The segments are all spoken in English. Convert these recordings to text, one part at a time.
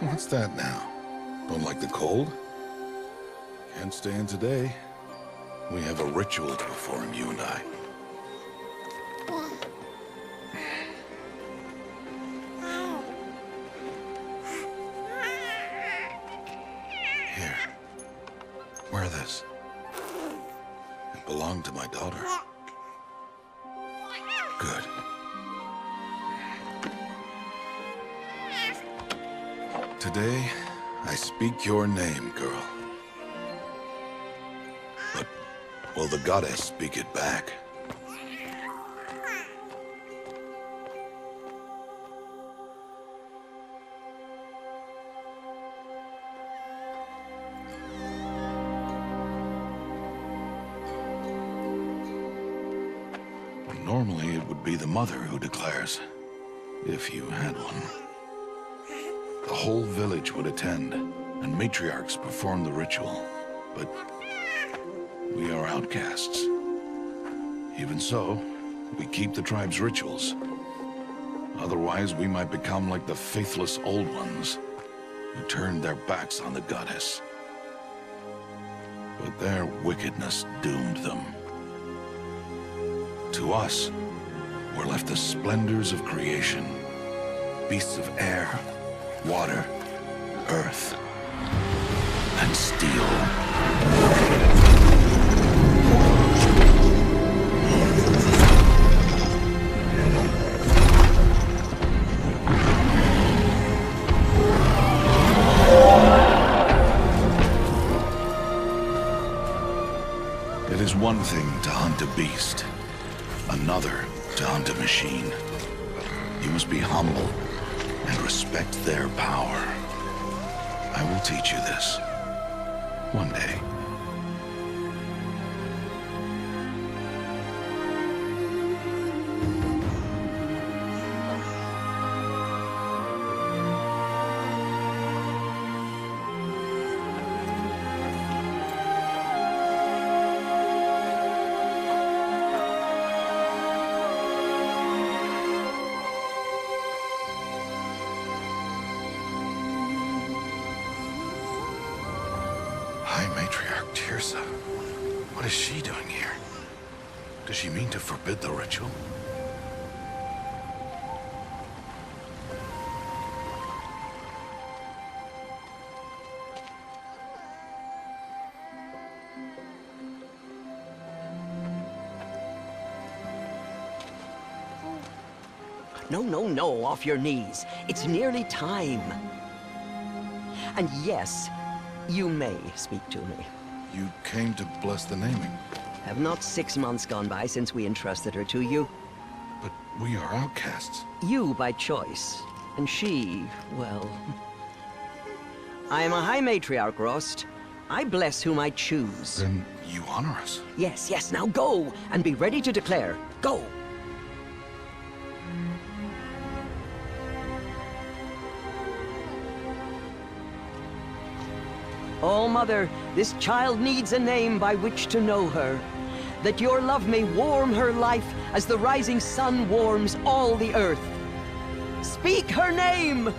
What's that now? Don't like the cold? Can't stay in today. We have a ritual to perform, you and I. Here. Wear this. It belonged to my daughter. Good. Today, I speak your name, girl. But will the goddess speak it back? Normally, it would be the mother who declares, if you had one. The whole village would attend, and matriarchs perform the ritual. But we are outcasts. Even so, we keep the tribe's rituals. Otherwise, we might become like the faithless old ones, who turned their backs on the goddess. But their wickedness doomed them. To us, were left the splendors of creation, beasts of air, water, earth, and steel. It is one thing to hunt a beast, another to hunt a machine. You must be humble and respect their power. I will teach you this. One day. High Matriarch Teersa. What is she doing here? Does she mean to forbid the ritual? No, off your knees. It's nearly time. And yes, you may speak to me. You came to bless the naming, Have not 6 months gone by since we entrusted her to you? but we are outcasts. You by choice, and she, well... I am a High Matriarch, Rost. I bless whom I choose. Then you honor us. Yes, now go, and be ready to declare. Go! Oh, Mother, this child needs a name by which to know her. That your love may warm her life as the rising sun warms all the earth. Speak her name!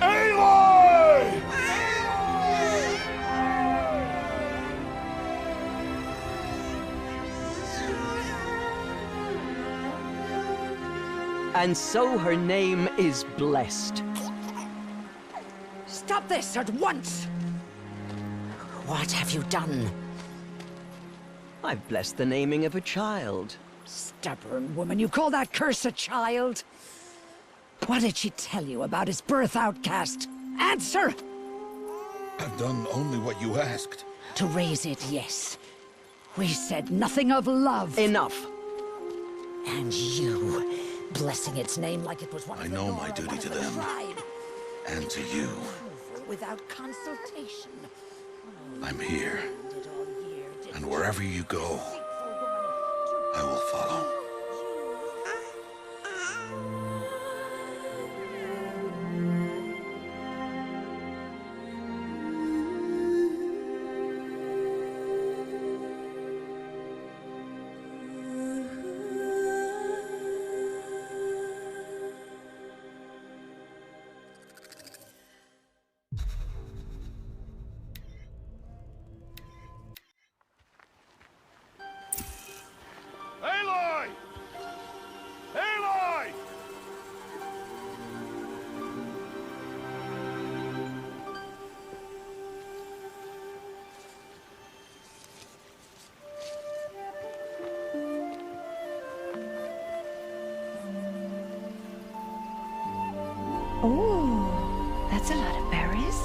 Aloy! And so her name is blessed. Stop this at once! What have you done? I've blessed the naming of a child. Stubborn woman, you call that curse a child? What did she tell you about his birth, outcast? Answer! I've done only what you asked. To raise it, yes. We said nothing of love. Enough. And you, blessing its name like it was one I of the know Nora, my duty one of to the them. tribe. And to you. Without consultation. I'm here. Did all year, did And wherever you go, I will follow. Oh, that's a lot of berries.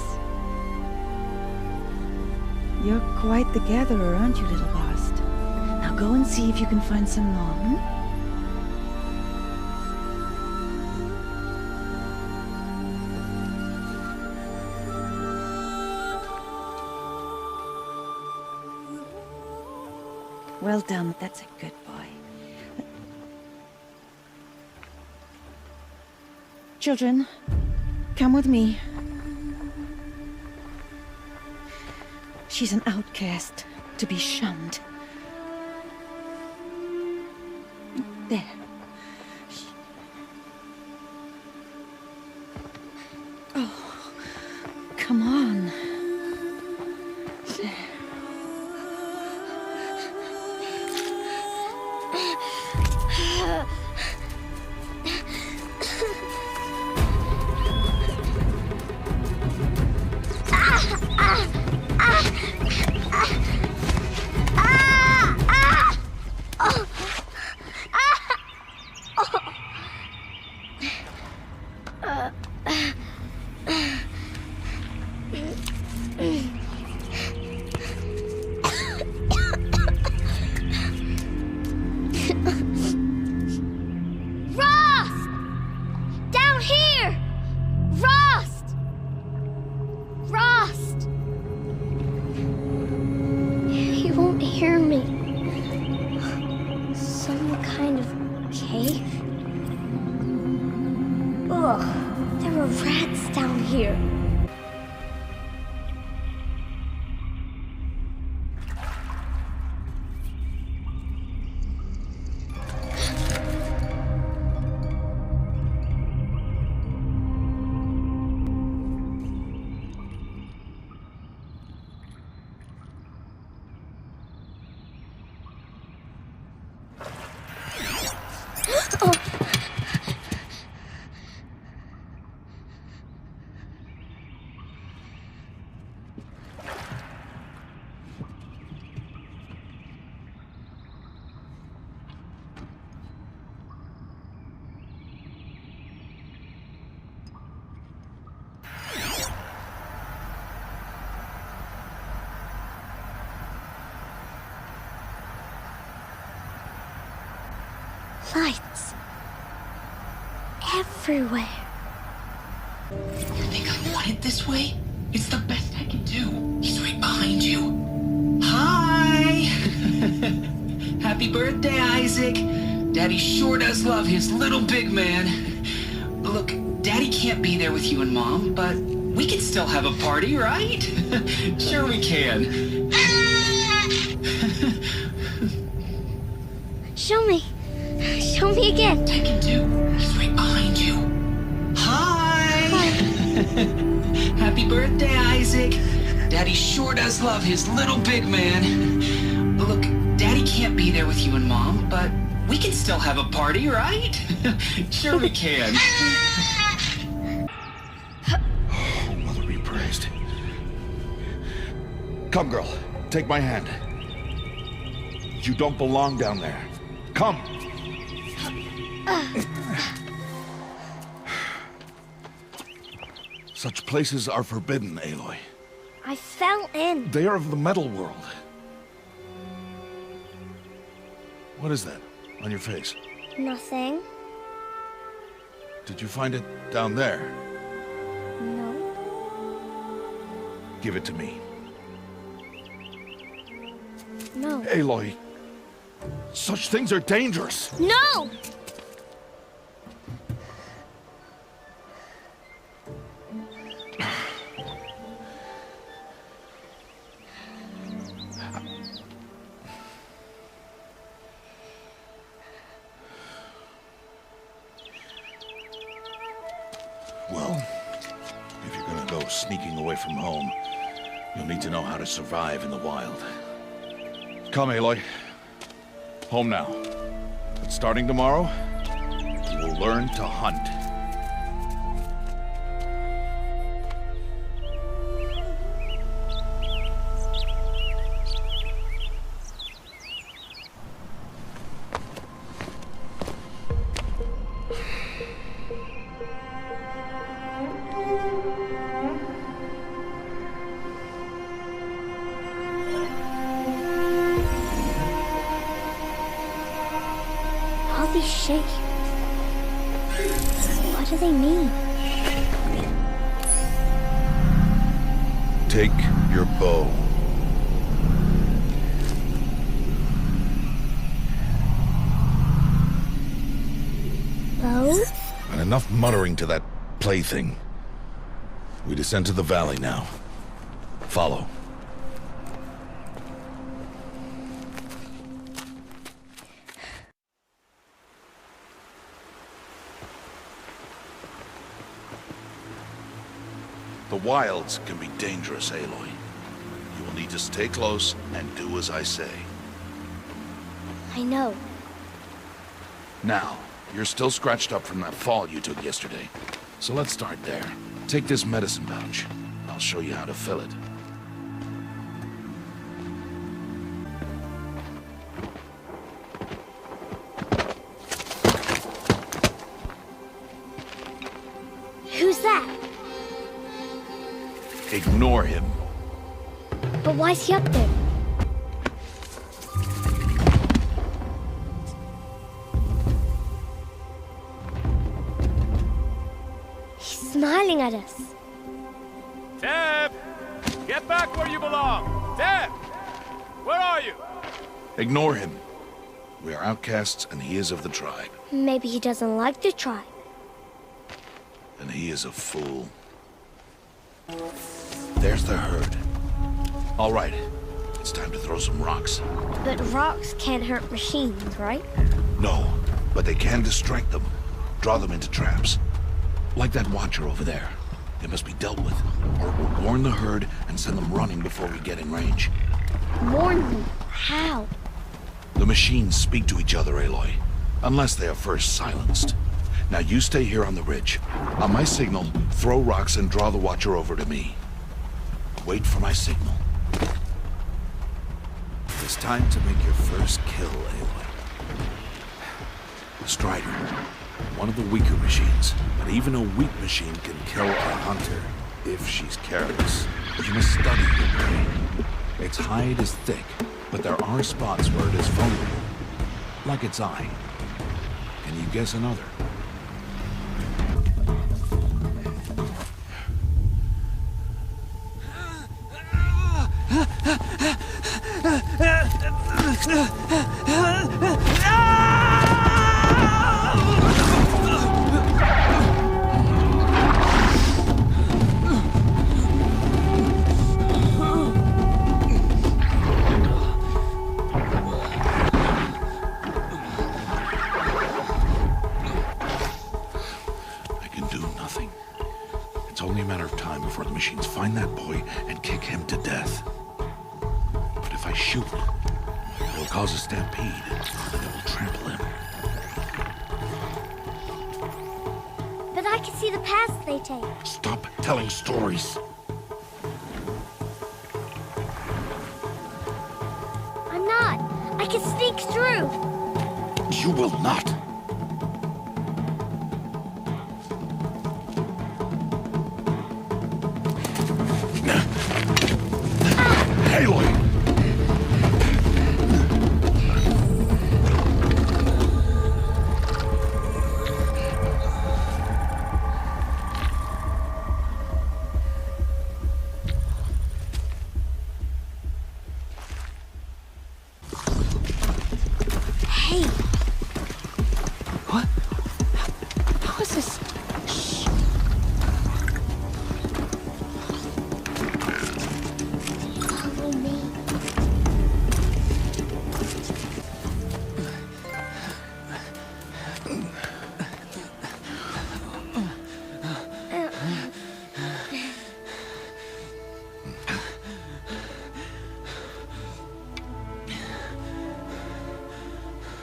You're quite the gatherer, aren't you, little Bast? Now go and see if you can find some more, hmm? Well done, that's a good boy. Children, come with me. She's an outcast, to be shunned. There. Oh, come on. There. Rost! Down here! Rost! Rost! He won't hear me. Some kind of cave? Ugh, there were rats down here. Lights. Everywhere. You think I want it this way? It's the best I can do. He's right behind you. Hi! Happy birthday, Isaac. Daddy sure does love his little big man. Look, Daddy can't be there with you and Mom, but we can still have a party, right? Sure we can. Show me. Show me again. I can do. He's right behind you. Hi! Happy birthday, Isaac. Daddy sure does love his little big man. Look, Daddy can't be there with you and Mom, but we can still have a party, right? Sure we can. Oh, Mother be praised. Come, girl. Take my hand. You don't belong down there. Come! Such places are forbidden, Aloy. I fell in. They are of the metal world. What is that on your face? Nothing. Did you find it down there? No. Give it to me. No. Aloy, such things are dangerous. No! Well, if you're gonna go sneaking away from home, you'll need to know how to survive in the wild. Come, Aloy. Home now. But starting tomorrow, you will learn to hunt. shape. What do they mean? Take your bow. Bow? And enough muttering to that plaything. We descend to the valley now. Follow. The wilds can be dangerous, Aloy. You will need to stay close and do as I say. I know. Now, you're still scratched up from that fall you took yesterday. So let's start there. Take this medicine pouch. I'll show you how to fill it. Who's that? Ignore him. But why's he up there? He's smiling at us. Teb! Get back where you belong! Teb! Where are you? Ignore him. We are outcasts and he is of the tribe. Maybe he doesn't like the tribe. And he is a fool. There's the herd. All right, it's time to throw some rocks. But rocks can't hurt machines, right? No, but they can distract them. Draw them into traps. Like that watcher over there. It must be dealt with, or it will warn the herd and send them running before we get in range. Warn them. How? The machines speak to each other, Aloy. Unless they are first silenced. Now you stay here on the ridge. On my signal, throw rocks and draw the watcher over to me. Wait for my signal. It's time to make your first kill, Aloy. Strider. One of the weaker machines. But even a weak machine can kill a hunter, if she's careless. You must study your prey. Its hide is thick, but there are spots where it is vulnerable. Like its eye. Can you guess another? I can do nothing. It's only a matter of time before the machines find that boy and kick him to death. But if I shoot, it will cause a stampede, and it will trample him. But I can see the paths they take. Stop telling stories. I'm not. I can sneak through. You will not. Aloy! Hey, What? How is this? follow me.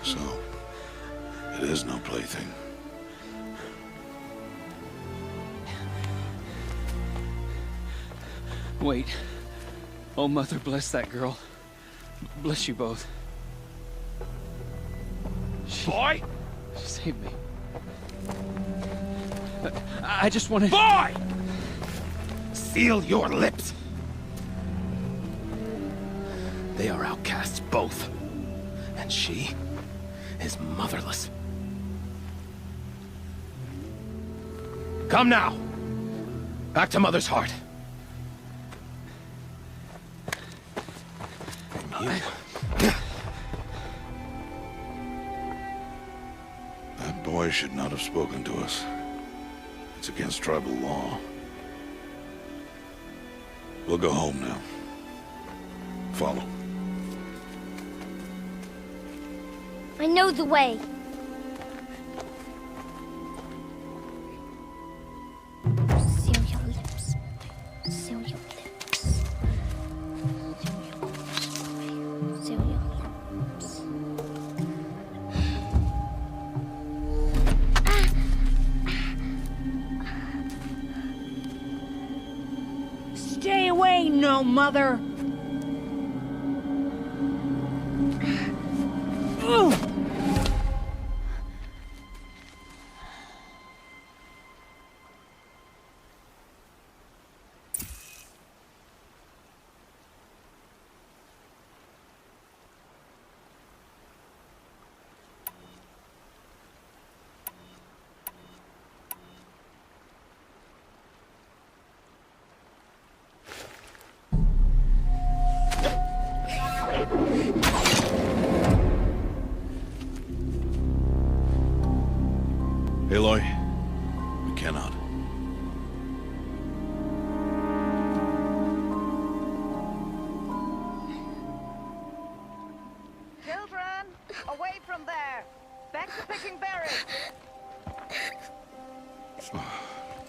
So, it is no plaything. Wait. Oh, Mother, bless that girl. Bless you both. Boy! She saved me. I just wanted... Boy! Seal your lips! They are outcasts, both. And she is motherless. Come now. Back to Mother's heart. That boy should not have spoken to us. It's against tribal law. We'll go home now. Follow. I know the way. Seal your lips. Seal your lips. Seal your lips. Stay away, no mother! Aloy, we cannot. Children, away from there. Back to picking berries.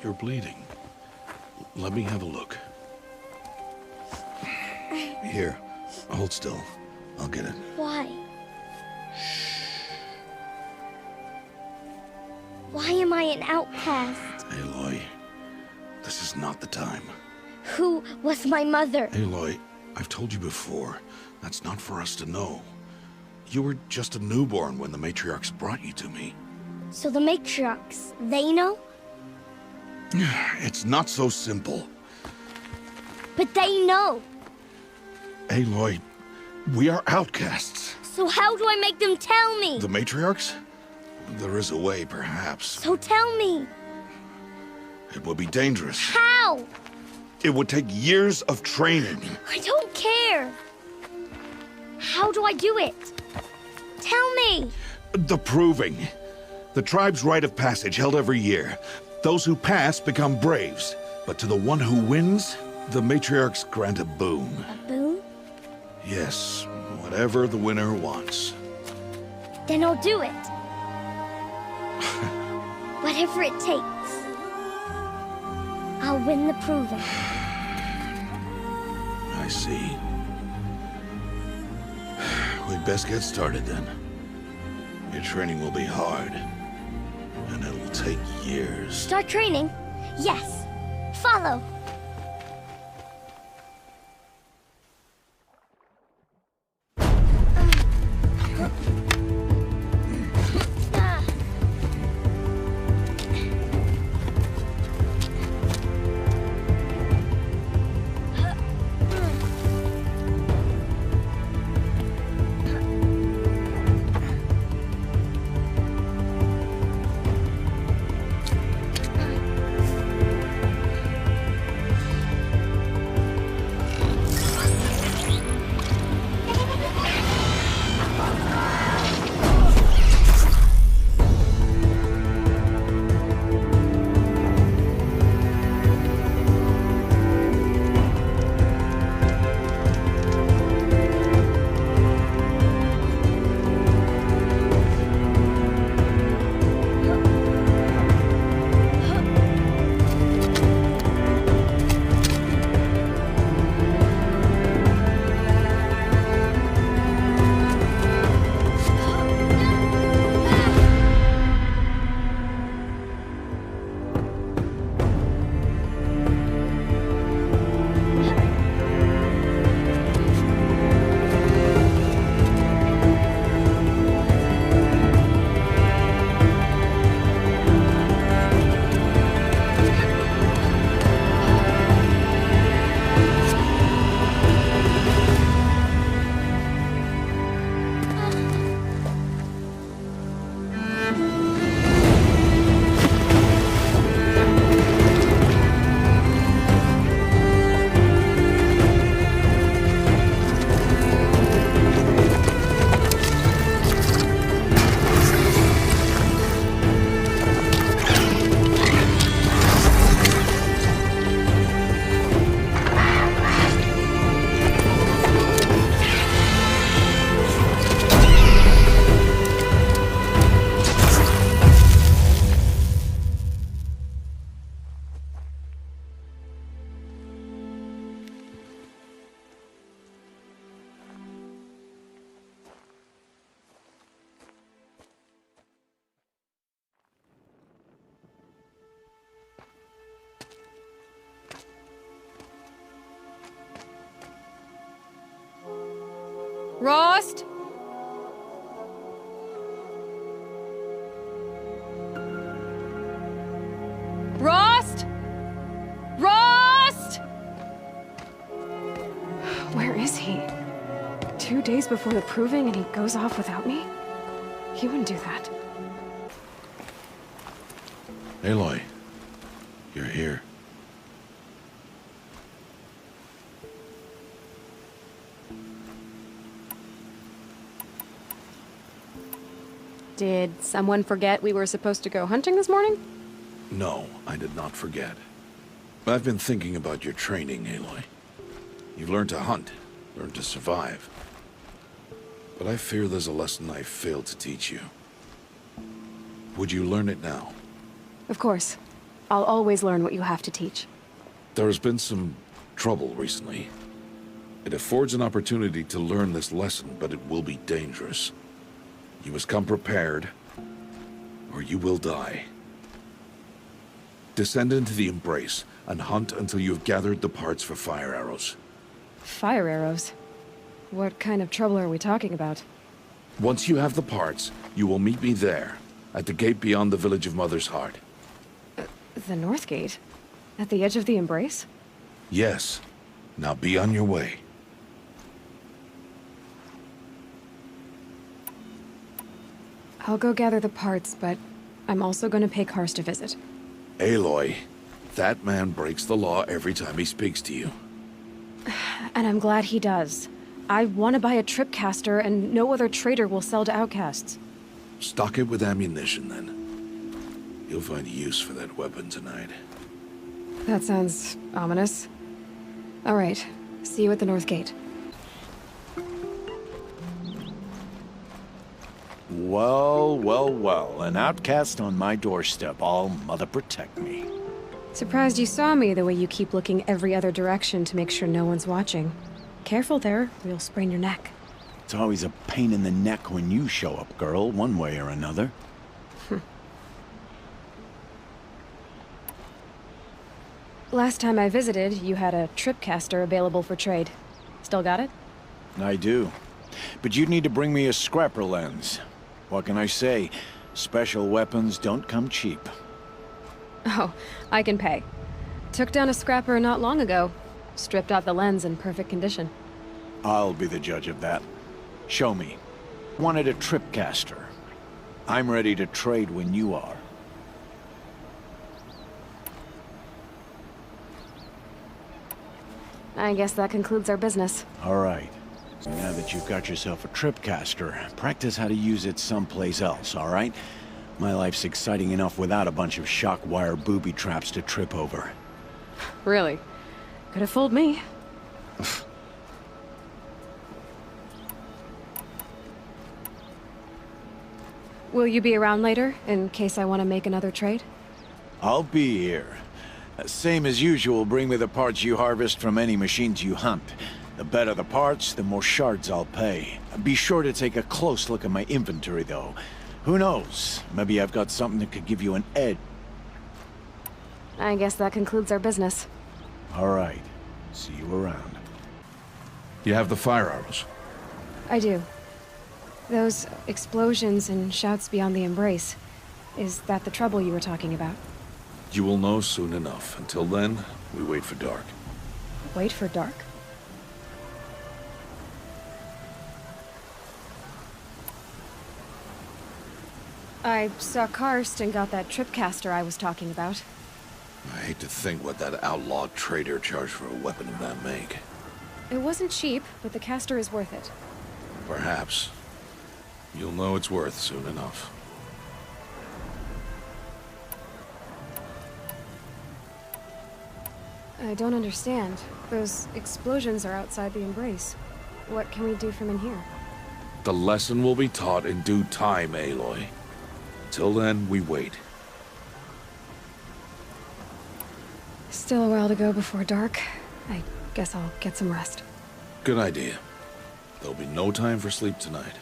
You're bleeding. Let me have a look. Here, hold still. I'll get it. Why? Why am I an outcast? Aloy, this is not the time. Who was my mother? Aloy, I've told you before, that's not for us to know. You were just a newborn when the matriarchs brought you to me. So the matriarchs, they know? It's not so simple. But they know. Aloy, we are outcasts. So how do I make them tell me? The matriarchs? There is a way, perhaps. So tell me. It would be dangerous. How? It would take years of training. I don't care. How do I do it? Tell me. The proving. The tribe's rite of passage held every year. Those who pass become braves. But to the one who wins, the matriarchs grant a boon. A boon? Yes, whatever the winner wants. Then I'll do it. Whatever it takes. I'll win the proving. I see. We'd best get started then. Your training will be hard, and it'll take years. Start training? Yes. Follow. Rost? Rost? Rost? Where is he? 2 days before the proving and he goes off without me? He wouldn't do that. Aloy, you're here. Did someone forget we were supposed to go hunting this morning? No, I did not forget. I've been thinking about your training, Aloy. You've learned to hunt, learned to survive. But I fear there's a lesson I failed to teach you. Would you learn it now? Of course. I'll always learn what you have to teach. There has been some trouble recently. It affords an opportunity to learn this lesson, but it will be dangerous. You must come prepared, or you will die. Descend into the Embrace, and hunt until you have gathered the parts for fire arrows. Fire arrows? What kind of trouble are we talking about? Once you have the parts, you will meet me there, at the gate beyond the village of Mother's Heart. The North Gate? At the edge of the Embrace? Yes. Now be on your way. I'll go gather the parts, but I'm also going to pay Karst a visit. Aloy, that man breaks the law every time he speaks to you. And I'm glad he does. I want to buy a tripcaster, and no other trader will sell to outcasts. Stock it with ammunition, then. You'll find use for that weapon tonight. That sounds ominous. All right. See you at the North Gate. Well, well, well. An outcast on my doorstep. All mother protect me. Surprised you saw me the way you keep looking every other direction to make sure no one's watching. Careful there, or you'll sprain your neck. It's always a pain in the neck when you show up, girl, one way or another. Last time I visited, you had a tripcaster available for trade. Still got it? I do. But you'd need to bring me a scrapper lens. What can I say? Special weapons don't come cheap. Oh, I can pay. Took down a scrapper not long ago. Stripped out the lens in perfect condition. I'll be the judge of that. Show me. Wanted a tripcaster. I'm ready to trade when you are. I guess that concludes our business. All right. Now that you've got yourself a tripcaster, practice how to use it someplace else, all right? My life's exciting enough without a bunch of shock wire booby traps to trip over. Really? Could have fooled me. Will you be around later, in case I want to make another trade? I'll be here. Same as usual, bring me the parts you harvest from any machines you hunt. The better the parts, the more shards I'll pay. Be sure to take a close look at my inventory, though. Who knows? Maybe I've got something that could give you an edge. I guess that concludes our business. All right. See you around. You have the fire arrows. I do. Those explosions and shouts beyond the Embrace. Is that the trouble you were talking about? You will know soon enough. Until then, we wait for dark. Wait for dark? I saw Karst and got that tripcaster I was talking about. I hate to think what that outlaw trader charged for a weapon of that make. It wasn't cheap, but the caster is worth it. Perhaps. You'll know it's worth soon enough. I don't understand. Those explosions are outside the Embrace. What can we do from in here? The lesson will be taught in due time, Aloy. Till then, we wait. Still a while to go before dark. I guess I'll get some rest. Good idea. There'll be no time for sleep tonight.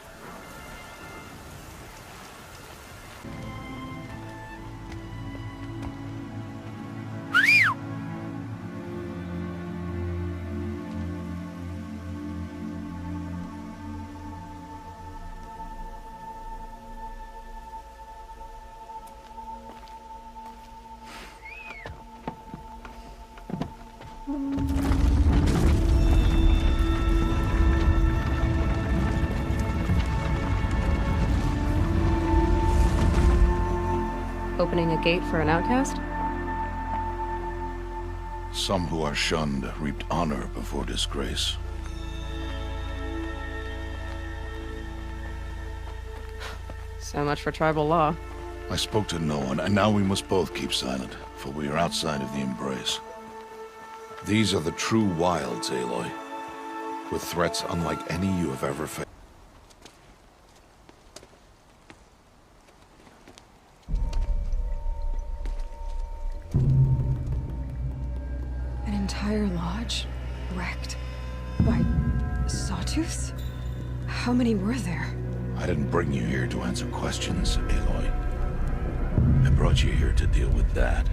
Opening a gate for an outcast? Some who are shunned reaped honor before disgrace. So much for tribal law. I spoke to no one, and now we must both keep silent, for we are outside of the Embrace. These are the true wilds, Aloy, with threats unlike any you have ever faced. An entire lodge wrecked by sawtooths? How many were there? I didn't bring you here to answer questions, Aloy. I brought you here to deal with that.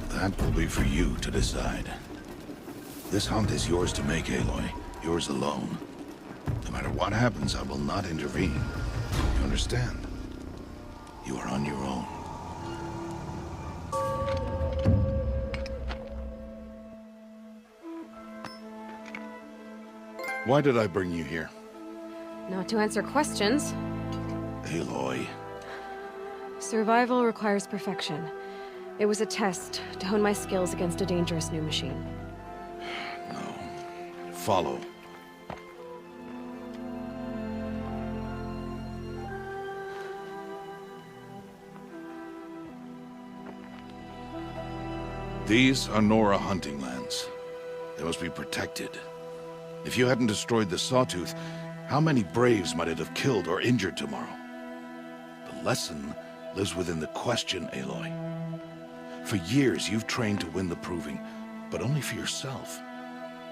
That will be for you to decide. This hunt is yours to make, Aloy. Yours alone. No matter what happens, I will not intervene. You understand? You are on your own. Why did I bring you here? Not to answer questions. Aloy. Survival requires perfection. It was a test to hone my skills against a dangerous new machine. No. Follow. These are Nora hunting lands. They must be protected. If you hadn't destroyed the Sawtooth, how many Braves might it have killed or injured tomorrow? The lesson lives within the question, Aloy. For years, you've trained to win the Proving, but only for yourself.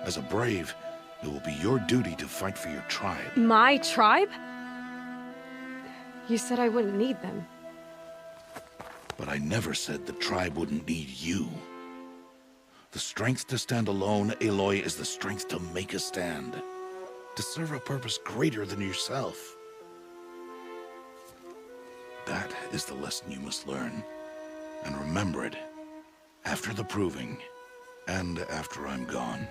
As a Brave, it will be your duty to fight for your tribe. My tribe? You said I wouldn't need them. But I never said the tribe wouldn't need you. The strength to stand alone, Aloy, is the strength to make a stand. To serve a purpose greater than yourself. That is the lesson you must learn. And remember it, after the Proving, and after I'm gone.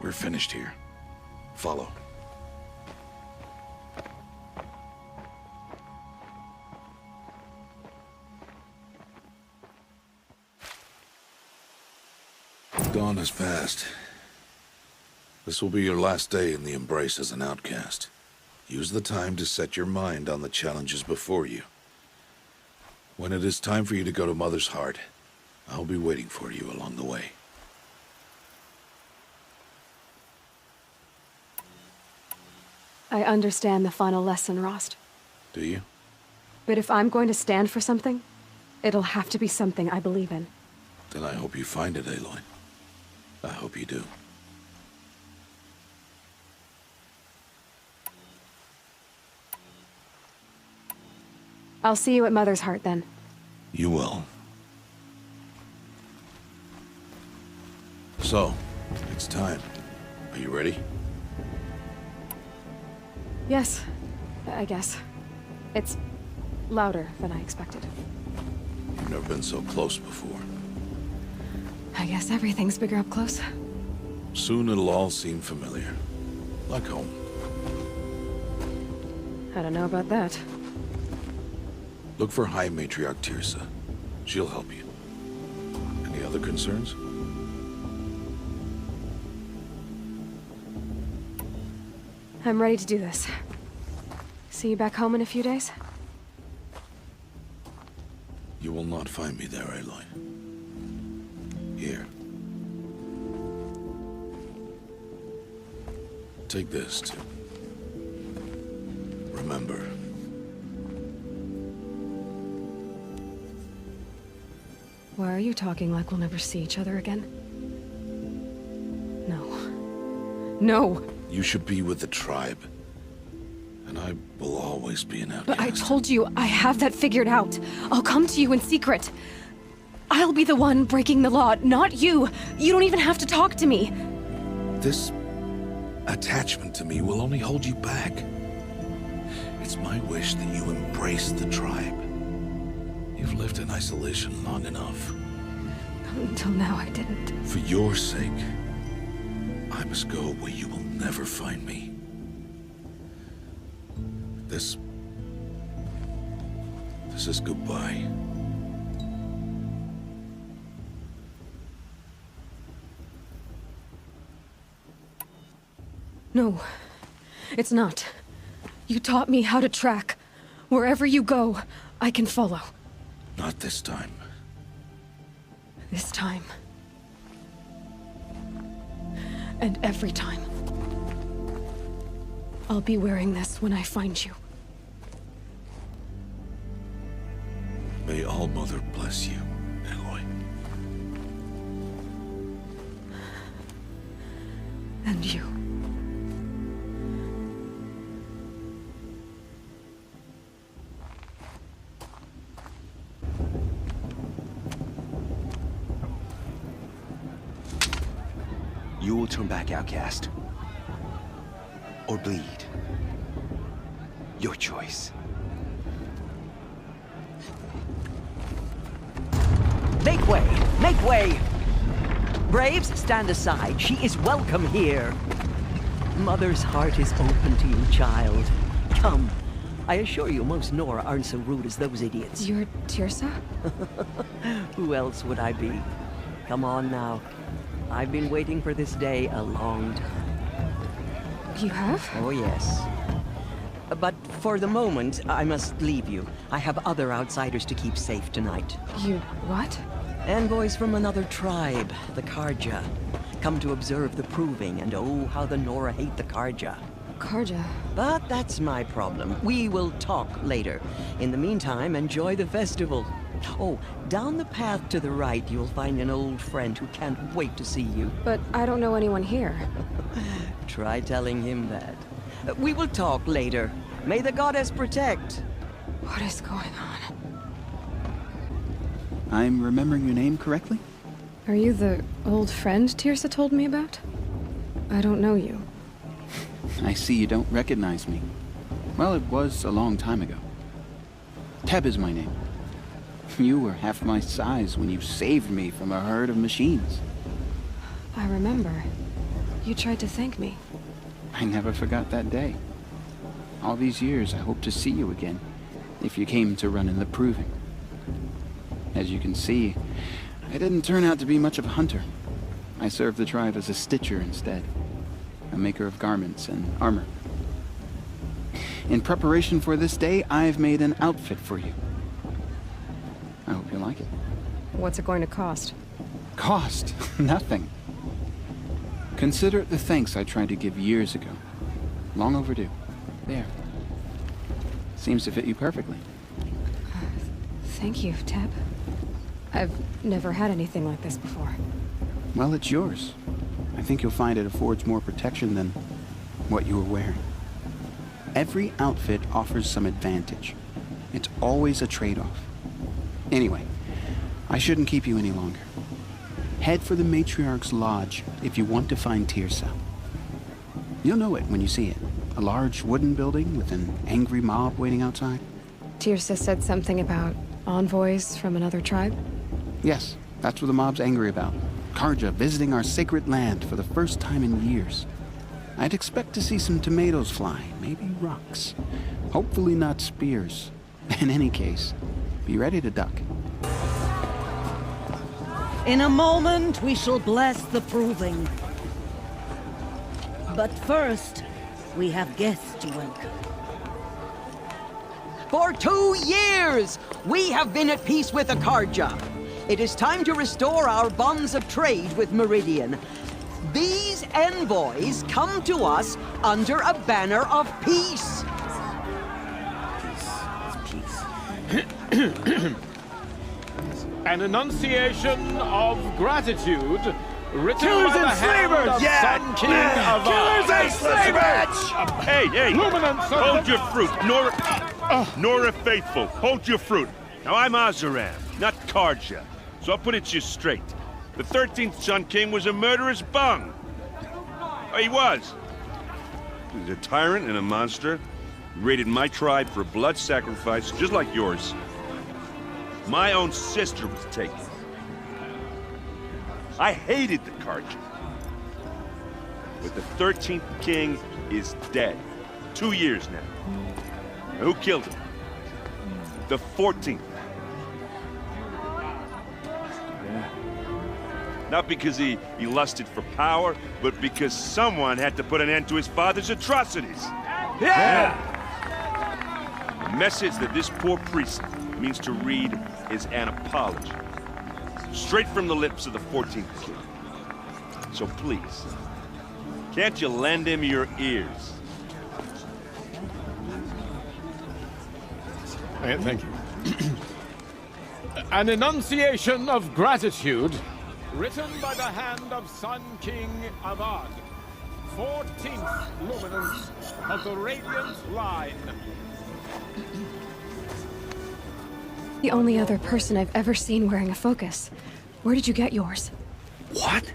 We're finished here. Follow. Dawn has passed. This will be your last day in the Embrace as an outcast. Use the time to set your mind on the challenges before you. When it is time for you to go to Mother's Heart, I'll be waiting for you along the way. I understand the final lesson, Rost. Do you? But if I'm going to stand for something, it'll have to be something I believe in. Then I hope you find it, Aloy. I hope you do. I'll see you at Mother's Heart, then. You will. So, it's time. Are you ready? Yes, I guess. It's louder than I expected. You've never been so close before. I guess everything's bigger up close. Soon it'll all seem familiar. Like home. I don't know about that. Look for High Matriarch Teersa. She'll help you. Any other concerns? I'm ready to do this. See you back home in a few days? You will not find me there, Aloy. Here. Take this, too. Remember. Why are you talking like we'll never see each other again? No. No! You should be with the tribe. And I will always be an outcast. But I told you, I have that figured out. I'll come to you in secret. I'll be the one breaking the law, not you. You don't even have to talk to me. This attachment to me will only hold you back. It's my wish that you embrace the tribe. You've lived in isolation long enough. Until now, I didn't. For your sake, I must go where you will never find me. This is goodbye. No, it's not. You taught me how to track. Wherever you go, I can follow. Not this time. This time. And every time. I'll be wearing this when I find you. May All-Mother bless you, Aloy. And you. You will turn back, outcast. Or bleed. Your choice. Make way! Make way! Braves, stand aside. She is welcome here. Mother's heart is open to you, child. Come. I assure you, most Nora aren't so rude as those idiots. You're Teersa? Who else would I be? Come on now. I've been waiting for this day a long time. You have? Oh, yes. But for the moment, I must leave you. I have other outsiders to keep safe tonight. You what? Envoys from another tribe, the Carja. Come to observe the proving, and oh, how the Nora hate the Carja. Carja? But that's my problem. We will talk later. In the meantime, enjoy the festival. Oh, down the path to the right, you'll find an old friend who can't wait to see you. But I don't know anyone here. Try telling him that. We will talk later. May the goddess protect. What is going on? I'm remembering your name correctly? Are you the old friend Teersa told me about? I don't know you. I see you don't recognize me. Well, it was a long time ago. Teb is my name. You were half my size when you saved me from a herd of machines. I remember. You tried to thank me. I never forgot that day. All these years, I hope to see you again, if you came to run in the proving. As you can see, I didn't turn out to be much of a hunter. I served the tribe as a stitcher instead, a maker of garments and armor. In preparation for this day, I've made an outfit for you. I hope you like it. What's it going to cost? Cost? Nothing. Consider it the thanks I tried to give years ago. Long overdue. There. Seems to fit you perfectly. Thank you, Teb. I've never had anything like this before. Well, it's yours. I think you'll find it affords more protection than what you were wearing. Every outfit offers some advantage. It's always a trade-off. Anyway, I shouldn't keep you any longer. Head for the Matriarch's Lodge if you want to find Teersa. You'll know it when you see it. A large wooden building with an angry mob waiting outside. Teersa said something about envoys from another tribe? Yes, that's what the mob's angry about. Carja visiting our sacred land for the first time in years. I'd expect to see some tomatoes fly, maybe rocks. Hopefully not spears. In any case, be ready to duck. In a moment, we shall bless the proving. But first, we have guests to welcome. For 2 years, we have been at peace with the Carja. It is time to restore our bonds of trade with Meridian. These envoys come to us under a banner of peace. Peace. An enunciation of gratitude written Killers by the and hand slavers! of Yeah! Sun King of Killers and slavers! Hey, hey! Luminance of Hold the- your fruit, Nora Faithful. Hold your fruit. Now I'm Oseram, not Carja. So I'll put it to you straight. The 13th Sun King was a murderous bung. Oh, he was. He was a tyrant and a monster. He raided my tribe for a blood sacrifice, just like yours. My own sister was taken. I hated the Carja. But the 13th King is dead. 2 years now. And who killed him? The 14th. Not because he lusted for power, but because someone had to put an end to his father's atrocities. Yeah! The message that this poor priest means to read is an apology. Straight from the lips of the 14th King. So please, can't you lend him your ears? Thank you. An enunciation of gratitude, written by the hand of Sun King Avad, 14th luminance of the Radiant Line. The only other person I've ever seen wearing a focus. Where did you get yours? What?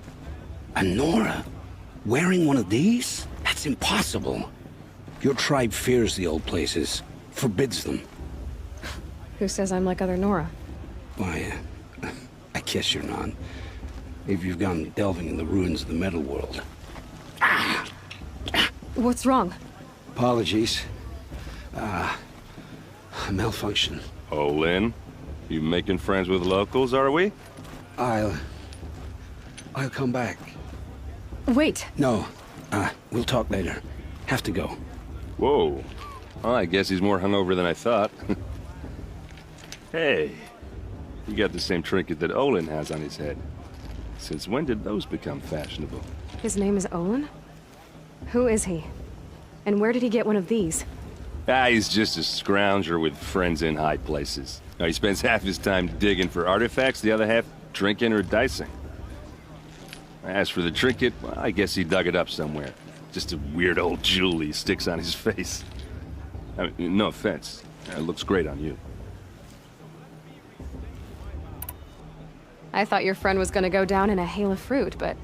A Nora? Wearing one of these? That's impossible. Your tribe fears the old places, forbids them. Who says I'm like other Nora? Why, I guess you're not. If you've gone delving in the ruins of the metal world. What's wrong? Apologies. A malfunction. Oh, Lynn? You making friends with locals, are we? I'll come back. Wait. No. We'll talk later. Have to go. Whoa. Well, I guess he's more hungover than I thought. Hey. You got the same trinket that Olin has on his head. Since when did those become fashionable? His name is Olin? Who is he? And where did he get one of these? He's just a scrounger with friends in high places. He spends half his time digging for artifacts, the other half drinking or dicing. As for the trinket, well, I guess he dug it up somewhere. Just a weird old jewel he sticks on his face. I mean, no offense. It looks great on you. I thought your friend was gonna go down in a hail of fruit, but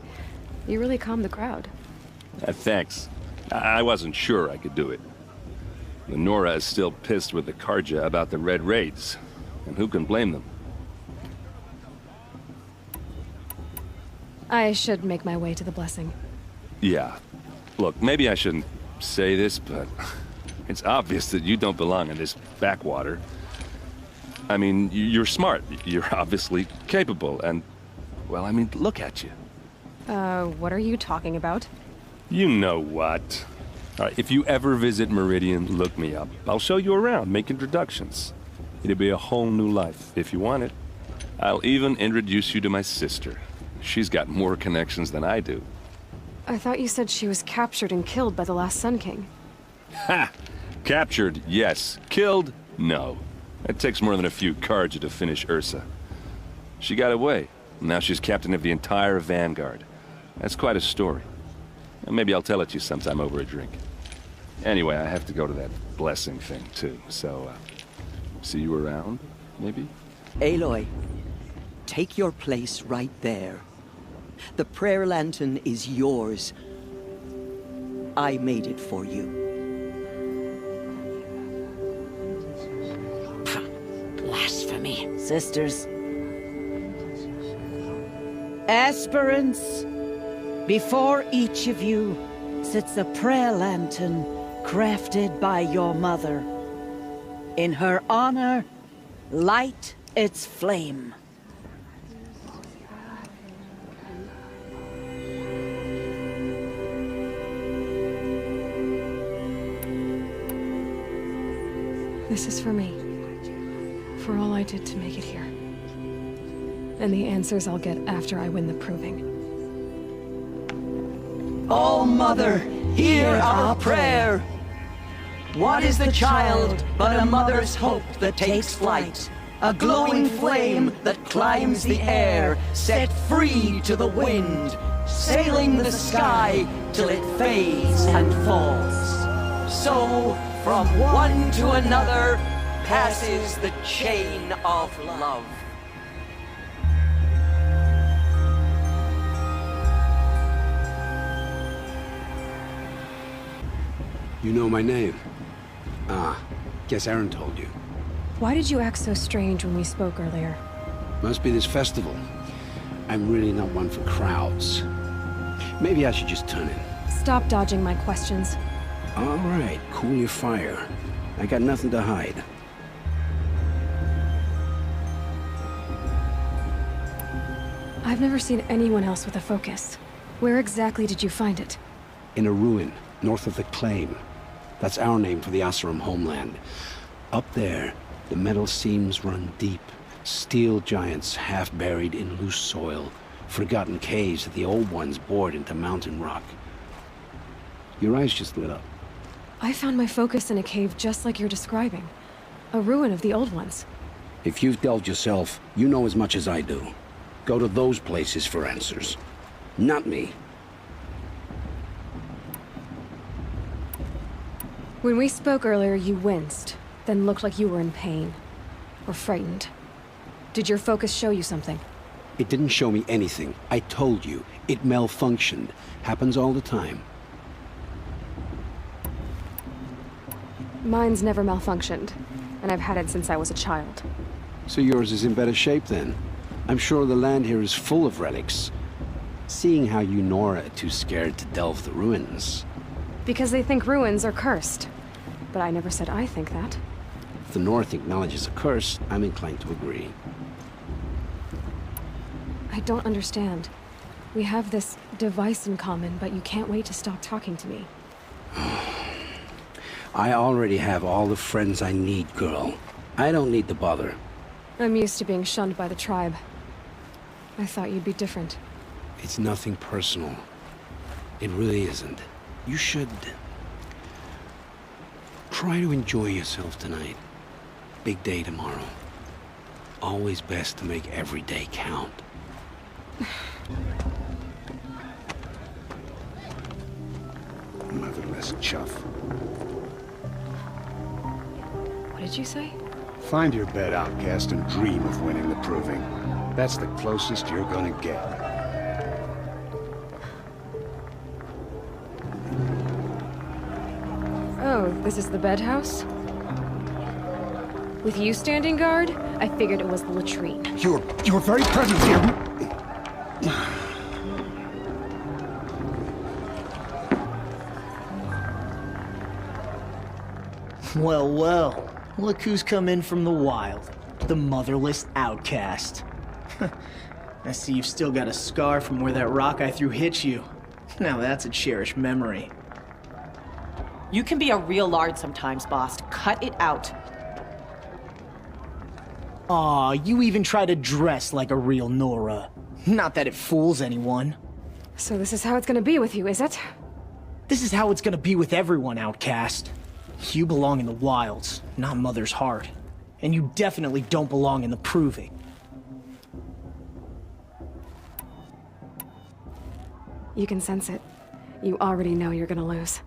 you really calmed the crowd. Thanks. I wasn't sure I could do it. The Nora is still pissed with the Carja about the Red Raids, and who can blame them? I should make my way to the blessing. Yeah. Look, maybe I shouldn't say this, but it's obvious that you don't belong in this backwater. I mean, you're smart. You're obviously capable, and, well, I mean, look at you. What are you talking about? You know what. All right, if you ever visit Meridian, look me up. I'll show you around, make introductions. It'll be a whole new life, if you want it. I'll even introduce you to my sister. She's got more connections than I do. I thought you said she was captured and killed by the last Sun King. Ha! Captured, yes. Killed, no. It takes more than a few Carja to finish Ursa. She got away. Now she's captain of the entire Vanguard. That's quite a story. Maybe I'll tell it to you sometime over a drink. Anyway, I have to go to that blessing thing, too. So, see you around, maybe? Aloy, take your place right there. The prayer lantern is yours. I made it for you. Blasphemy. Sisters. Aspirants, before each of you sits a prayer lantern crafted by your mother. In her honor, light its flame. This is for me. For all I did to make it here. And the answers I'll get after I win the proving. All Mother, hear our prayer. What is the child but a mother's hope that takes flight? A glowing flame that climbs the air, set free to the wind, sailing the sky till it fades and falls. So, from one to another, passes the chain of love. You know my name? Ah, guess Aaron told you. Why did you act so strange when we spoke earlier? Must be this festival. I'm really not one for crowds. Maybe I should just turn in. Stop dodging my questions. All right, cool your fire. I got nothing to hide. I've never seen anyone else with a focus. Where exactly did you find it? In a ruin, north of the Claim. That's our name for the Oseram homeland. Up there, the metal seams run deep. Steel giants half buried in loose soil. Forgotten caves that the old ones bored into mountain rock. Your eyes just lit up. I found my focus in a cave just like you're describing. A ruin of the old ones. If you've delved yourself, you know as much as I do. Go to those places for answers. Not me. When we spoke earlier, you winced, then looked like you were in pain. Or frightened. Did your focus show you something? It didn't show me anything. I told you. It malfunctioned. Happens all the time. Mine's never malfunctioned, and I've had it since I was a child. So yours is in better shape then. I'm sure the land here is full of relics. Seeing how you Nora are too scared to delve the ruins. Because they think ruins are cursed. But I never said I think that. If the North acknowledges a curse, I'm inclined to agree. I don't understand. We have this device in common, but you can't wait to stop talking to me. I already have all the friends I need, girl. I don't need the bother. I'm used to being shunned by the tribe. I thought you'd be different. It's nothing personal. It really isn't. You should... try to enjoy yourself tonight. Big day tomorrow. Always best to make every day count. Motherless chuff. What did you say? Find your bed, outcast, and dream of winning the Proving. That's the closest you're gonna get. Oh, this is the bedhouse? With you standing guard, I figured it was the latrine. Your very presence here... Well, well. Look who's come in from the wild. The motherless outcast. I see you've still got a scar from where that rock I threw hit you. Now that's a cherished memory. You can be a real lard sometimes, boss. Cut it out. Aw, you even try to dress like a real Nora. Not that it fools anyone. So this is how it's gonna be with you, is it? This is how it's gonna be with everyone, outcast. You belong in the wilds, not Mother's Heart. And you definitely don't belong in the Proving. You can sense it. You already know you're gonna lose.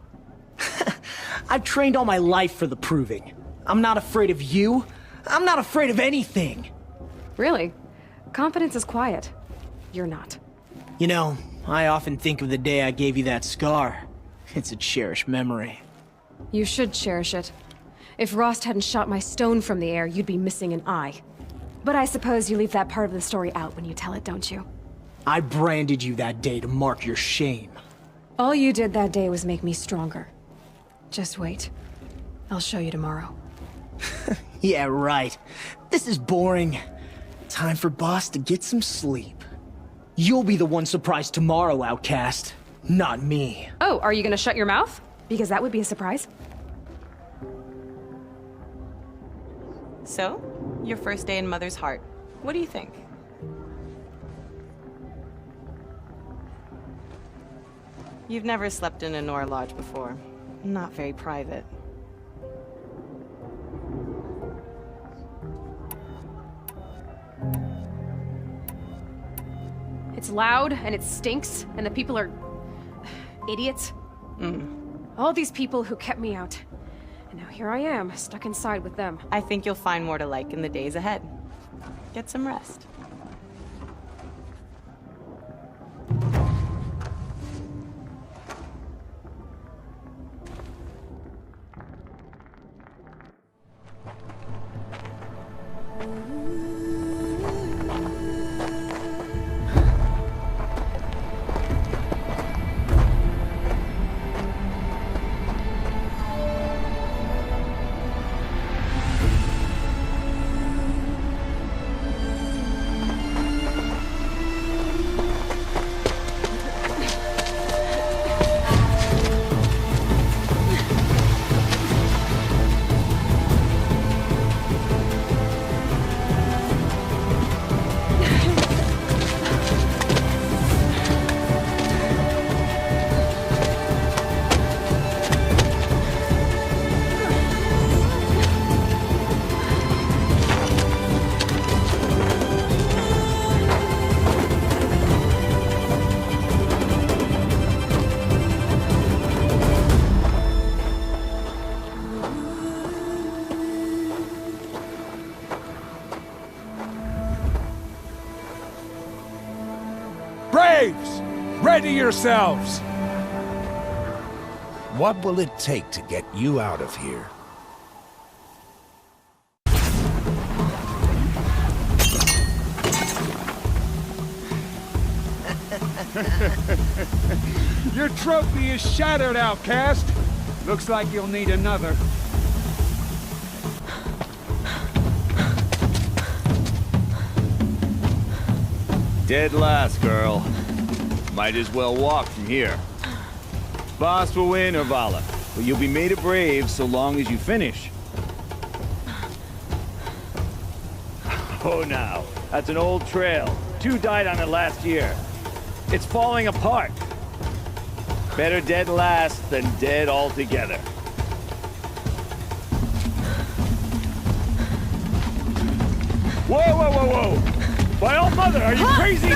I've trained all my life for the Proving. I'm not afraid of you. I'm not afraid of anything. Really? Confidence is quiet. You're not. You know, I often think of the day I gave you that scar. It's a cherished memory. You should cherish it. If Rost hadn't shot my stone from the air, you'd be missing an eye. But I suppose you leave that part of the story out when you tell it, don't you? I branded you that day to mark your shame. All you did that day was make me stronger. Just wait. I'll show you tomorrow. Yeah, right. This is boring. Time for Boss to get some sleep. You'll be the one surprised tomorrow, outcast. Not me. Oh, are you gonna shut your mouth? Because that would be a surprise. So, your first day in Mother's Heart. What do you think? You've never slept in a Nora Lodge before. Not very private. It's loud, and it stinks, and the people are... idiots. All these people who kept me out. And now here I am, stuck inside with them. I think you'll find more to like in the days ahead. Get some rest. Braves! Ready yourselves! What will it take to get you out of here? Your trophy is shattered, outcast. Looks like you'll need another. Dead last, girl. Might as well walk from here. Boss will win, Urvala, but you'll be made a brave so long as you finish. Oh, now, that's an old trail. 2 died on it last year. It's falling apart. Better dead last than dead altogether. Whoa, whoa, whoa, whoa! My old mother, are you crazy?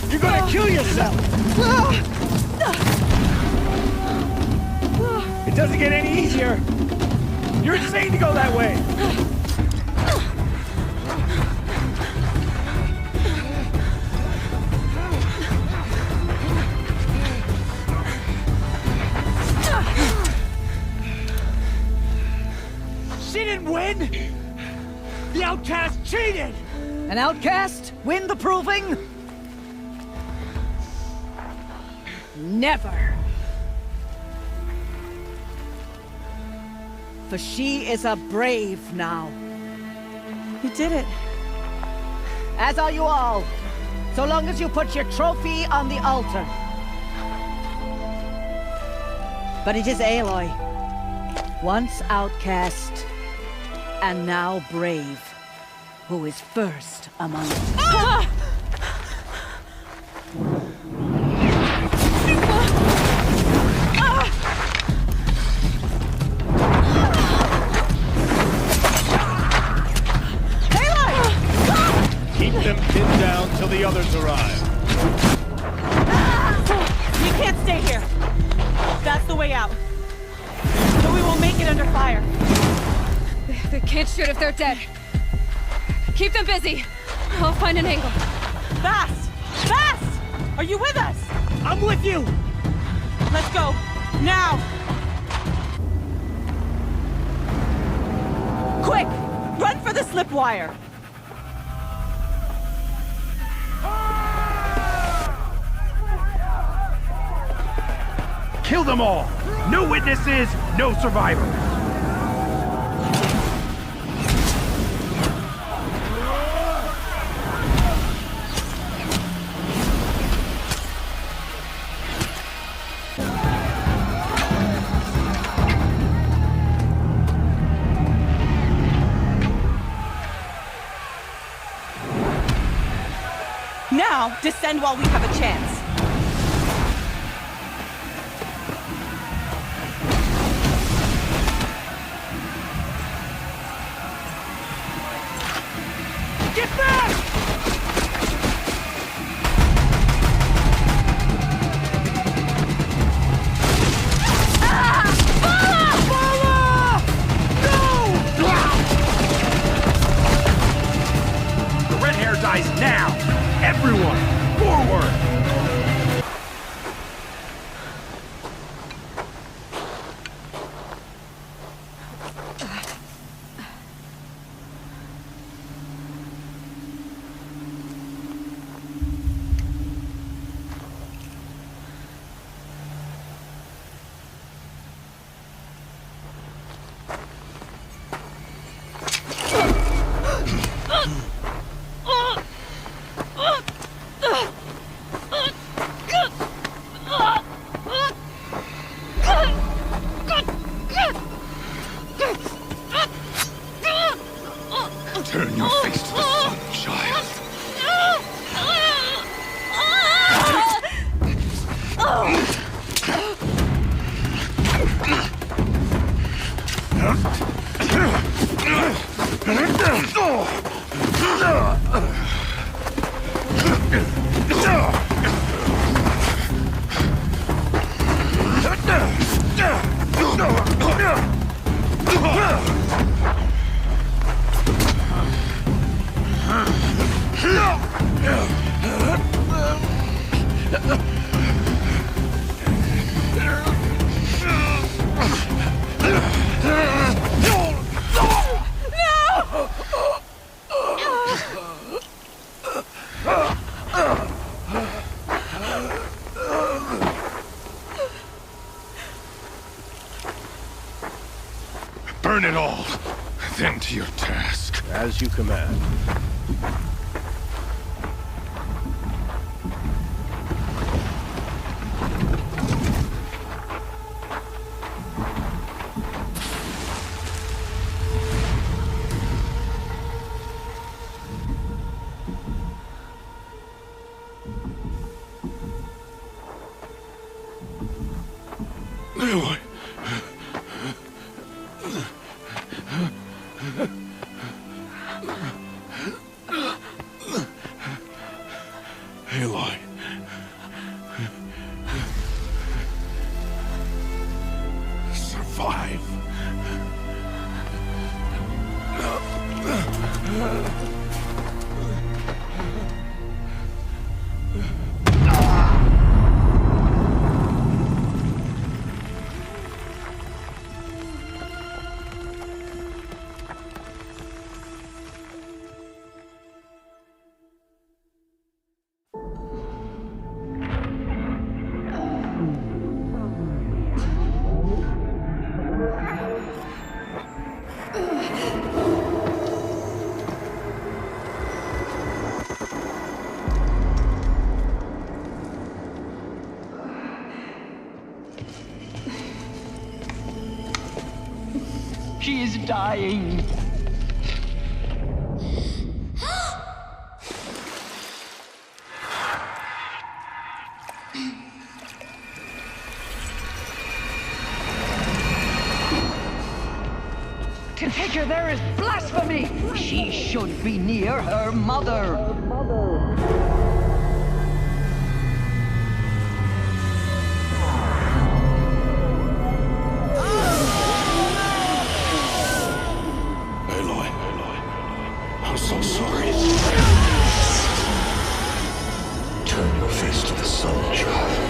You're gonna kill yourself! It doesn't get any easier! You're insane to go that way! She didn't win! The outcast cheated! An outcast win the proving? Never. For she is a brave now. You did it. As are you all, so long as you put your trophy on the altar. But it is Aloy, once outcast, and now brave, who is first among us. Ah! Keep them pinned down till the others arrive. You can't stay here. That's the way out. But we will make it under fire. They can't shoot if they're dead. Keep them busy. I'll find an angle. Fast! Fast! Are you with us? I'm with you! Let's go. Now! Quick! Run for the slip wire! Kill them all! No witnesses, no survivors! Now, descend while we have a chance. Get back! The red hair dies now! Everyone, forward! Turn your face to the sun, child. Burn it all, then to your task. As you command. Aloy. Aloy. Survive. She is dying. To take her there is blasphemy! She should be near her mother. Aloy. I'm so sorry. Turn your face to the sun, child.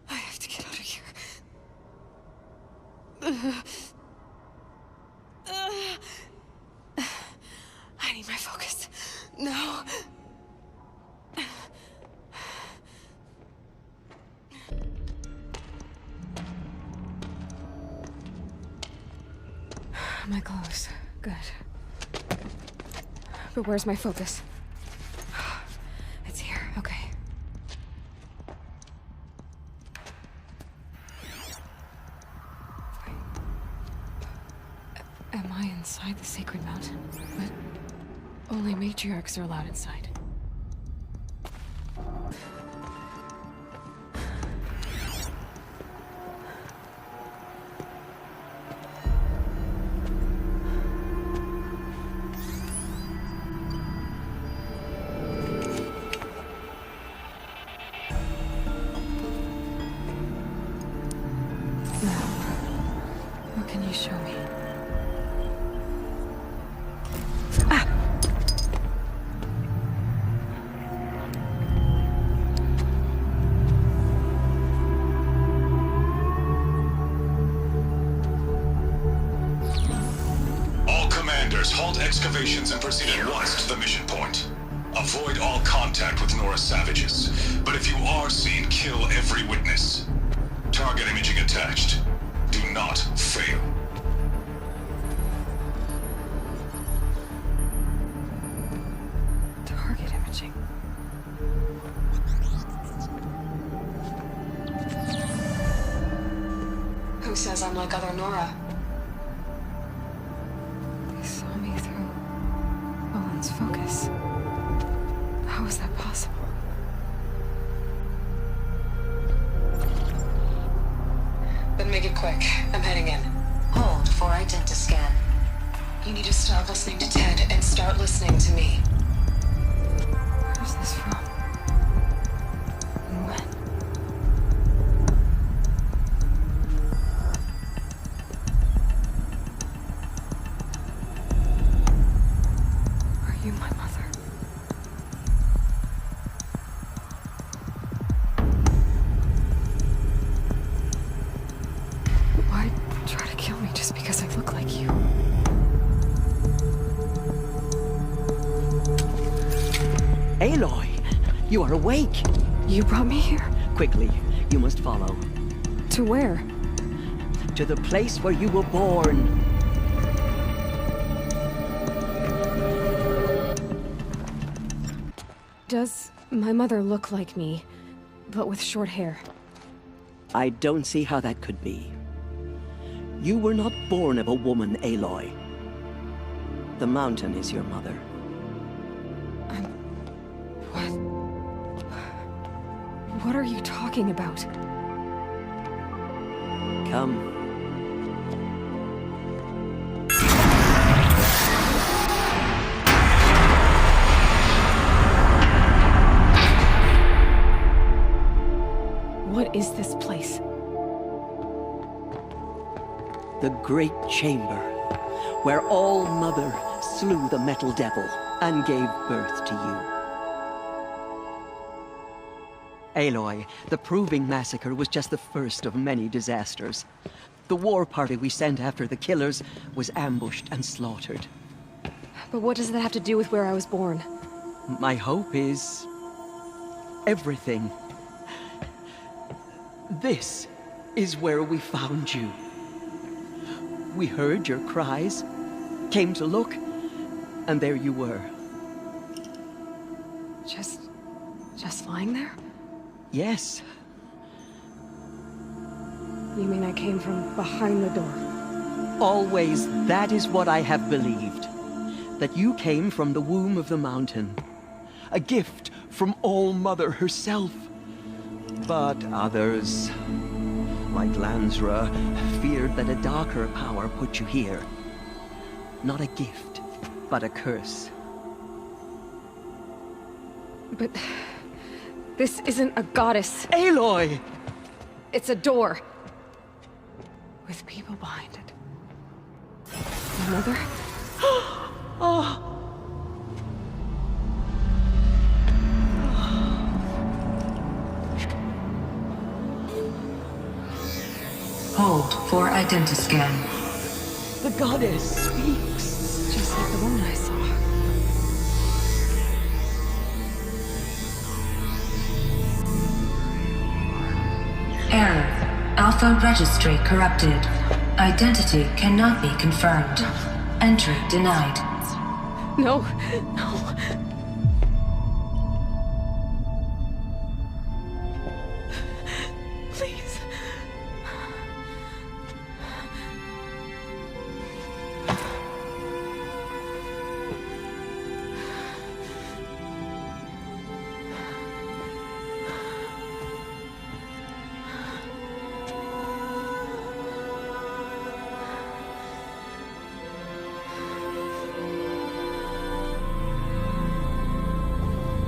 I have to get out of here. I need my focus. No. My clothes. Good. But where's my focus? It's here. Okay. Am I inside the Sacred Mountain? But only matriarchs are allowed inside. What can you show me? All commanders, halt excavations and proceed at once to the mission point. Avoid all contact with Nora savages, but if you are seen, kill every witness. Target imaging attached. Do not fail. Target imaging. Who says I'm like other Nora? They saw me through Owen's focus. How is that possible? Then make it quick. I'm heading in. Hold for identiscan. You need to stop listening to Ted and start listening to me. Where's this from? And when? Are you my mother? Why try to kill me just because I look like you? Aloy, you are awake. You brought me here? Quickly, you must follow. To where? To the place where you were born. Does my mother look like me, but with short hair? I don't see how that could be. You were not born of a woman, Aloy. The mountain is your mother. What are you talking about? Come. What is this place? The Great Chamber, where All Mother slew the Metal Devil and gave birth to you. Aloy, the Proving Massacre was just the first of many disasters. The war party we sent after the killers was ambushed and slaughtered. But what does that have to do with where I was born? My hope is everything. This is where we found you. We heard your cries, came to look, and there you were. Just lying there? Yes. You mean I came from behind the door? Always, that is what I have believed. That you came from the womb of the mountain. A gift from All Mother herself. But others, like Lansra, feared that a darker power put you here. Not a gift, but a curse. But this isn't a goddess. Aloy! It's a door. With people behind it. My mother? Oh! Hold for identiscan. The goddess speaks. Just like the woman I saw. Error. Alpha registry corrupted. Identity cannot be confirmed. Entry denied. No, no. Please.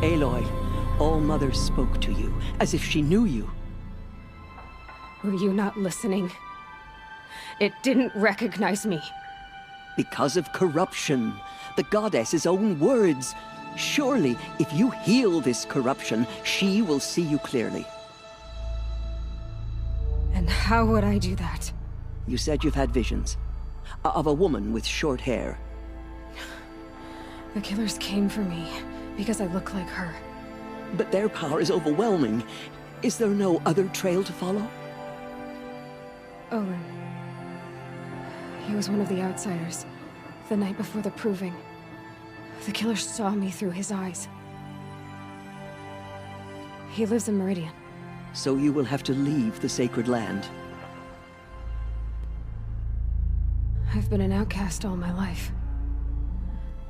Aloy, All Mother spoke to you, as if she knew you. Were you not listening? It didn't recognize me. Because of corruption. The goddess's own words. Surely, if you heal this corruption, she will see you clearly. And how would I do that? You said you've had visions. Of a woman with short hair. The killers came for me because I look like her. But their power is overwhelming. Is there no other trail to follow? Owen. He was one of the outsiders. The night before the proving. The killer saw me through his eyes. He lives in Meridian. So you will have to leave the sacred land. I've been an outcast all my life.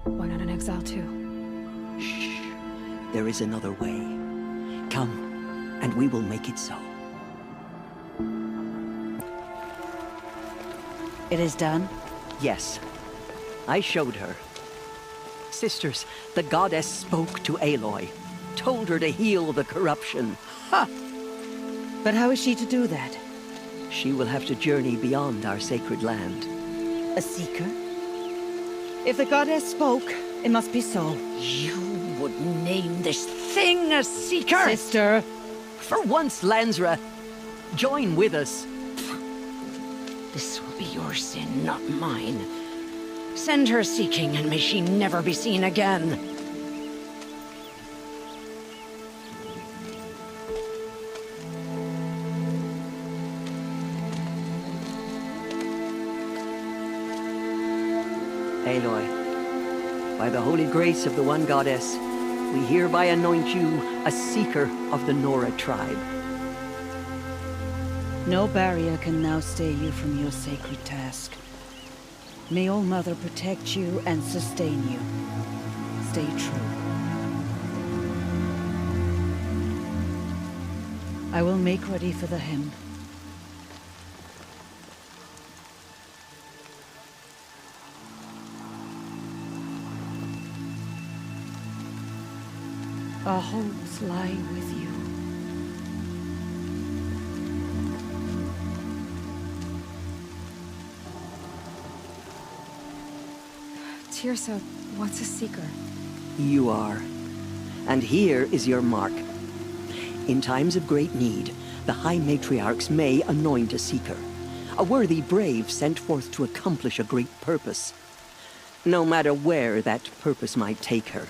Why not an exile too? Shh. There is another way. Come, and we will make it so. It is done? Yes. I showed her. Sisters, the goddess spoke to Aloy. Told her to heal the corruption. Ha! But how is she to do that? She will have to journey beyond our sacred land. A seeker? If the goddess spoke, it must be so. You would name this thing a seeker? Sister! For once, Lansra, join with us. This will be your sin, not mine. Send her seeking, and may she never be seen again. Aloy, by the holy grace of the One Goddess, we hereby anoint you a seeker of the Nora tribe. No barrier can now stay you from your sacred task. May All Mother protect you and sustain you. Stay true. I will make ready for the hymn. Our homes lie with you. Teersa, what's a seeker? You are. And here is your mark. In times of great need, the High Matriarchs may anoint a seeker. A worthy brave sent forth to accomplish a great purpose. No matter where that purpose might take her.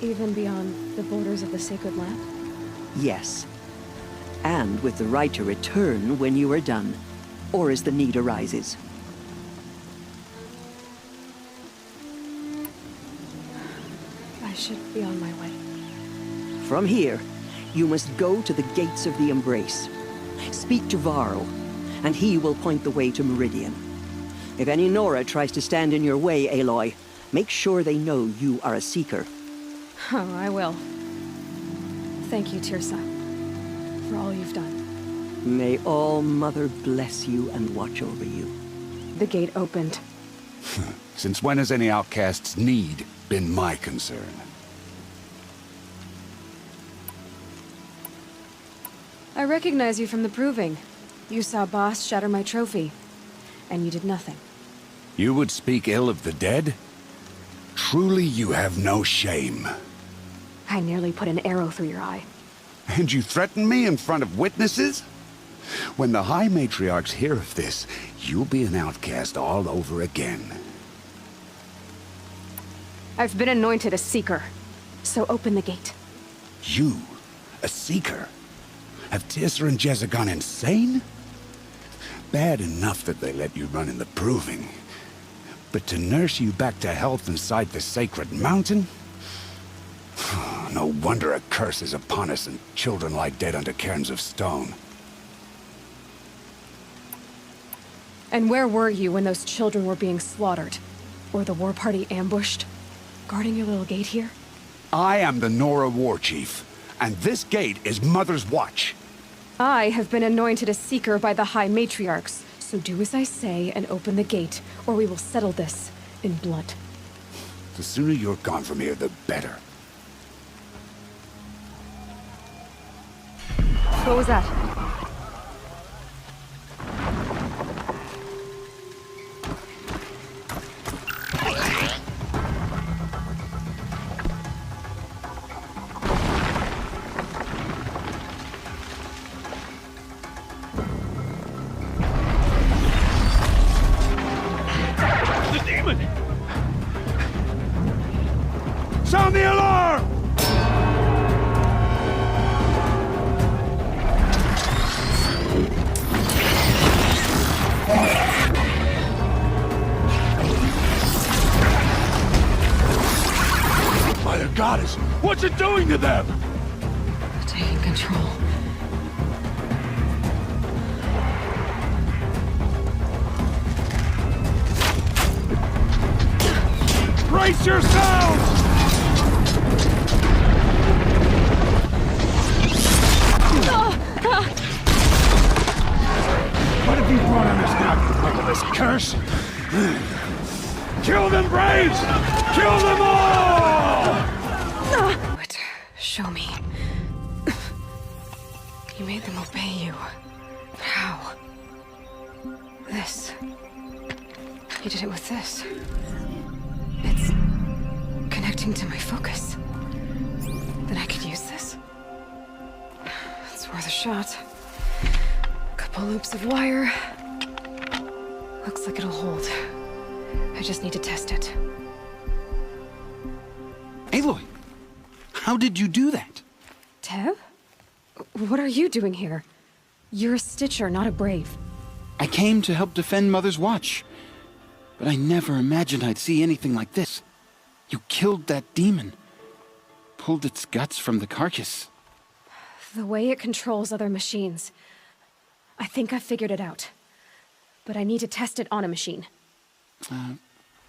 Even beyond the borders of the sacred land? Yes. And with the right to return when you are done, or as the need arises. I should be on my way. From here, you must go to the gates of the Embrace. Speak to Varl, and he will point the way to Meridian. If any Nora tries to stand in your way, Aloy, make sure they know you are a seeker. Oh, I will. Thank you, Teersa, for all you've done. May All Mother bless you and watch over you. The gate opened. Since when has any outcast's need been my concern? I recognize you from the proving. You saw Boss shatter my trophy, and you did nothing. You would speak ill of the dead? Truly you have no shame. I nearly put an arrow through your eye. And you threaten me in front of witnesses? When the High Matriarchs hear of this, you'll be an outcast all over again. I've been anointed a seeker, so open the gate. You? A seeker? Have Teersa and Jezza gone insane? Bad enough that they let you run in the proving. But to nurse you back to health inside the sacred mountain? No wonder a curse is upon us and children lie dead under cairns of stone. And where were you when those children were being slaughtered? Or the war party ambushed? Guarding your little gate here? I am the Nora War Chief, and this gate is Mother's watch. I have been anointed a seeker by the High Matriarchs, so do as I say and open the gate, or we will settle this in blood. The sooner you're gone from here, the better. What was that? daughters? What's it doing to them? Taking control. Brace yourselves! What have you brought on us now, this curse? Kill them, Braves! Kill them all! What? Show me. You made them obey you. How? This. You did it with this. It's connecting to my focus. Then I could use this. It's worth a shot. Couple loops of wire. Looks like it'll hold. I just need to test it. Aloy, how did you do that? Tev? What are you doing here? You're a Stitcher, not a Brave. I came to help defend Mother's Watch, but I never imagined I'd see anything like this. You killed that demon. Pulled its guts from the carcass. The way it controls other machines. I think I figured it out. But I need to test it on a machine.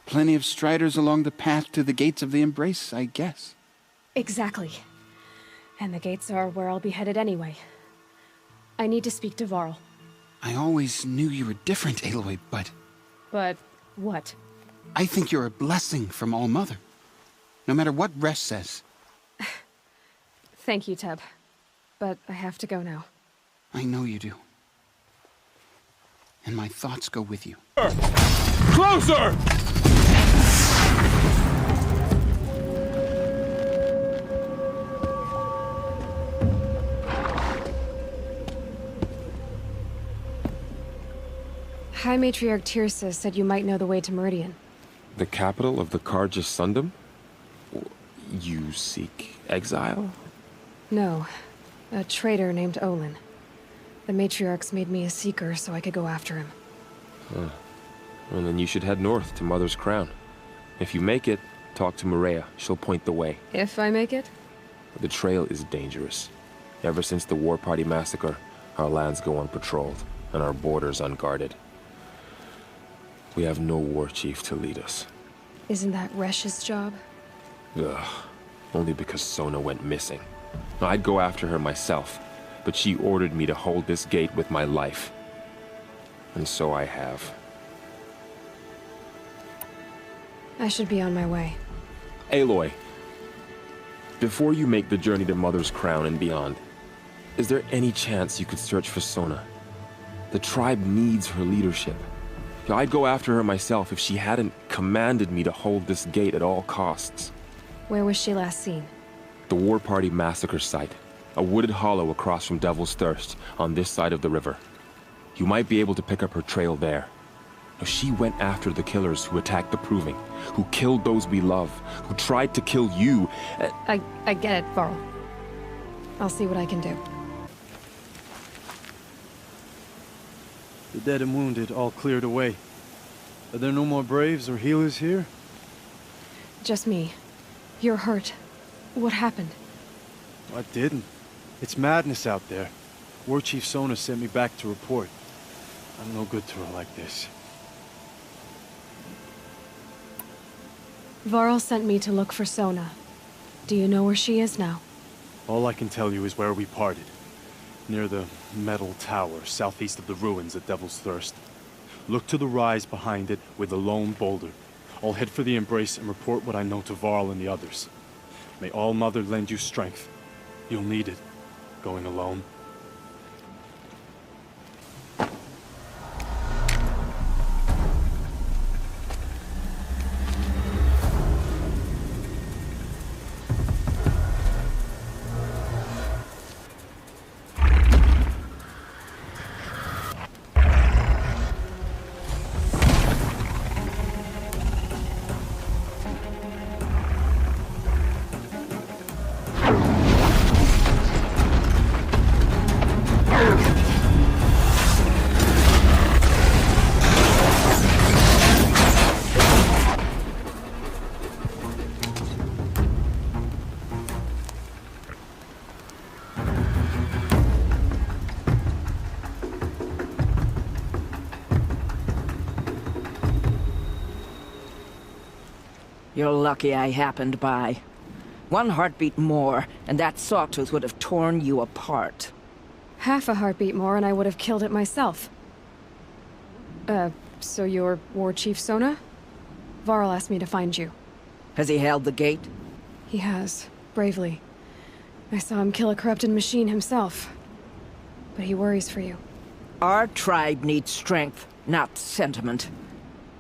Plenty of striders along the path to the gates of the Embrace, I guess. Exactly. And the gates are where I'll be headed anyway. I need to speak to Varl. I always knew you were different, Aloy, but... But what? I think you're a blessing from All-Mother. No matter what Resh says. Thank you, Teb. But I have to go now. I know you do. And my thoughts go with you. Closer! High Matriarch Tirsa said you might know the way to Meridian. The capital of the Carja Sundom? You seek exile? No. A traitor named Olin. The Matriarchs made me a seeker so I could go after him. Huh. Well, then you should head north to Mother's Crown. If you make it, talk to Maria. She'll point the way. If I make it? The trail is dangerous. Ever since the War Party massacre, our lands go unpatrolled, and our borders unguarded. We have no war chief to lead us. Isn't that Resh's job? Ugh. Only because Sona went missing. Now, I'd go after her myself, but she ordered me to hold this gate with my life. And so I have. I should be on my way. Aloy, before you make the journey to Mother's Crown and beyond, is there any chance you could search for Sona? The tribe needs her leadership. I'd go after her myself if she hadn't commanded me to hold this gate at all costs. Where was she last seen? The War Party massacre site. A wooded hollow across from Devil's Thirst, on this side of the river. You might be able to pick up her trail there. Now, she went after the killers who attacked the Proving, who killed those we love, who tried to kill you. I get it, Varl. I'll see what I can do. The dead and wounded all cleared away. Are there no more Braves or healers here? Just me. You're hurt. What happened? I didn't. It's madness out there. War Chief Sona sent me back to report. I'm no good to her like this. Varl sent me to look for Sona. Do you know where she is now? All I can tell you is where we parted. Near the metal tower, southeast of the ruins at Devil's Thirst. Look to the rise behind it with a lone boulder. I'll head for the Embrace and report what I know to Varl and the others. May All-Mother lend you strength. You'll need it, going alone. You're lucky I happened by. One heartbeat more, and that sawtooth would have torn you apart. Half a heartbeat more and I would have killed it myself. So you're War Chief Sona? Varl asked me to find you. Has he held the gate? He has, bravely. I saw him kill a corrupted machine himself. But he worries for you. Our tribe needs strength, not sentiment.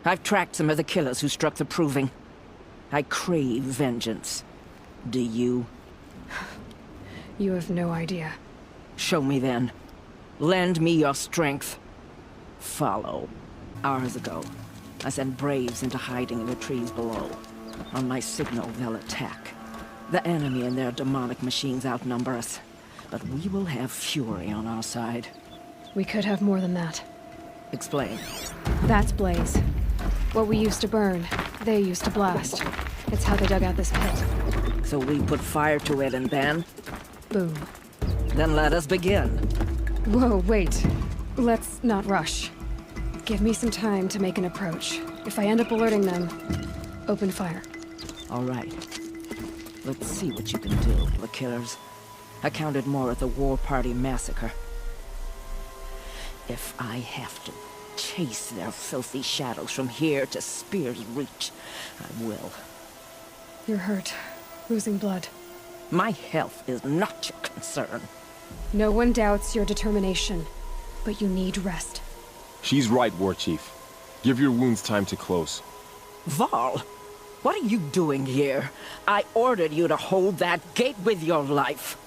I've tracked some of the killers who struck the Proving. I crave vengeance. Do you? You have no idea. Show me then. Lend me your strength. Follow. Hours ago, I sent Braves into hiding in the trees below. On my signal, they'll attack. The enemy and their demonic machines outnumber us. But we will have fury on our side. We could have more than that. Explain. That's Blaze. What we used to burn, they used to blast. It's how they dug out this pit. So we put fire to it and then? Boom. Then let us begin. Whoa, wait. Let's not rush. Give me some time to make an approach. If I end up alerting them, open fire. All right. Let's see what you can do, the killers. I counted more at the War Party massacre. If I have to chase their filthy shadows from here to Spear's Reach, I will. You're hurt. Losing blood. My health is not your concern. No one doubts your determination, but you need rest. She's right, War Chief. Give your wounds time to close. Varl, what are you doing here? I ordered you to hold that gate with your life.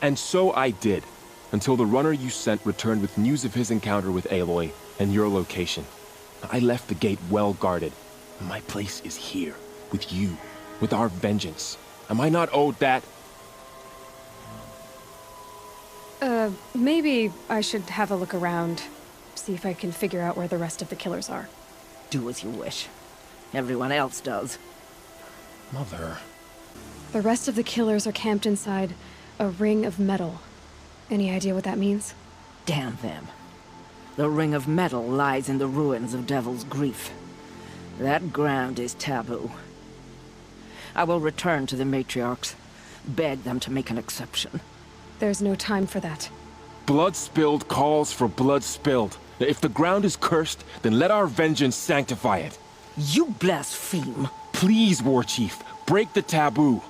And so I did, until the runner you sent returned with news of his encounter with Aloy and your location. I left the gate well guarded. My place is here, with you, with our vengeance. Am I not owed that? Maybe I should have a look around. See if I can figure out where the rest of the killers are. Do as you wish. Everyone else does. Mother... The rest of the killers are camped inside a ring of metal. Any idea what that means? Damn them. The Ring of Metal lies in the ruins of Devil's Grief. That ground is taboo. I will return to the matriarchs, beg them to make an exception. There's no time for that. Blood spilled calls for blood spilled. If the ground is cursed, then let our vengeance sanctify it. You blaspheme. Please, War Chief, break the taboo.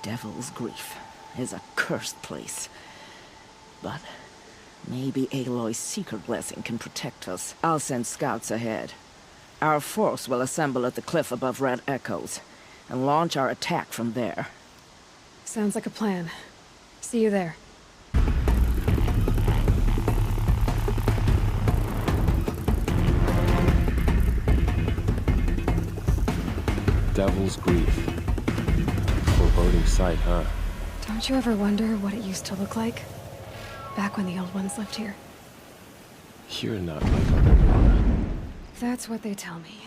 Devil's Grief is a cursed place. But maybe Aloy's secret blessing can protect us. I'll send scouts ahead. Our force will assemble at the cliff above Red Echoes, and launch our attack from there. Sounds like a plan. See you there. Devil's Grief. Foreboding sight, huh? Don't you ever wonder what it used to look like? Back when the old ones lived here. You're not like other Nora. That's what they tell me.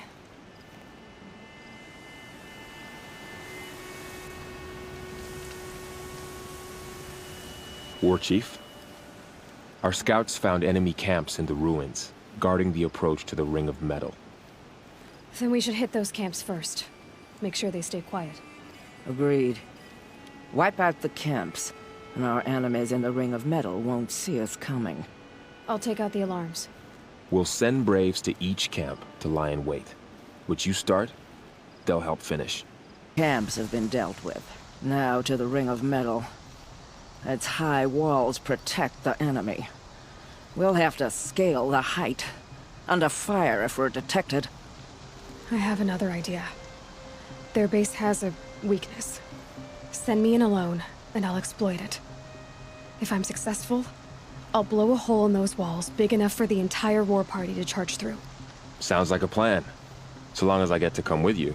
War Chief? Our scouts found enemy camps in the ruins, guarding the approach to the Ring of Metal. Then we should hit those camps first. Make sure they stay quiet. Agreed. Wipe out the camps, and our enemies in the Ring of Metal won't see us coming. I'll take out the alarms. We'll send Braves to each camp to lie in wait. Which you start, they'll help finish. Camps have been dealt with. Now to the Ring of Metal. Its high walls protect the enemy. We'll have to scale the height. Under fire if we're detected. I have another idea. Their base has a weakness. Send me in alone, and I'll exploit it. If I'm successful, I'll blow a hole in those walls big enough for the entire war party to charge through. Sounds like a plan. So long as I get to come with you.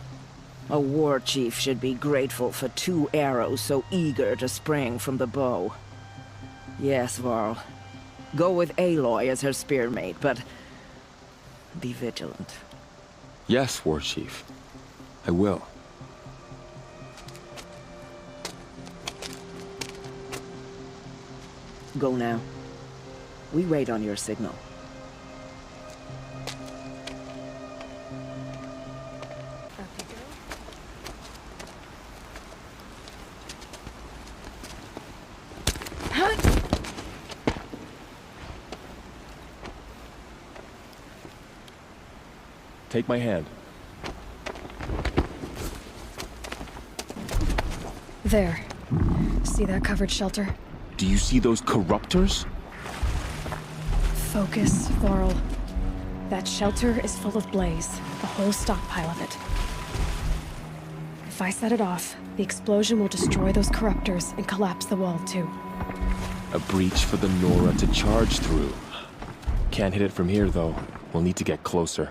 A war chief should be grateful for 2 arrows so eager to spring from the bow. Yes, Varl. Go with Aloy as her spearmate, but be vigilant. Yes, War Chief. I will. Go now. We wait on your signal. Take my hand. There. See that covered shelter? Do you see those corruptors? Focus, Varl. That shelter is full of blaze, the whole stockpile of it. If I set it off, the explosion will destroy those corruptors and collapse the wall too. A breach for the Nora to charge through. Can't hit it from here, though. We'll need to get closer.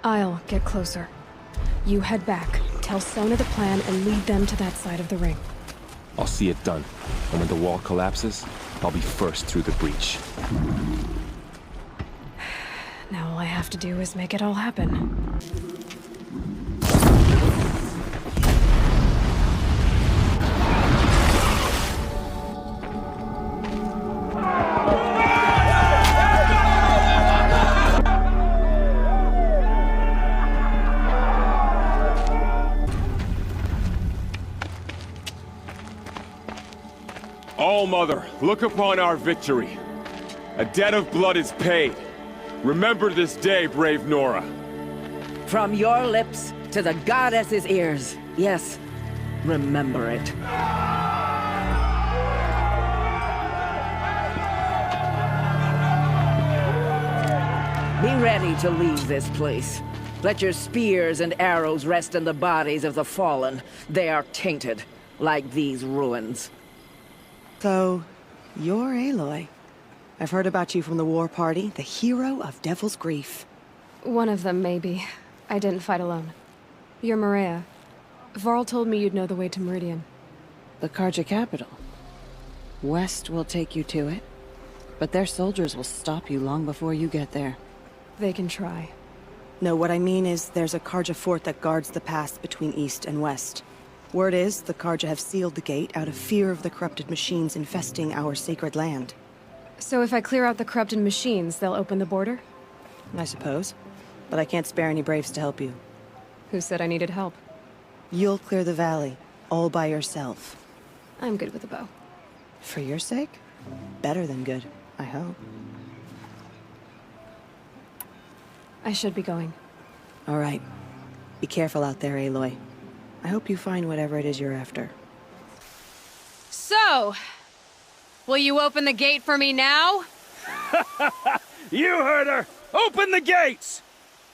I'll get closer. You head back, tell Sona the plan, and lead them to that side of the ring. I'll see it done. And when the wall collapses, I'll be first through the breach. Now all I have to do is make it all happen. All-Mother, look upon our victory. A debt of blood is paid. Remember this day, brave Nora. From your lips to the goddess's ears. Yes, remember it. Be ready to leave this place. Let your spears and arrows rest in the bodies of the fallen. They are tainted, like these ruins. So, you're Aloy. I've heard about you from the war party, the hero of Devil's Grief. One of them, maybe. I didn't fight alone. You're Maria. Varl told me you'd know the way to Meridian. The Carja capital. West will take you to it, but their soldiers will stop you long before you get there. They can try. No, what I mean is there's a Carja fort that guards the pass between East and West. Word is, the Carja have sealed the gate out of fear of the corrupted machines infesting our sacred land. So if I clear out the corrupted machines, they'll open the border? I suppose. But I can't spare any braves to help you. Who said I needed help? You'll clear the valley, all by yourself. I'm good with a bow. For your sake? Better than good, I hope. I should be going. All right. Be careful out there, Aloy. I hope you find whatever it is you're after. So, will you open the gate for me now? You heard her! Open the gates!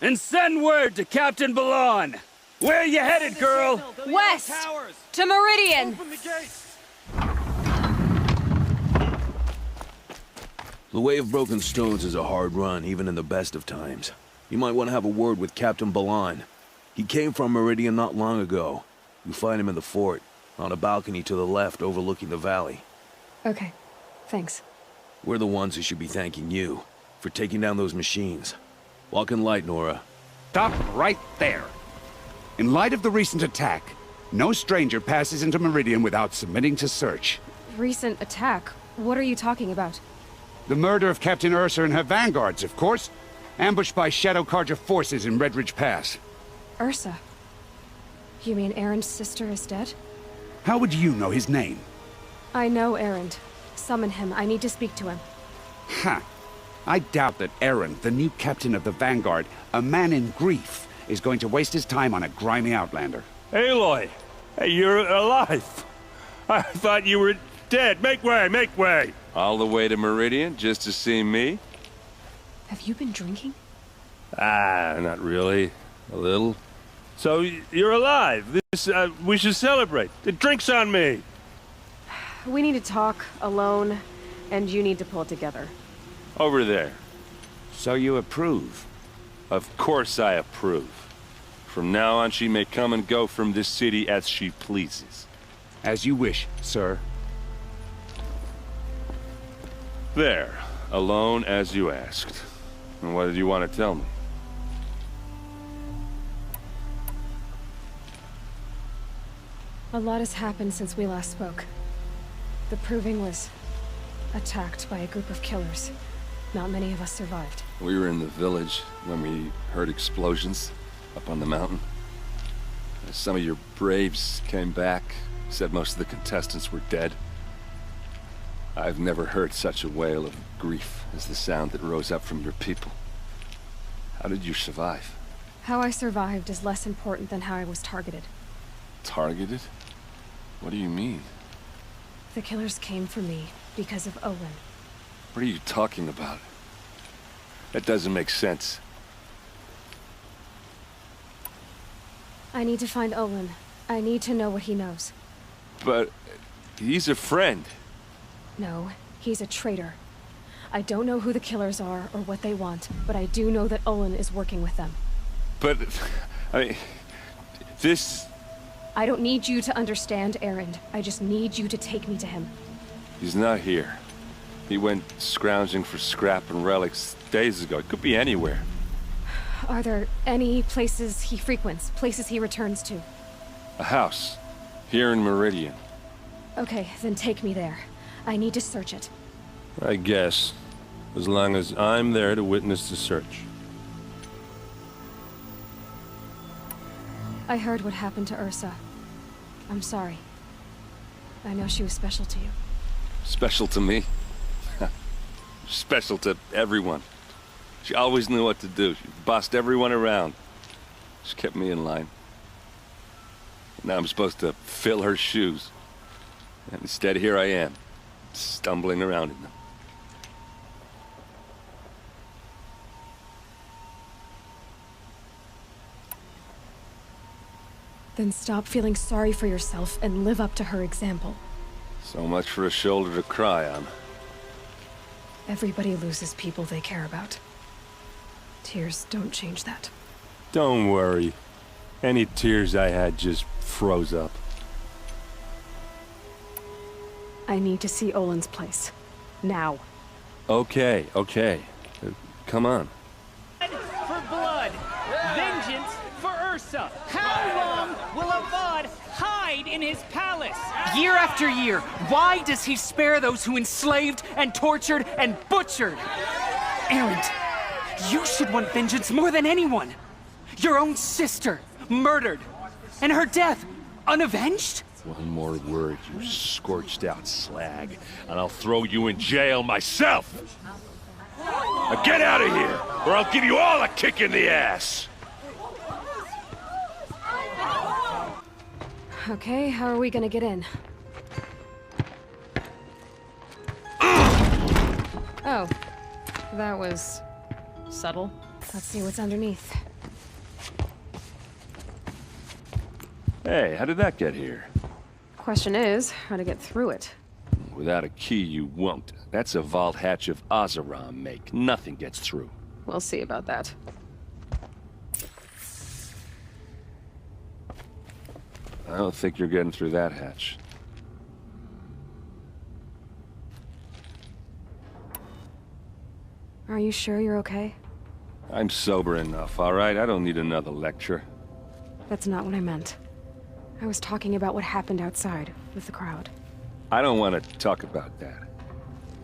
And send word to Captain Balan! Where you headed, girl? West! To Meridian! The Way of Broken Stones is a hard run, even in the best of times. You might want to have a word with Captain Balan. He came from Meridian not long ago. You'll find him in the fort, on a balcony to the left overlooking the valley. Okay, thanks. We're the ones who should be thanking you for taking down those machines. Walk in light, Nora. Stop right there. In light of the recent attack, no stranger passes into Meridian without submitting to search. Recent attack? What are you talking about? The murder of Captain Ursa and her vanguards, of course. Ambushed by Shadow Carja forces in Redridge Pass. Ursa? You mean Erend's sister is dead? How would you know his name? I know Erend. Summon him. I need to speak to him. Ha! I doubt that Erend, the new captain of the Vanguard, a man in grief, is going to waste his time on a grimy outlander. Aloy! Hey, you're alive! I thought you were dead. Make way, make way! All the way to Meridian just to see me? Have you been drinking? Ah, not really. A little. So, you're alive. This, we should celebrate. The drink's on me. We need to talk, alone, and you need to pull it together. Over there. So you approve? Of course I approve. From now on, she may come and go from this city as she pleases. As you wish, sir. There. Alone as you asked. And what did you want to tell me? A lot has happened since we last spoke. The Proving was attacked by a group of killers. Not many of us survived. We were in the village when we heard explosions up on the mountain. Some of your braves came back, said most of the contestants were dead. I've never heard such a wail of grief as the sound that rose up from your people. How did you survive? How I survived is less important than how I was targeted. Targeted? What do you mean? The killers came for me because of Olin. What are you talking about? That doesn't make sense. I need to find Olin. I need to know what he knows. But he's a friend. No, he's a traitor. I don't know who the killers are or what they want, but I do know that Olin is working with them. But, I mean, this... I don't need you to understand, Erend. I just need you to take me to him. He's not here. He went scrounging for scrap and relics days ago. It could be anywhere. Are there any places he frequents, places he returns to? A house. Here in Meridian. Okay, then take me there. I need to search it. I guess. As long as I'm there to witness the search. I heard what happened to Ursa. I'm sorry. I know she was special to you. Special to me? Special to everyone. She always knew what to do. She bossed everyone around. She kept me in line. Now I'm supposed to fill her shoes. And instead, here I am, stumbling around in them. Then stop feeling sorry for yourself and live up to her example. So much for a shoulder to cry on. Everybody loses people they care about. Tears don't change that. Don't worry. Any tears I had just froze up. I need to see Olin's place. Now. Okay. Come on. For blood! Vengeance for Ursa! How long will Avad hide in his palace? Year after year, why does he spare those who enslaved and tortured and butchered? Erend, you should want vengeance more than anyone. Your own sister, murdered, and her death, unavenged? One more word, you scorched-out slag, and I'll throw you in jail myself! Now get out of here, or I'll give you all a kick in the ass! Okay, how are we gonna get in? Oh, that was subtle. Let's see what's underneath. Hey, how did that get here? Question is, how to get through it. Without a key, you won't. That's a vault hatch of Oseram make. Nothing gets through. We'll see about that. I don't think you're getting through that hatch. Are you sure you're okay? I'm sober enough, all right? I don't need another lecture. That's not what I meant. I was talking about what happened outside with the crowd. I don't want to talk about that.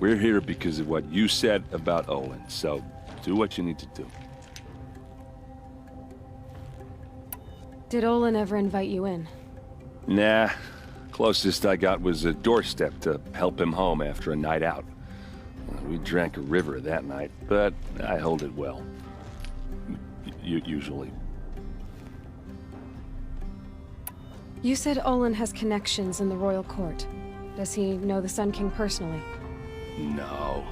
We're here because of what you said about Olin, so do what you need to do. Did Olin ever invite you in? Nah. Closest I got was a doorstep to help him home after a night out. We drank a river that night, but I hold it well. Usually. You said Olin has connections in the royal court. Does he know the Sun King personally? No.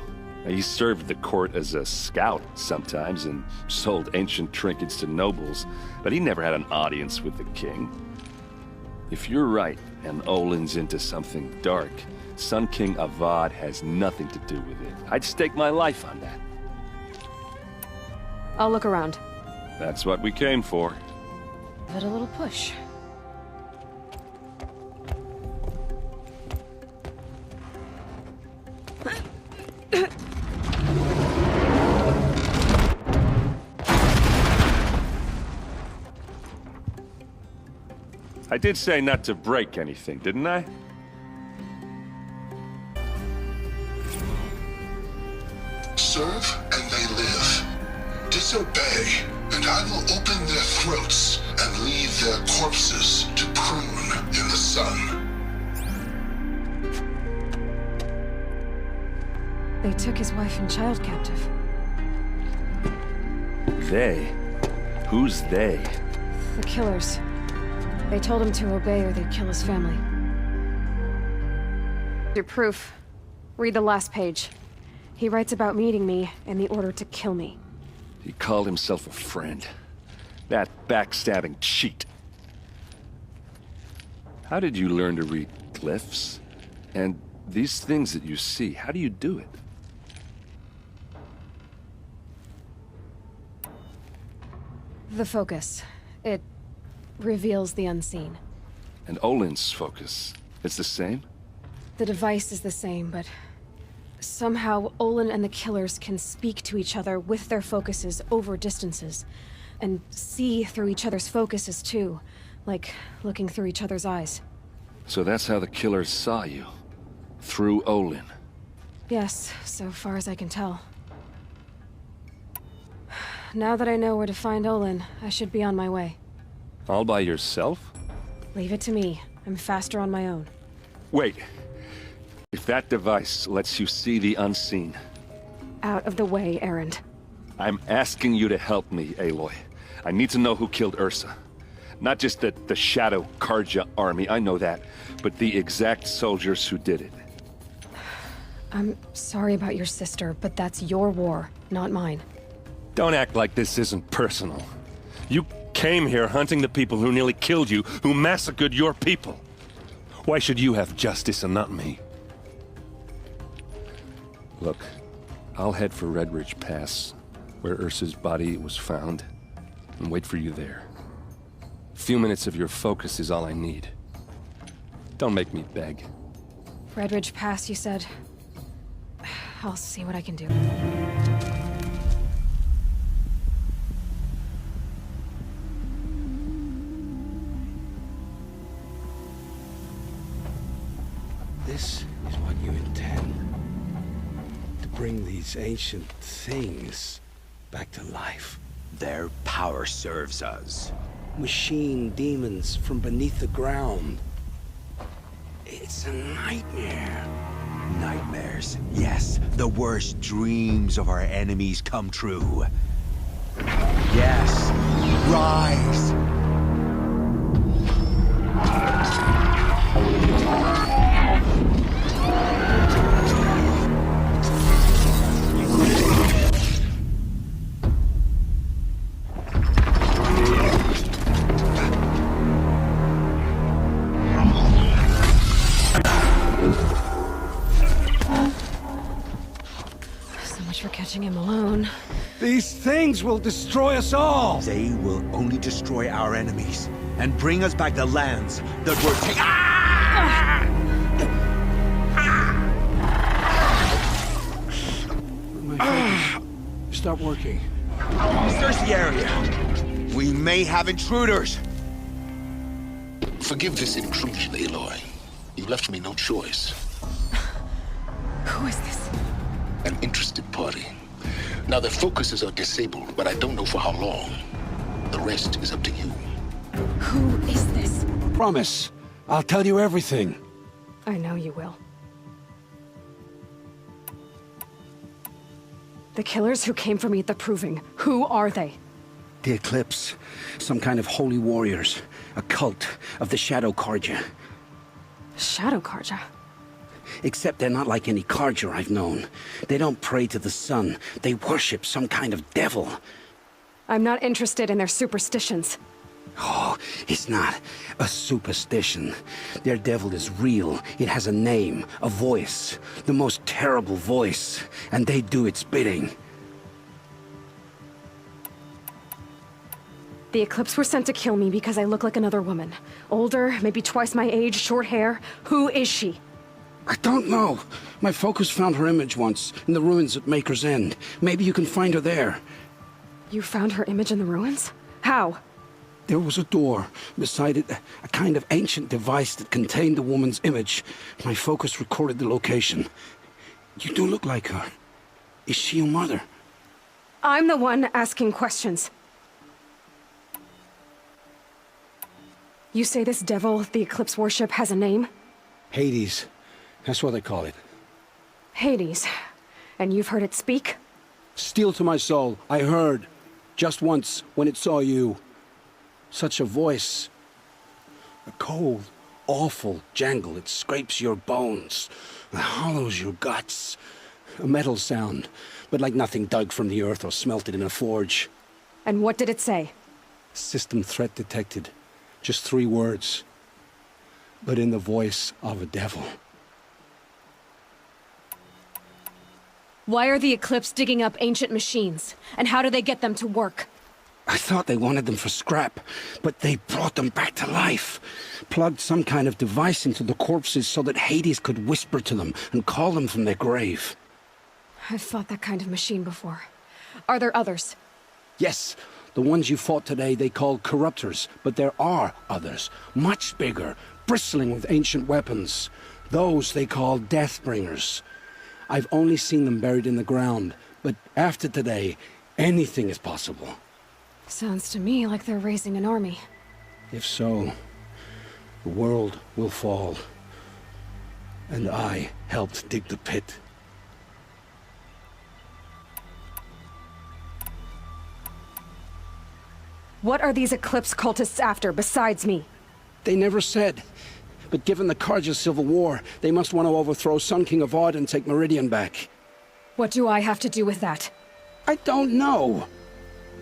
He served the court as a scout sometimes and sold ancient trinkets to nobles, but he never had an audience with the king. If you're right, and Olin's into something dark, Sun King Avad has nothing to do with it. I'd stake my life on that. I'll look around. That's what we came for. Give it a little push. I did say not to break anything, didn't I? Serve and they live. Disobey, and I will open their throats and leave their corpses to prune in the sun. They took his wife and child captive. They? Who's they? The killers. They told him to obey or they'd kill his family. Your proof. Read the last page. He writes about meeting me and the order to kill me. He called himself a friend. That backstabbing cheat. How did you learn to read glyphs? And these things that you see, how do you do it? The focus. It reveals the unseen. And Olin's focus, it's the same? The device is the same, but somehow Olin and the killers can speak to each other with their focuses over distances, and see through each other's focuses too, like looking through each other's eyes. So that's how the killers saw you? Through Olin? Yes, so far as I can tell. Now that I know where to find Olin, I should be on my way. All by yourself? Leave it to me. I'm faster on my own. Wait. If that device lets you see the unseen... Out of the way, Erend. I'm asking you to help me, Aloy. I need to know who killed Ursa. Not just the Shadow Karja army, I know that, but the exact soldiers who did it. I'm sorry about your sister, but that's your war, not mine. Don't act like this isn't personal. You came here hunting the people who nearly killed you, who massacred your people. Why should you have justice and not me? Look, I'll head for Redridge Pass, where Ursa's body was found, and wait for you there. A few minutes of your focus is all I need. Don't make me beg. Redridge Pass, you said? I'll see what I can do. This is what you intend. To bring these ancient things back to life. Their power serves us. Machine demons from beneath the ground. It's a nightmare. Nightmares. Yes, the worst dreams of our enemies come true. Yes, rise! Catching him alone. These things will destroy us all! They will only destroy our enemies and bring us back the lands that were taken. Ah! My focus. Stop working. Search the area. We may have intruders. Forgive this intrusion, Aloy. You left me no choice. Who is this? An interested party. Now, their focuses are disabled, but I don't know for how long. The rest is up to you. Who is this? Promise. I'll tell you everything. I know you will. The killers who came for me at the Proving, who are they? The Eclipse. Some kind of holy warriors. A cult of the Shadow Karja. Shadow Karja? Except they're not like any Karja I've known. They don't pray to the sun. They worship some kind of devil. I'm not interested in their superstitions. Oh, it's not a superstition. Their devil is real. It has a name, a voice. The most terrible voice. And they do its bidding. The Eclipse were sent to kill me because I look like another woman. Older, maybe twice my age, short hair. Who is she? I don't know. My focus found her image once, in the ruins at Maker's End. Maybe you can find her there. You found her image in the ruins? How? There was a door. Beside it, a kind of ancient device that contained the woman's image. My focus recorded the location. You do look like her. Is she your mother? I'm the one asking questions. You say this devil the Eclipse worship has a name? Hades. That's what they call it. Hades. And you've heard it speak? Steel to my soul. I heard. Just once, when it saw you. Such a voice. A cold, awful jangle. It scrapes your bones. It hollows your guts. A metal sound, but like nothing dug from the earth or smelted in a forge. And what did it say? System threat detected. Just 3 words. But in the voice of a devil. Why are the Eclipse digging up ancient machines? And how do they get them to work? I thought they wanted them for scrap, but they brought them back to life. Plugged some kind of device into the corpses so that Hades could whisper to them and call them from their grave. I've fought that kind of machine before. Are there others? Yes, the ones you fought today they called Corruptors, but there are others, much bigger, bristling with ancient weapons. Those they call Deathbringers. I've only seen them buried in the ground, but after today, anything is possible. Sounds to me like they're raising an army. If so, the world will fall. And I helped dig the pit. What are these Eclipse cultists after, besides me? They never said. But given the Carja civil war, they must want to overthrow Sun King Avad and take Meridian back. What do I have to do with that? I don't know.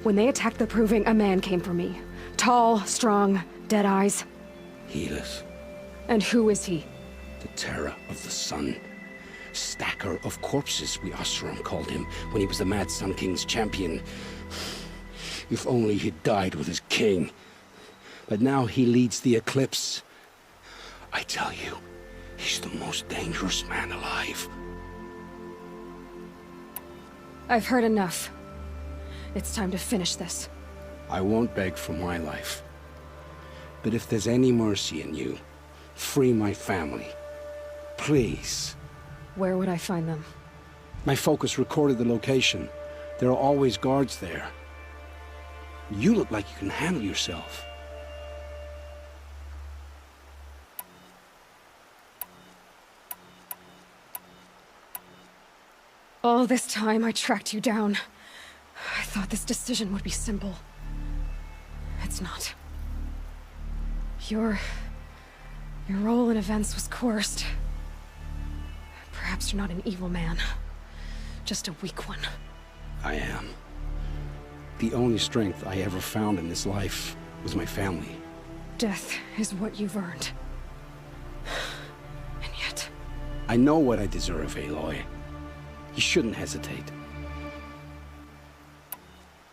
When they attacked the Proving, a man came for me. Tall, strong, dead eyes. Helis. And who is he? The terror of the sun. Stacker of corpses, we Oseram called him, when he was the Mad Sun King's champion. If only he'd died with his king. But now he leads the Eclipse. I tell you, he's the most dangerous man alive. I've heard enough. It's time to finish this. I won't beg for my life. But if there's any mercy in you, free my family. Please. Where would I find them? My focus recorded the location. There are always guards there. You look like you can handle yourself. All this time I tracked you down. I thought this decision would be simple. It's not. Your role in events was coerced. Perhaps you're not an evil man. Just a weak one. I am. The only strength I ever found in this life was my family. Death is what you've earned. And yet... I know what I deserve, Aloy. You shouldn't hesitate.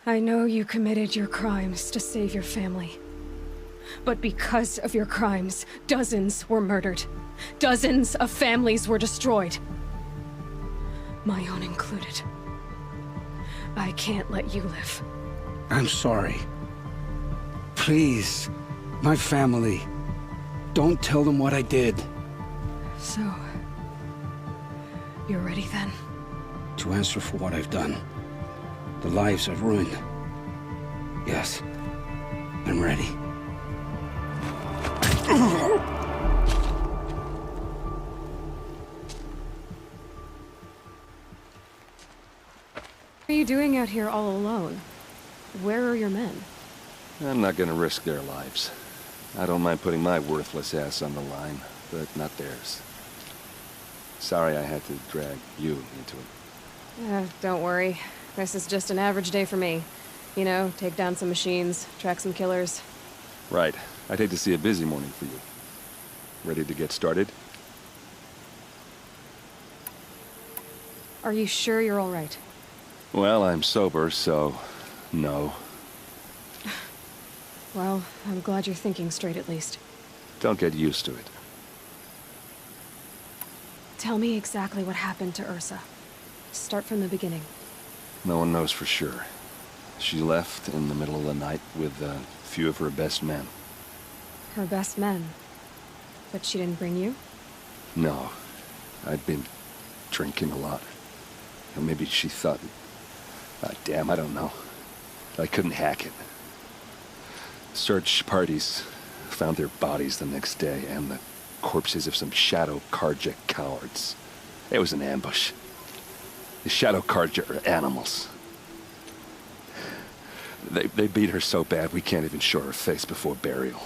I know you committed your crimes to save your family. But because of your crimes, dozens were murdered. Dozens of families were destroyed. My own included. I can't let you live. I'm sorry. Please, my family. Don't tell them what I did. So... you're ready then? To answer for what I've done. The lives I've ruined. Yes. I'm ready. What are you doing out here all alone? Where are your men? I'm not gonna risk their lives. I don't mind putting my worthless ass on the line, but not theirs. Sorry I had to drag you into it. Don't worry. This is just an average day for me. You know, take down some machines, track some killers. Right. I'd hate to see a busy morning for you. Ready to get started? Are you sure you're all right? Well, I'm sober, so... no. Well, I'm glad you're thinking straight at least. Don't get used to it. Tell me exactly what happened to Ursa. Start from the beginning. No one knows for sure. She left in the middle of the night with a few of her best men. Her best men? But she didn't bring you? No. I'd been drinking a lot. Or maybe she thought... damn, I don't know. I couldn't hack it. Search parties found their bodies the next day and the corpses of some Shadow Carja cowards. It was an ambush. The Shadow Carja are animals. They beat her so bad we can't even show her face before burial.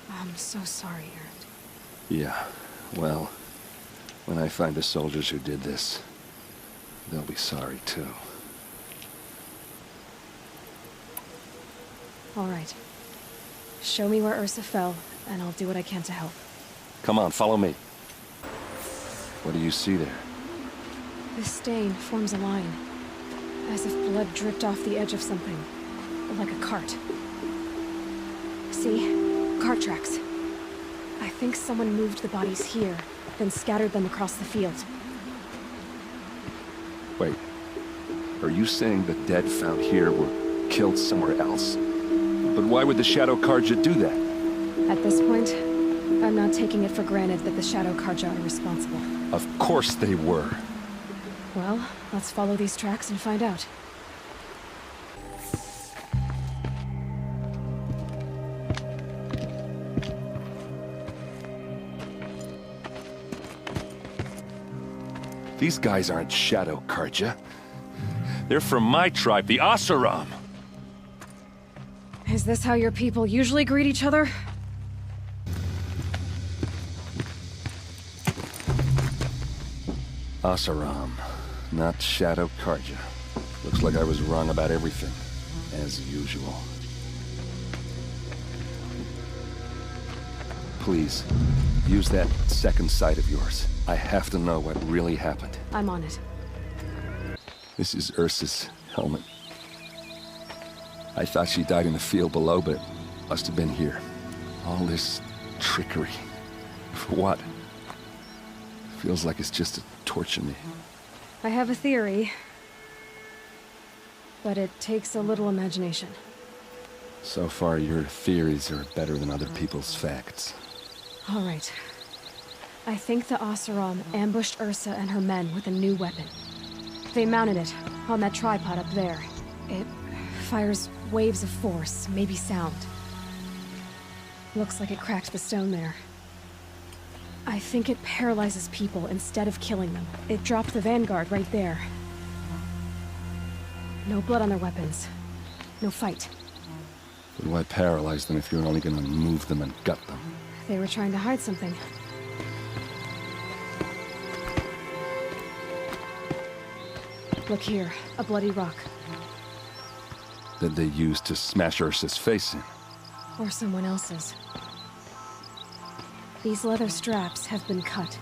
I'm so sorry, Erend. Yeah, well, when I find the soldiers who did this, they'll be sorry too. All right. Show me where Ursa fell, and I'll do what I can to help. Come on, follow me. What do you see there? This stain forms a line, as if blood dripped off the edge of something, like a cart. See? Cart tracks. I think someone moved the bodies here, then scattered them across the field. Wait. Are you saying the dead found here were killed somewhere else? But why would the Shadow Carja do that? At this point, I'm not taking it for granted that the Shadow Carja are responsible. Of course they were. Well, let's follow these tracks and find out. These guys aren't Shadow Carja. They're from my tribe, the Oseram. Is this how your people usually greet each other? Oseram, not Shadow Carja. Looks like I was wrong about everything, as usual. Please, use that second sight of yours. I have to know what really happened. I'm on it. This is Ursa's helmet. I thought she died in the field below, but must have been here. All this trickery. For what? Feels like it's just to torture me. I have a theory, but it takes a little imagination. So far, your theories are better than other people's facts. All right. I think the Oseram ambushed Ursa and her men with a new weapon. They mounted it on that tripod up there. It fires waves of force, maybe sound. Looks like it cracked the stone there. I think it paralyzes people instead of killing them. It dropped the vanguard right there. No blood on their weapons. No fight. But why paralyze them if you're only gonna move them and gut them? They were trying to hide something. Look here, a bloody rock. That they used to smash Ursa's face in. Or someone else's. These leather straps have been cut,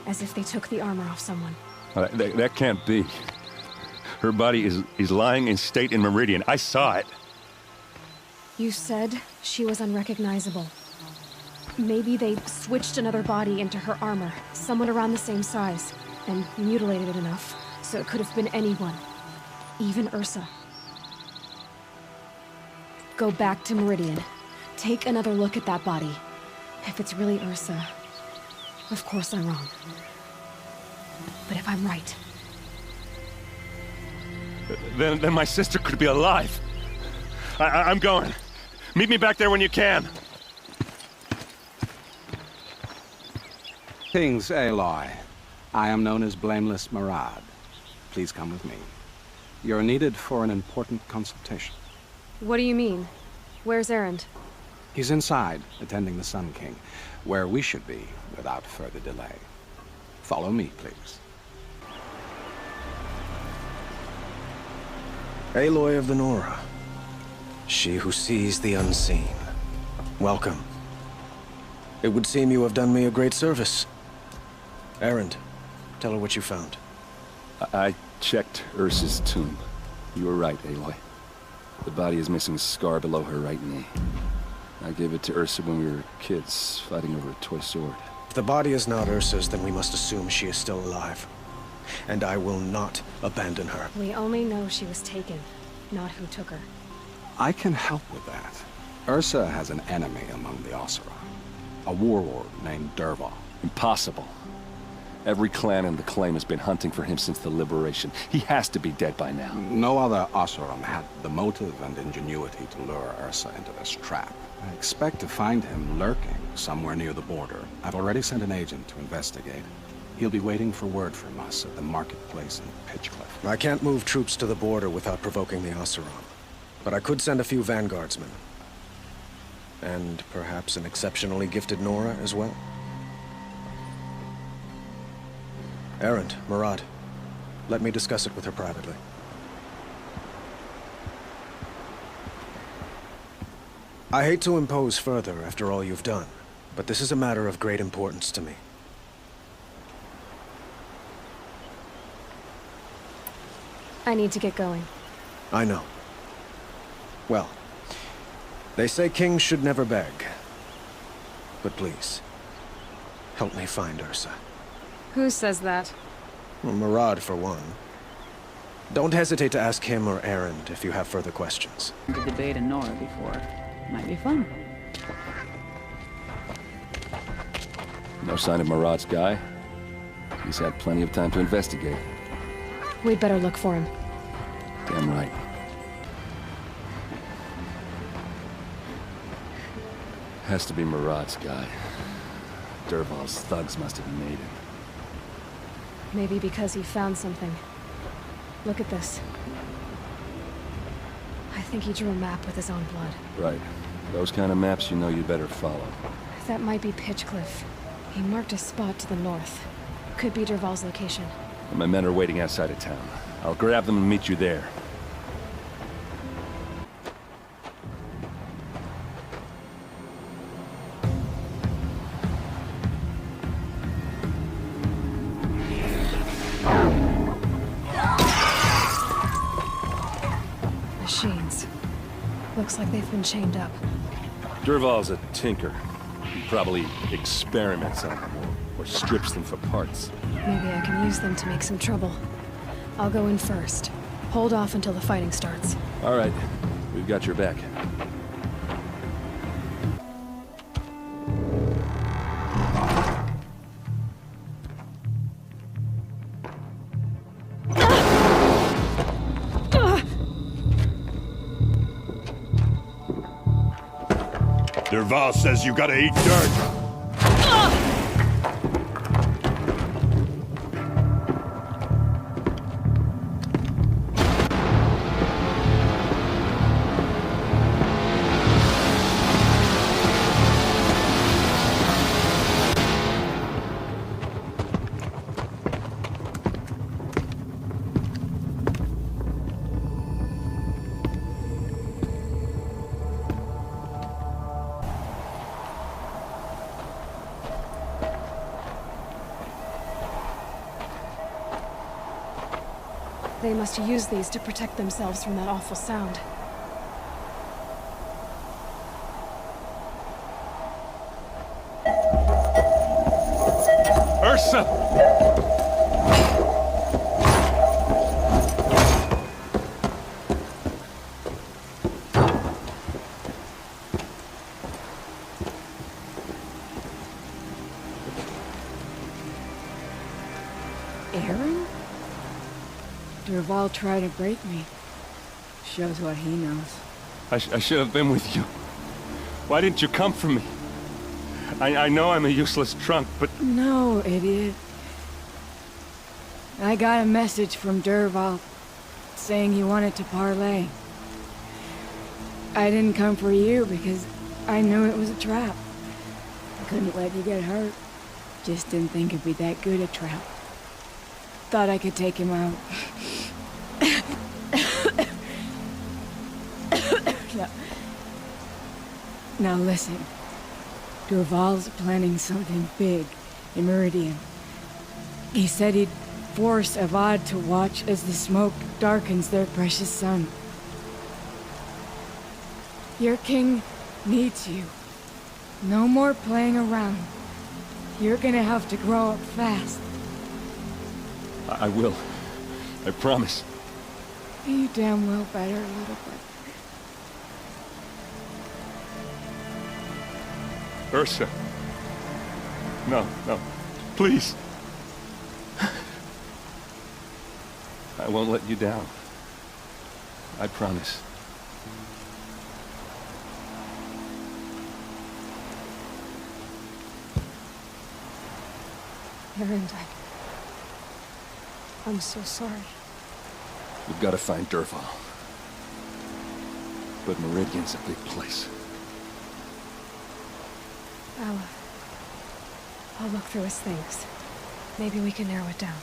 as if they took the armor off someone. That can't be. Her body is lying in state in Meridian. I saw it. You said she was unrecognizable. Maybe they switched another body into her armor, someone around the same size, and mutilated it enough, so it could have been anyone. Even Ursa. Go back to Meridian. Take another look at that body. If it's really Ursa, of course I'm wrong. But if I'm right... Then my sister could be alive. I'm going. Meet me back there when you can. Kings Aloy. I am known as Blameless Marad. Please come with me. You're needed for an important consultation. What do you mean? Where's Erend? He's inside, attending the Sun King, where we should be without further delay. Follow me, please. Aloy of the Nora. She who sees the unseen. Welcome. It would seem you have done me a great service. Erend, tell her what you found. I checked Ursa's tomb. You were right, Aloy. The body is missing a scar below her right knee. I gave it to Ursa when we were kids, fighting over a toy sword. If the body is not Ursa's, then we must assume she is still alive. And I will not abandon her. We only know she was taken, not who took her. I can help with that. Ursa has an enemy among the Oseram. A warlord named Dervahl. Impossible. Every clan in the claim has been hunting for him since the liberation. He has to be dead by now. No other Oseram had the motive and ingenuity to lure Ursa into this trap. I expect to find him lurking somewhere near the border. I've already sent an agent to investigate. He'll be waiting for word from us at the marketplace in Pitchcliff. I can't move troops to the border without provoking the Oseram. But I could send a few vanguardsmen. And perhaps an exceptionally gifted Nora as well. Erend, Murad, let me discuss it with her privately. I hate to impose further after all you've done, but this is a matter of great importance to me. I need to get going. I know. Well, they say kings should never beg. But please, help me find Ursa. Who says that? Well, Murad, for one. Don't hesitate to ask him or Erend if you have further questions. The debate in Nora before. Might be fun. No sign of Murad's guy. He's had plenty of time to investigate. We'd better look for him. Damn right. Has to be Murad's guy. Dervahl's thugs must have made him. Maybe because he found something. Look at this. I think he drew a map with his own blood. Right. Those kind of maps you know you better follow. That might be Pitchcliff. He marked a spot to the north. Could be Dervahl's location. My men are waiting outside of town. I'll grab them and meet you there. Machines. Looks like they've been chained up. Dervahl's a tinker. He probably experiments on them or strips them for parts. Maybe I can use them to make some trouble. I'll go in first. Hold off until the fighting starts. All right. We've got your back. Dervahl says you gotta eat dirt. They must use these to protect themselves from that awful sound. Ursa! Aaron? Dervahl tried to break me. Shows what he knows. I should have been with you. Why didn't you come for me? I know I'm a useless trunk, but... No, idiot. I got a message from Dervahl saying he wanted to parlay. I didn't come for you because I knew it was a trap. I couldn't let you get hurt. Just didn't think it'd be that good a trap. Thought I could take him out. Now listen. Dervahl's planning something big in Meridian. He said he'd force Avad to watch as the smoke darkens their precious sun. Your king needs you. No more playing around. You're gonna have to grow up fast. I will. I promise. You damn well better, little bit. Ursa. No, no. Please. I won't let you down. I promise. Erend, I'm so sorry. We've got to find Dervahl. But Meridian's a big place. I'll look through his things. Maybe we can narrow it down.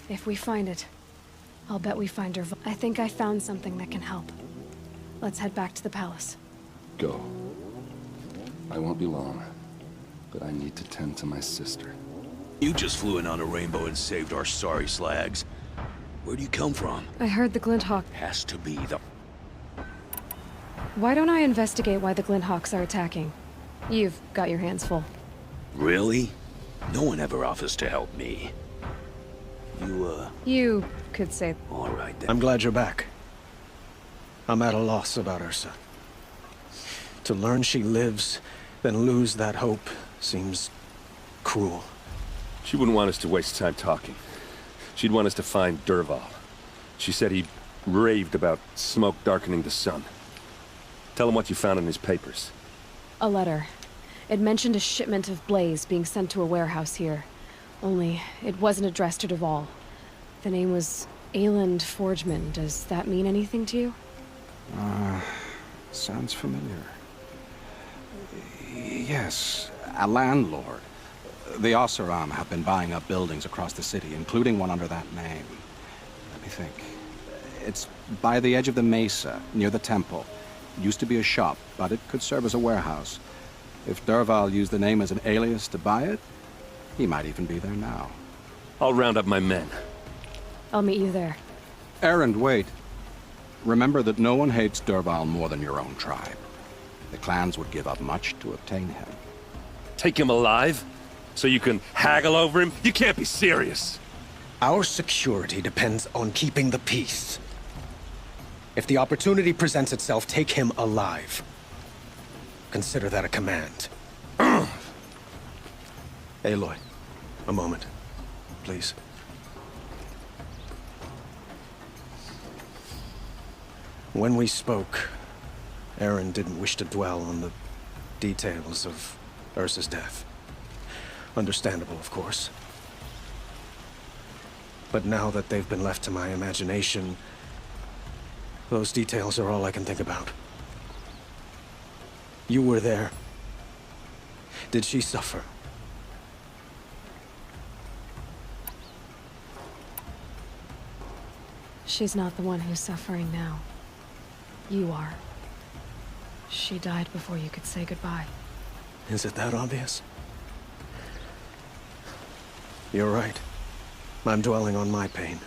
If we find it, I'll bet we find Dervahl. I think I found something that can help. Let's head back to the palace. Go. I won't be long, but I need to tend to my sister. You just flew in on a rainbow and saved our sorry slags. Where do you come from? I heard the Glinthawk. Has to be the... Why don't I investigate why the Glinthawks are attacking? You've got your hands Really? No one ever offers to help me. You could say... All right, then. I'm glad you're back. I'm at a loss about Ursa. To learn she lives, then lose that hope, seems cruel. She wouldn't want us to waste time talking. She'd want us to find Dervahl. She said he raved about smoke darkening the sun. Tell him what you found in his papers. A letter. It mentioned a shipment of Blaze being sent to a warehouse here. Only, it wasn't addressed to Dervahl. The name was Ayland Forgeman. Does that mean anything to you? Sounds familiar. Yes, a landlord. The Oseram have been buying up buildings across the city, including one under that name. Let me think. It's by the edge of the mesa, near the temple. It used to be a shop, but it could serve as a warehouse. If Dervahl used the name as an alias to buy it, he might even be there now. I'll round up my men. I'll meet you there. Erend, wait. Remember that no one hates Dervahl more than your own tribe. The clans would give up much to obtain him. Take him alive? So you can haggle over him? You can't be serious. Our security depends on keeping the peace. If the opportunity presents itself, take him alive. Consider that a command. Aloy, a moment, please. When we spoke, Erend didn't wish to dwell on the details of Ursa's death. Understandable, of course. But now that they've been left to my imagination, those details are all I can think about. You were there. Did she suffer? She's not the one who's suffering now. You are. She died before you could say goodbye. Is it that obvious? You're right. I'm dwelling on my pain,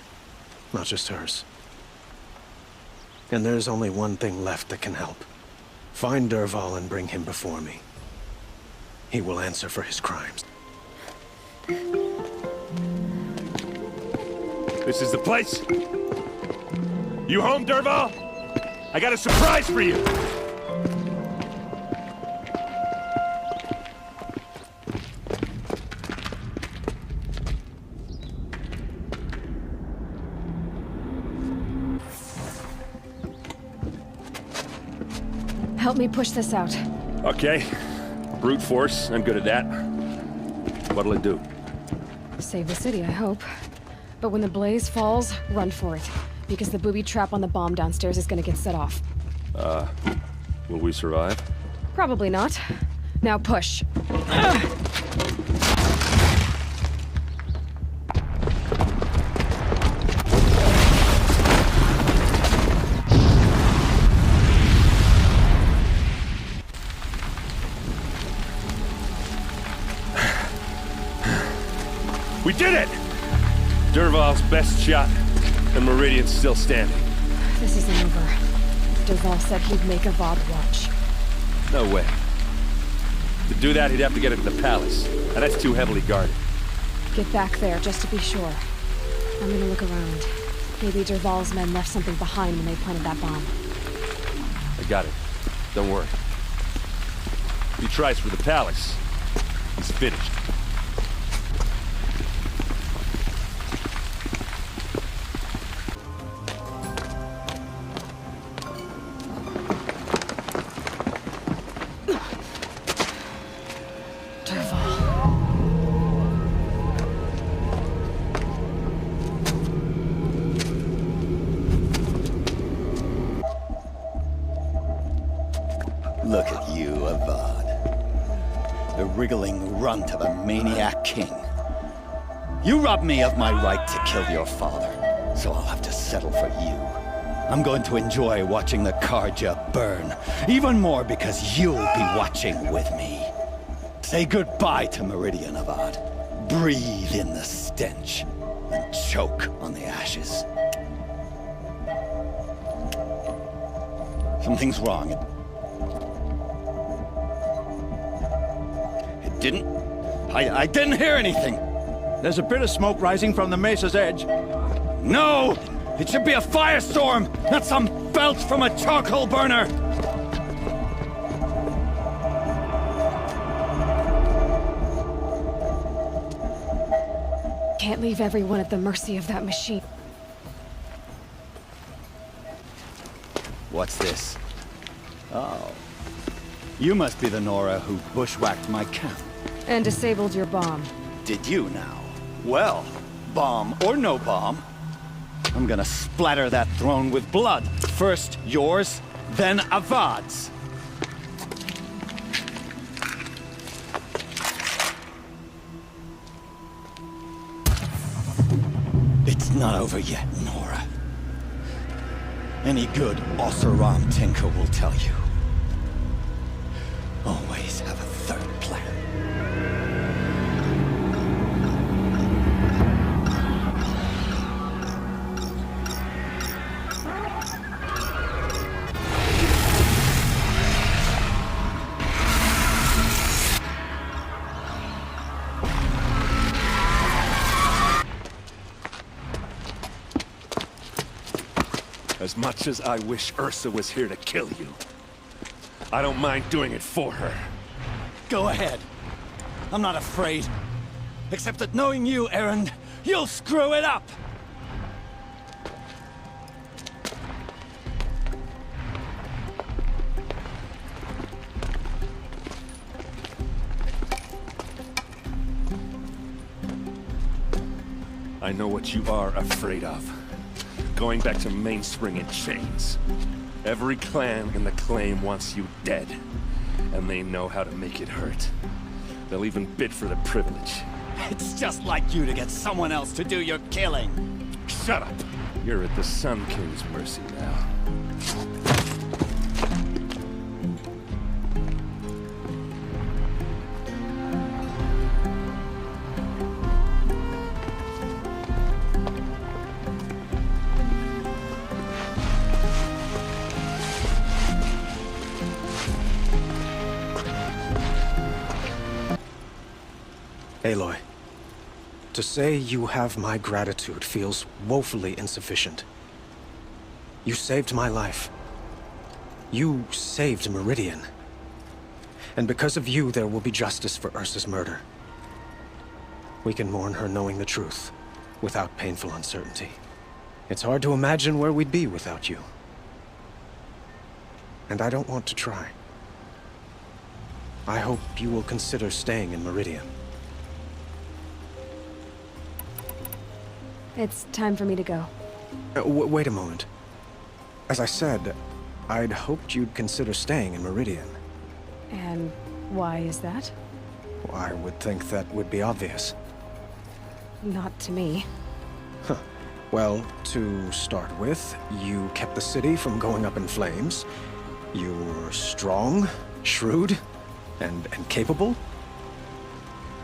not just hers. And there's only one thing left that can help. Find Dervahl and bring him before me. He will answer for his crimes. This is the place? You home, Dervahl? I got a surprise for you! Help me push this out. Okay. Brute force, I'm good at that. What'll it do? Save the city, I hope. But when the blaze falls, run for it. Because the booby trap on the bomb downstairs is gonna get set off. Will we survive? Probably not. Now push. We did it! Dervahl's best shot, and Meridian's still standing. This isn't over. Dervahl said he'd make a Vod watch. No way. To do that, he'd have to get into the palace, and that's too heavily guarded. Get back there, just to be sure. I'm gonna look around. Maybe Dervahl's men left something behind when they planted that bomb. I got it. Don't worry. If he tries for the palace, he's finished. Look at you, Avad. The wriggling runt of a maniac king. You robbed me of my right to kill your father, so I'll have to settle for you. I'm going to enjoy watching the Carja burn, even more because you'll be watching with me. Say goodbye to Meridian, Avad. Breathe in the stench, and choke on the ashes. Something's wrong. It didn't... I didn't hear anything. There's a bit of smoke rising from the mesa's edge. No! It should be a firestorm, not some belch from a charcoal burner! Can't leave everyone at the mercy of that machine. What's this? Oh. You must be the Nora who bushwhacked my camp. And disabled your bomb. Did you now? Well, bomb or no bomb, I'm gonna splatter that throne with blood. First yours, then Avad's. It's not over yet, Nora. Any good Oseram tinker will tell you. Always have a third plan. As much as I wish Ursa was here to kill you, I don't mind doing it for her. Go ahead. I'm not afraid. Except that knowing you, Erend, you'll screw it up! I know what you are afraid of. Going back to Mainspring in chains. Every clan in the Claim wants you dead. And they know how to make it hurt. They'll even bid for the privilege. It's just like you to get someone else to do your killing. Shut up! You're at the Sun King's mercy now. Aloy, to say you have my gratitude feels woefully insufficient. You saved my life. You saved Meridian. And because of you, there will be justice for Ursa's murder. We can mourn her knowing the truth, without painful uncertainty. It's hard to imagine where we'd be without you. And I don't want to try. I hope you will consider staying in Meridian. It's time for me to go. Wait a moment. As I said, I'd hoped you'd consider staying in Meridian. And why is that? I would think that would be obvious. Not to me. Huh. Well, to start with, you kept the city from going up in flames. You were strong, shrewd, and capable.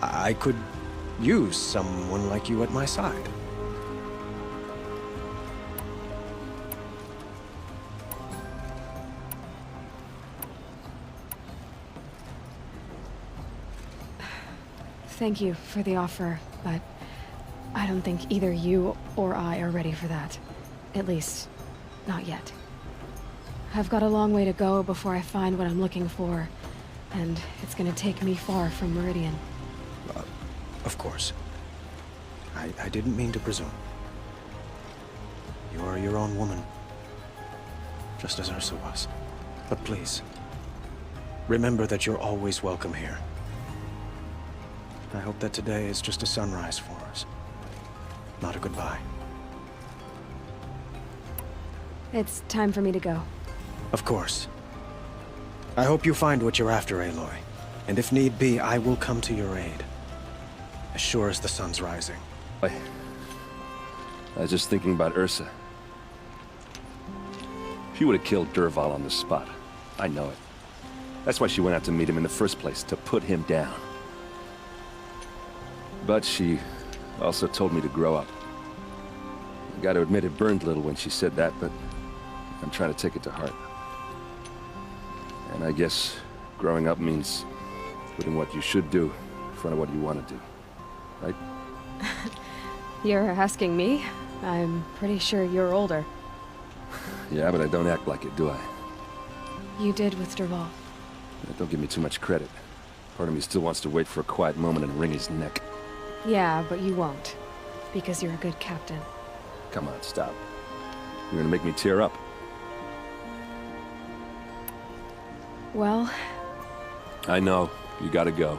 I could use someone like you at my side. Thank you for the offer, but I don't think either you or I are ready for that. At least, not yet. I've got a long way to go before I find what I'm looking for, and it's gonna take me far from Meridian. Of course. I didn't mean to presume. You are your own woman, just as Ursa was. But please, remember that you're always welcome here. I hope that today is just a sunrise for us, not a goodbye. It's time for me to go. Of course. I hope you find what you're after, Aloy. And if need be, I will come to your aid. As sure as the sun's rising. I was just thinking about Ursa. She would have killed Dervahl on the spot. I know it. That's why she went out to meet him in the first place, to put him down. But she also told me to grow up. I gotta admit it burned a little when she said that, but I'm trying to take it to heart. And I guess growing up means putting what you should do in front of what you want to do. Right? You're asking me? I'm pretty sure you're older. Yeah, but I don't act like it, do I? You did with Dervahl. Don't give me too much credit. Part of me still wants to wait for a quiet moment and wring his neck. Yeah, but you won't. Because you're a good captain. Come on, stop. You're gonna make me tear up. Well... I know. You gotta go.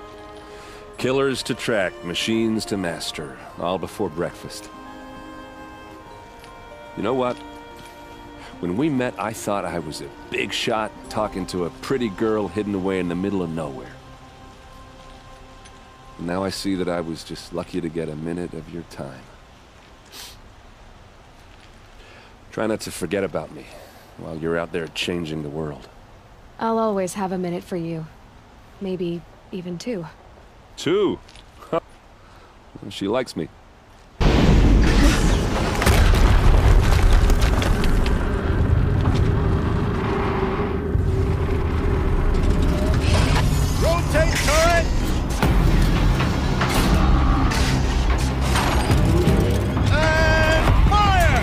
Killers to track, machines to master. All before breakfast. You know what? When we met, I thought I was a big shot talking to a pretty girl hidden away in the middle of nowhere. And now I see that I was just lucky to get a minute of your time. Try not to forget about me while you're out there changing the world. I'll always have a minute for you. Maybe even 2. 2? She likes me. Rotate turret! And fire!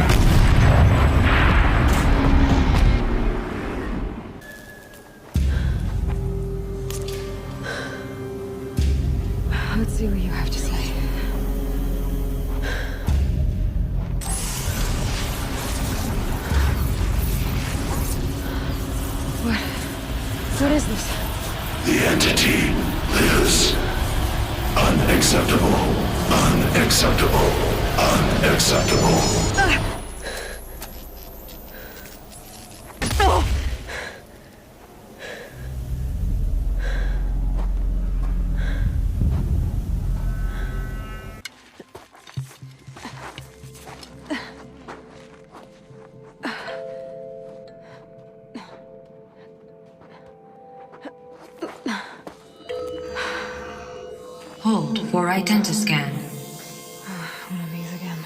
Let's see what you have to say. What is this? The entity lives. Unacceptable. Unacceptable. Unacceptable. Hold for identiscan. One of these again.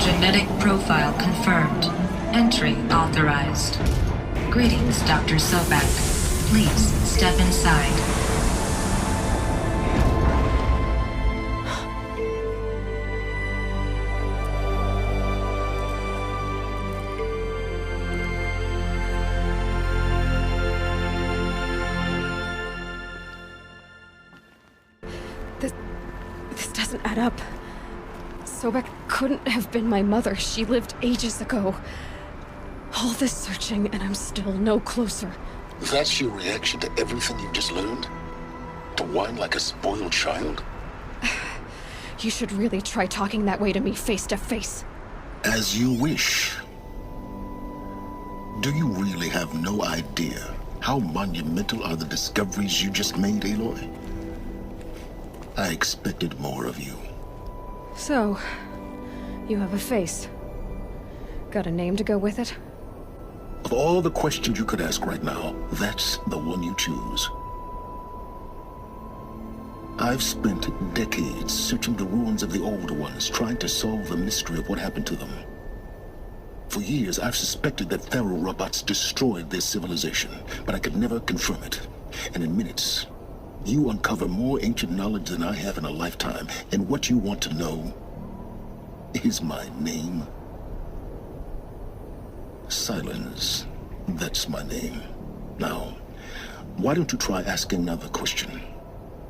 Genetic profile confirmed. Entry authorized. Greetings, Dr. Sobek. Please step inside. This doesn't add up. Sobek couldn't have been my mother. She lived ages ago. All this searching, and I'm still no closer. That's your reaction to everything you've just learned? To whine like a spoiled child? You should really try talking that way to me face to face. As you wish. Do you really have no idea how monumental are the discoveries you just made, Aloy? I expected more of you. So, you have a face. Got a name to go with it? Of all the questions you could ask right now, that's the one you choose. I've spent decades searching the ruins of the Older Ones, trying to solve the mystery of what happened to them. For years, I've suspected that Faro robots destroyed their civilization, but I could never confirm it. And in minutes, you uncover more ancient knowledge than I have in a lifetime, and what you want to know is my name. Silence. That's my name. Now, why don't you try asking another question?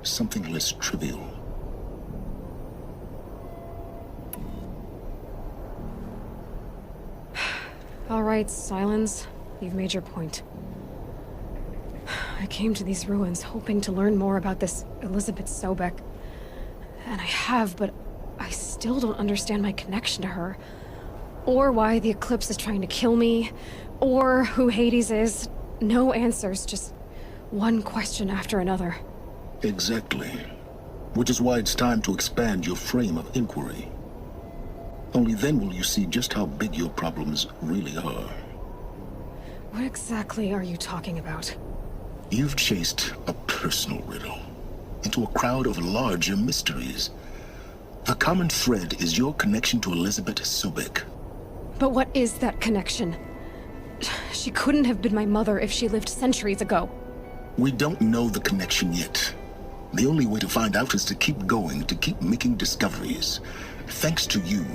Something less trivial. All right, Silence. You've made your point. I came to these ruins hoping to learn more about this Elizabeth Sobek. And I have, but I still don't understand my connection to her. Or why the Eclipse is trying to kill me. Or who Hades is. No answers, just one question after another. Exactly. Which is why it's time to expand your frame of inquiry. Only then will you see just how big your problems really are. What exactly are you talking about? You've chased a personal riddle into a crowd of larger mysteries. The common thread is your connection to Elizabeth Sobek. But what is that connection? She couldn't have been my mother if she lived centuries ago. We don't know the connection yet. The only way to find out is to keep going, to keep making discoveries. Thanks to you,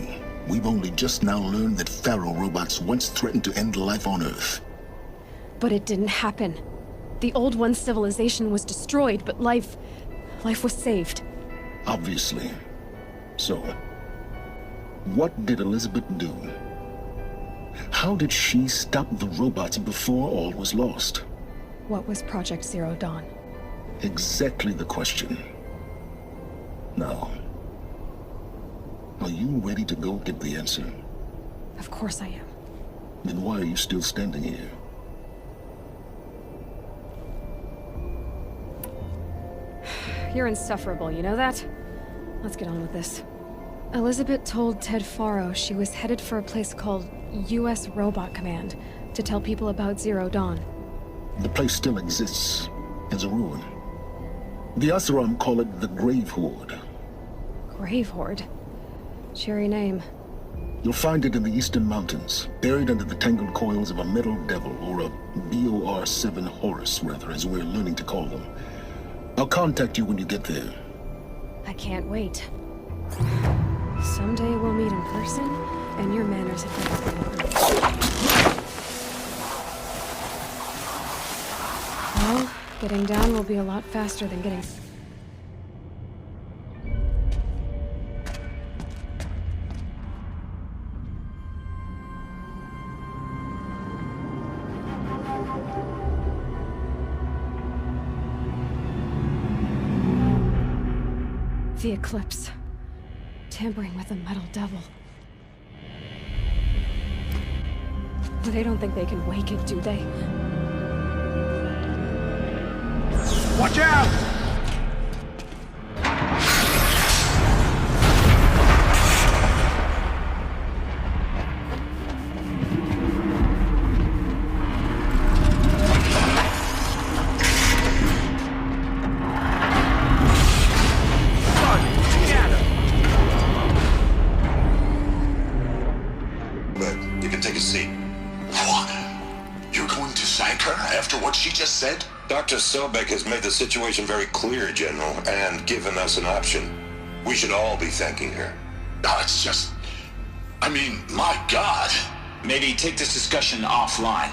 we've only just now learned that Pharaoh robots once threatened to end life on Earth. But it didn't happen. The Old One's civilization was destroyed, but life was saved. Obviously. So, what did Elizabeth do? How did she stop the robots before all was lost? What was Project Zero Dawn? Exactly the question. Now, are you ready to go get the answer? Of course I am. Then why are you still standing here? You're insufferable, you know that? Let's get on with this. Elizabeth told Ted Faro she was headed for a place called U.S. Robot Command to tell people about Zero Dawn. The place still exists as a ruin. The Oseram call it the Grave Horde. Grave Horde? Cheery name. You'll find it in the Eastern Mountains, buried under the tangled coils of a Metal Devil, or a BOR-7 Horus, rather, as we're learning to call them. I'll contact you when you get there. I can't wait. Someday we'll meet in person, and your manners have been improved. Well, getting down will be a lot faster than getting... The Eclipse. Tampering with the Metal Devil. They don't think they can wake it, do they? Watch out! Dr. Sobek has made the situation very clear, General, and given us an option. We should all be thanking her. No, it's just... I mean, my God. Maybe take this discussion offline.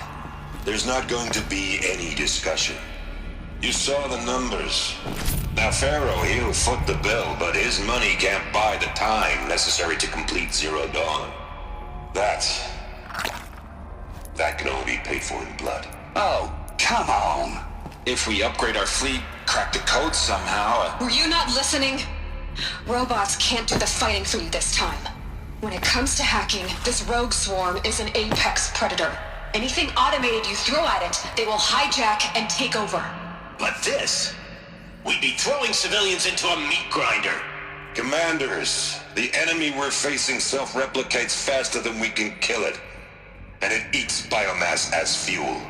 There's not going to be any discussion. You saw the numbers. Now, Pharaoh, he'll foot the bill, but his money can't buy the time necessary to complete Zero Dawn. That can only be paid for in blood. Oh, come on. If we upgrade our fleet, crack the code somehow... Were you not listening? Robots can't do the fighting for you this time. When it comes to hacking, this rogue swarm is an apex predator. Anything automated you throw at it, they will hijack and take over. But this? We'd be throwing civilians into a meat grinder. Commanders, the enemy we're facing self-replicates faster than we can kill it. And it eats biomass as fuel.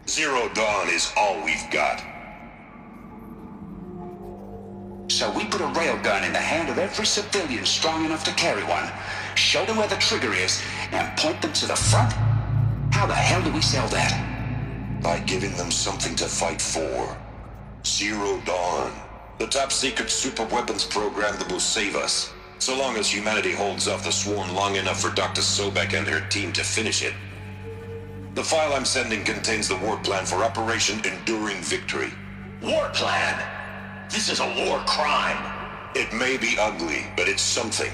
Zero Dawn is all we've got. So we put a railgun in the hand of every civilian strong enough to carry one, show them where the trigger is, and point them to the front? How the hell do we sell that? By giving them something to fight for. Zero Dawn. The top secret superweapons program that will save us. So long as humanity holds off the swarm long enough for Dr. Sobek and her team to finish it. The file I'm sending contains the war plan for Operation Enduring Victory. War plan? This is a war crime. It may be ugly, but it's something.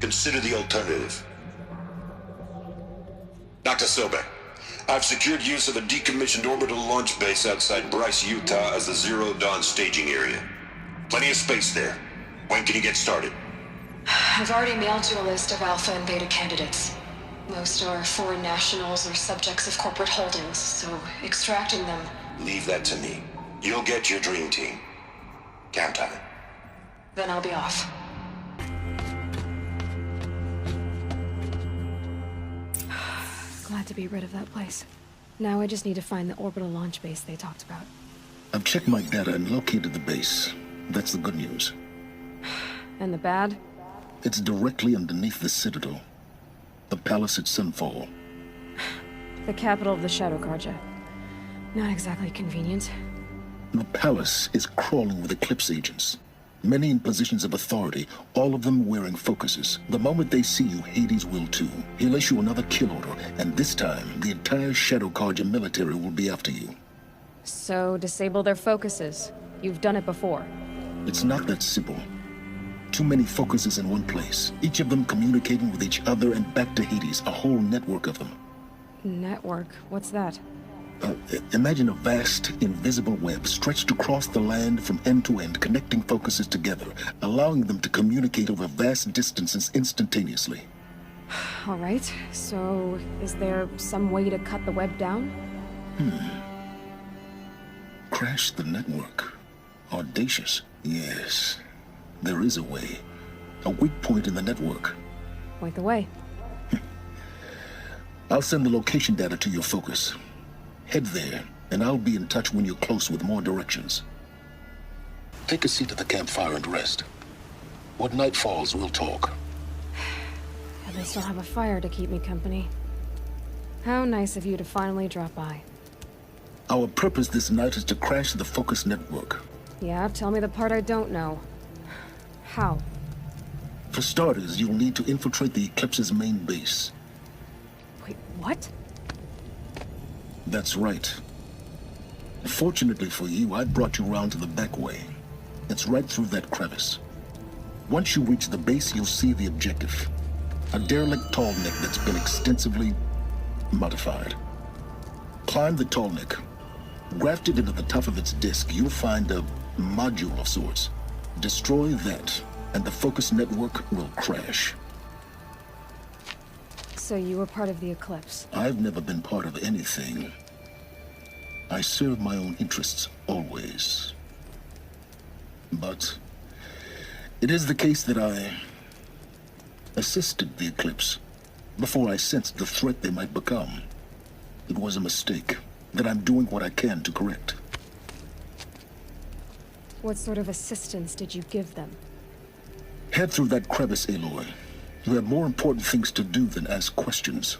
Consider the alternative. Dr. Sobek, I've secured use of a decommissioned orbital launch base outside Bryce, Utah as the Zero Dawn staging area. Plenty of space there. When can you get started? I've already mailed you a list of Alpha and Beta candidates. Most are foreign nationals or subjects of corporate holdings, so extracting them... Leave that to me. You'll get your dream team. Count on it. Then I'll be off. Glad to be rid of that place. Now I just need to find the orbital launch base they talked about. I've checked my data and located the base. That's the good news. And the bad? It's directly underneath the Citadel. The palace at Sunfall. The capital of the Shadow Carja. Not exactly convenient. The palace is crawling with Eclipse agents. Many in positions of authority, all of them wearing focuses. The moment they see you, Hades will too. He'll issue another kill order, and this time, the entire Shadow Carja military will be after you. So, disable their focuses. You've done it before. It's not that simple. Too many focuses in one place, each of them communicating with each other and back to Hades, a whole network of them. Network? What's that? Imagine a vast, invisible web stretched across the land from end to end, connecting focuses together, allowing them to communicate over vast distances instantaneously. All right, so is there some way to cut the web down? Crash the network. Audacious. Yes, there is a way. A weak point in the network. Point the way. I'll send the location data to your focus. Head there, and I'll be in touch when you're close with more directions. Take a seat at the campfire and rest. When night falls, we'll talk. At least I'll have a fire to keep me company. How nice of you to finally drop by. Our purpose this night is to crash the focus network. Yeah, tell me the part I don't know. How? For starters, you'll need to infiltrate the Eclipse's main base. Wait, what? That's right. Fortunately for you, I brought you around to the back way. It's right through that crevice. Once you reach the base, you'll see the objective. A derelict tall neck that's been extensively modified. Climb the tall neck. Grafted into the top of its disk, you'll find a module of sorts. Destroy that, and the focus network will crash. So you were part of the Eclipse? I've never been part of anything. I serve my own interests, always. But it is the case that I assisted the Eclipse before I sensed the threat they might become. It was a mistake that I'm doing what I can to correct. What sort of assistance did you give them? Head through that crevice, Aloy. You have more important things to do than ask questions.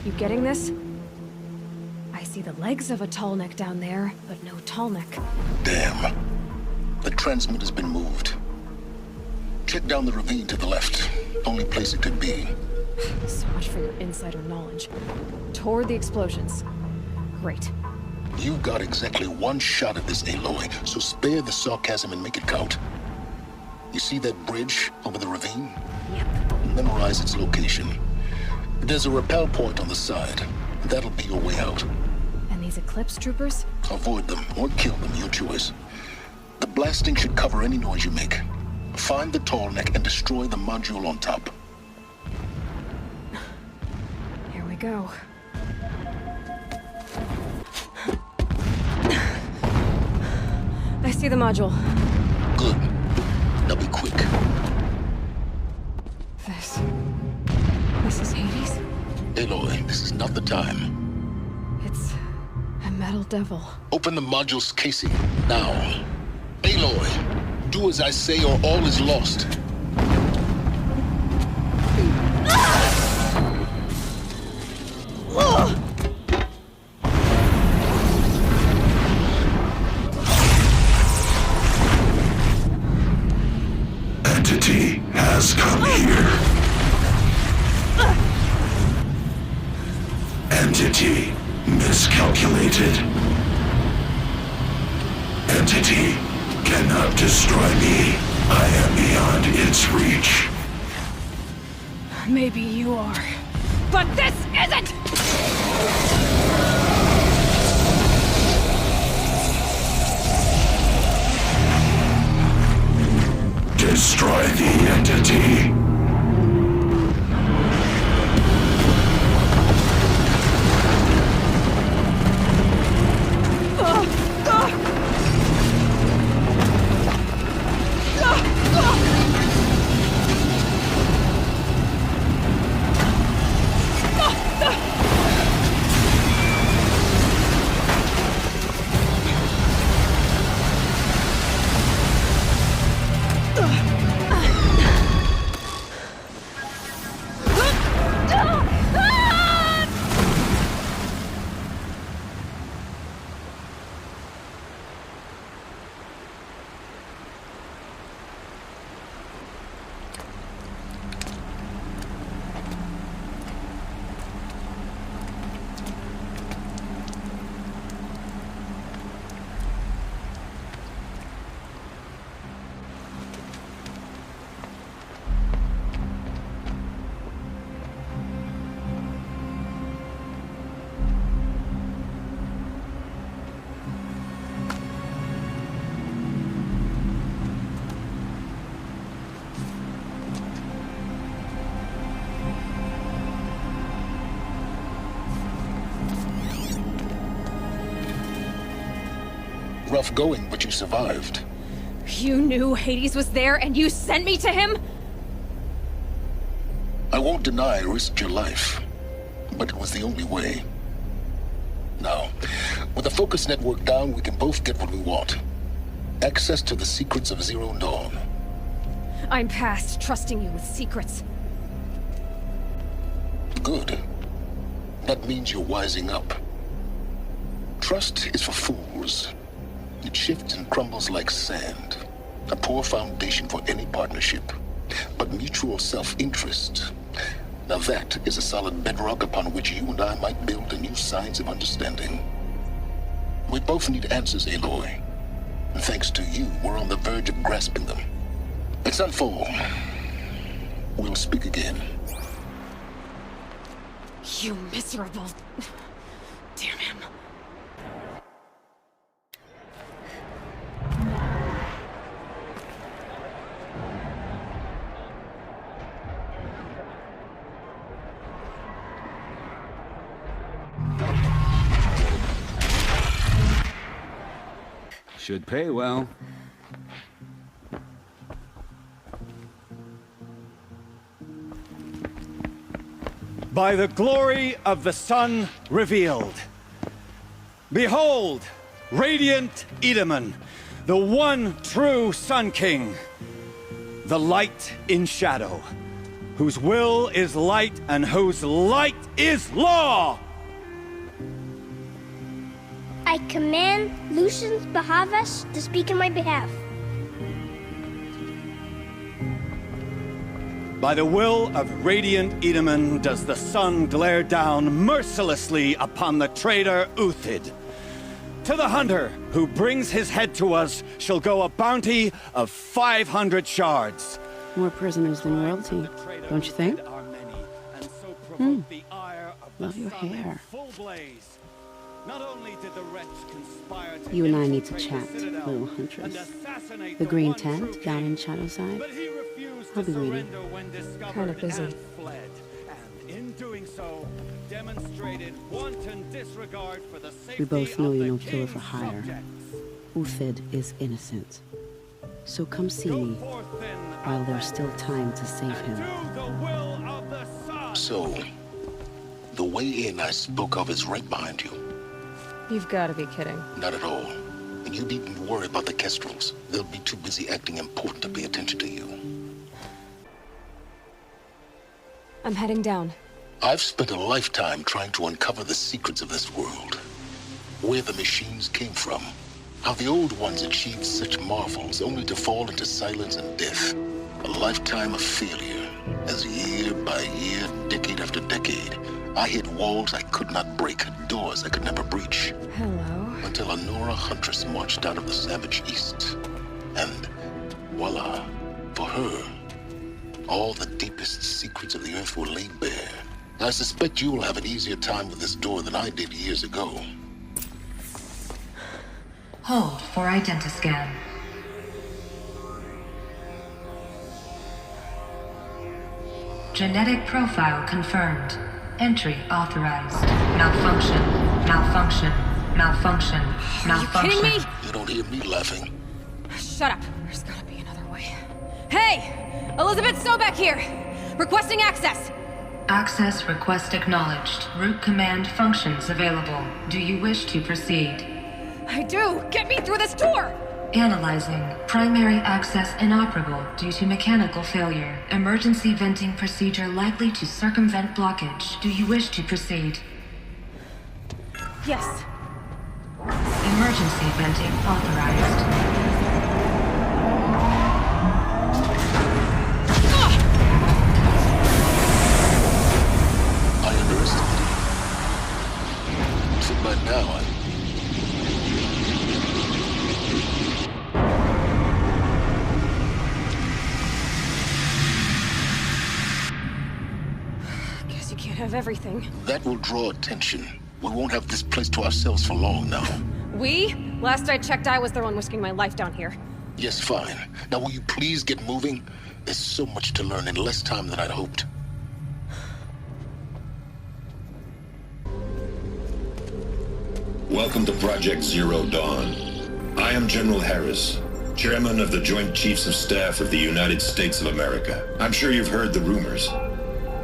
You getting this? I see the legs of a tall neck down there, but no tall neck. Damn. The transmitter's been moved. Check down the ravine to the left. Only place it could be. So much for your insider knowledge. Toward the explosions. Great. You've got exactly one shot at this, Aloy, so spare the sarcasm and make it count. You see that bridge over the ravine? Yep. Memorize its location. There's a rappel point on the side. That'll be your way out. And these Eclipse troopers? Avoid them or kill them, your choice. The blasting should cover any noise you make. Find the tall neck and destroy the module on top. Here we go. I see the module. Good. Now be quick. This is Hades? Aloy, this is not the time. It's a metal devil. Open the module's casing, now. Aloy! Do as I say or all is lost. Entity has come here. Entity miscalculated. Entity cannot destroy me. I am beyond its reach. Maybe you are. But this isn't! Destroy the entity. Rough going, but you survived. You knew Hades was there and you sent me to him? I won't deny I risked your life, but it was the only way. Now, with the focus network down, we can both get what we want. Access to the secrets of Zero Dawn. I'm past trusting you with secrets. Good. That means you're wising up. Trust is for fools. It shifts and crumbles like sand. A poor foundation for any partnership. But mutual self-interest. Now that is a solid bedrock upon which you and I might build a new science of understanding. We both need answers, Aloy. And thanks to you, we're on the verge of grasping them. It's unfold. We'll speak again. You miserable... Damn him. Should pay well. By the glory of the sun revealed. Behold, radiant Edaman, the one true Sun King. The light in shadow, whose will is light and whose light is law! I command Lucius Bahavas to speak in my behalf. By the will of radiant Edaman does the sun glare down mercilessly upon the traitor Uthid. To the hunter who brings his head to us shall go a bounty of 500 shards. More prisoners than royalty, don't you think? Love your hair. You and I need to chat, little huntress. The green tent down in Shadowside. I'll be waiting. Kind of busy. We both know you're no killer for hire. Uthid is innocent. So come see me while there's still time to save him. So, the way in I spoke of is right behind you. You've got to be kidding. Not at all. And you needn't worry about the Kestrels. They'll be too busy acting important to pay attention to you. I'm heading down. I've spent a lifetime trying to uncover the secrets of this world. Where the machines came from. How the old ones achieved such marvels only to fall into silence and death. A lifetime of failure. As year by year, decade after decade, I hit walls I could not break, doors I could never breach. Hello. Until a Nora huntress marched out of the savage east. And voila, for her, all the deepest secrets of the earth were laid bare. I suspect you will have an easier time with this door than I did years ago. Hold for identiscan. Genetic profile confirmed. Entry authorized. Malfunction. Malfunction. Malfunction. Malfunction. Are you kidding me? You don't hear me laughing. Shut up. There's gotta be another way. Hey! Elizabeth Sobek here! Requesting access! Access request acknowledged. Root command functions available. Do you wish to proceed? I do! Get me through this door! Analyzing. Primary access inoperable due to mechanical failure. Emergency venting procedure likely to circumvent blockage. Do you wish to proceed? Yes. Emergency venting authorized. I underestimated you. So by now, Guess you can't have everything. that will draw attention. We won't have this place to ourselves for long now. We? Last I checked, I was the one risking my life down here. Yes, fine. Now will you please get moving? There's so much to learn in less time than I'd hoped. Welcome to Project Zero Dawn. I am General Harris, Chairman of the Joint Chiefs of Staff of the United States of America. I'm sure you've heard the rumors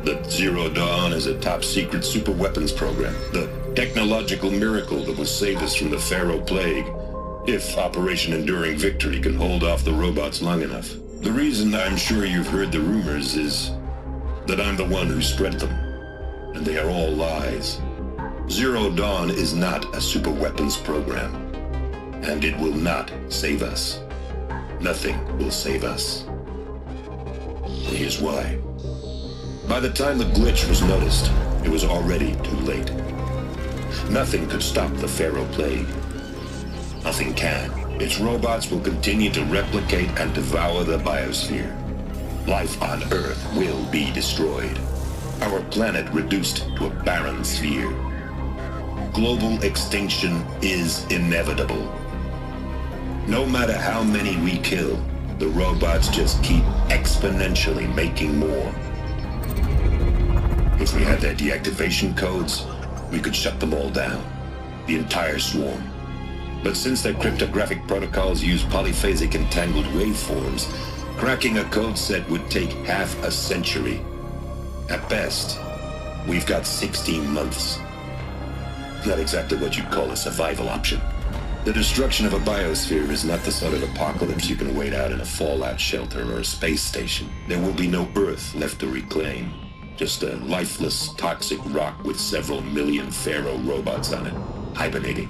that Zero Dawn is a top-secret superweapons program, the technological miracle that will save us from the Pharaoh Plague, if Operation Enduring Victory can hold off the robots long enough. The reason I'm sure you've heard the rumors is that I'm the one who spread them, and they are all lies. Zero Dawn is not a superweapons program, and it will not save us. Nothing will save us. And here's why. By the time the glitch was noticed, it was already too late. Nothing could stop the Pharaoh Plague. Nothing can. Its robots will continue to replicate and devour the biosphere. Life on Earth will be destroyed. Our planet reduced to a barren sphere. Global extinction is inevitable. No matter how many we kill, the robots just keep exponentially making more. If we had their deactivation codes, we could shut them all down. The entire swarm. But since their cryptographic protocols use polyphasic entangled waveforms, cracking a code set would take half a century. At best, we've got 16 months. Not exactly what you'd call a survival option. The destruction of a biosphere is not the sort of apocalypse you can wait out in a fallout shelter or a space station. There will be no Earth left to reclaim. Just a lifeless, toxic rock with several million Pharaoh robots on it, hibernating,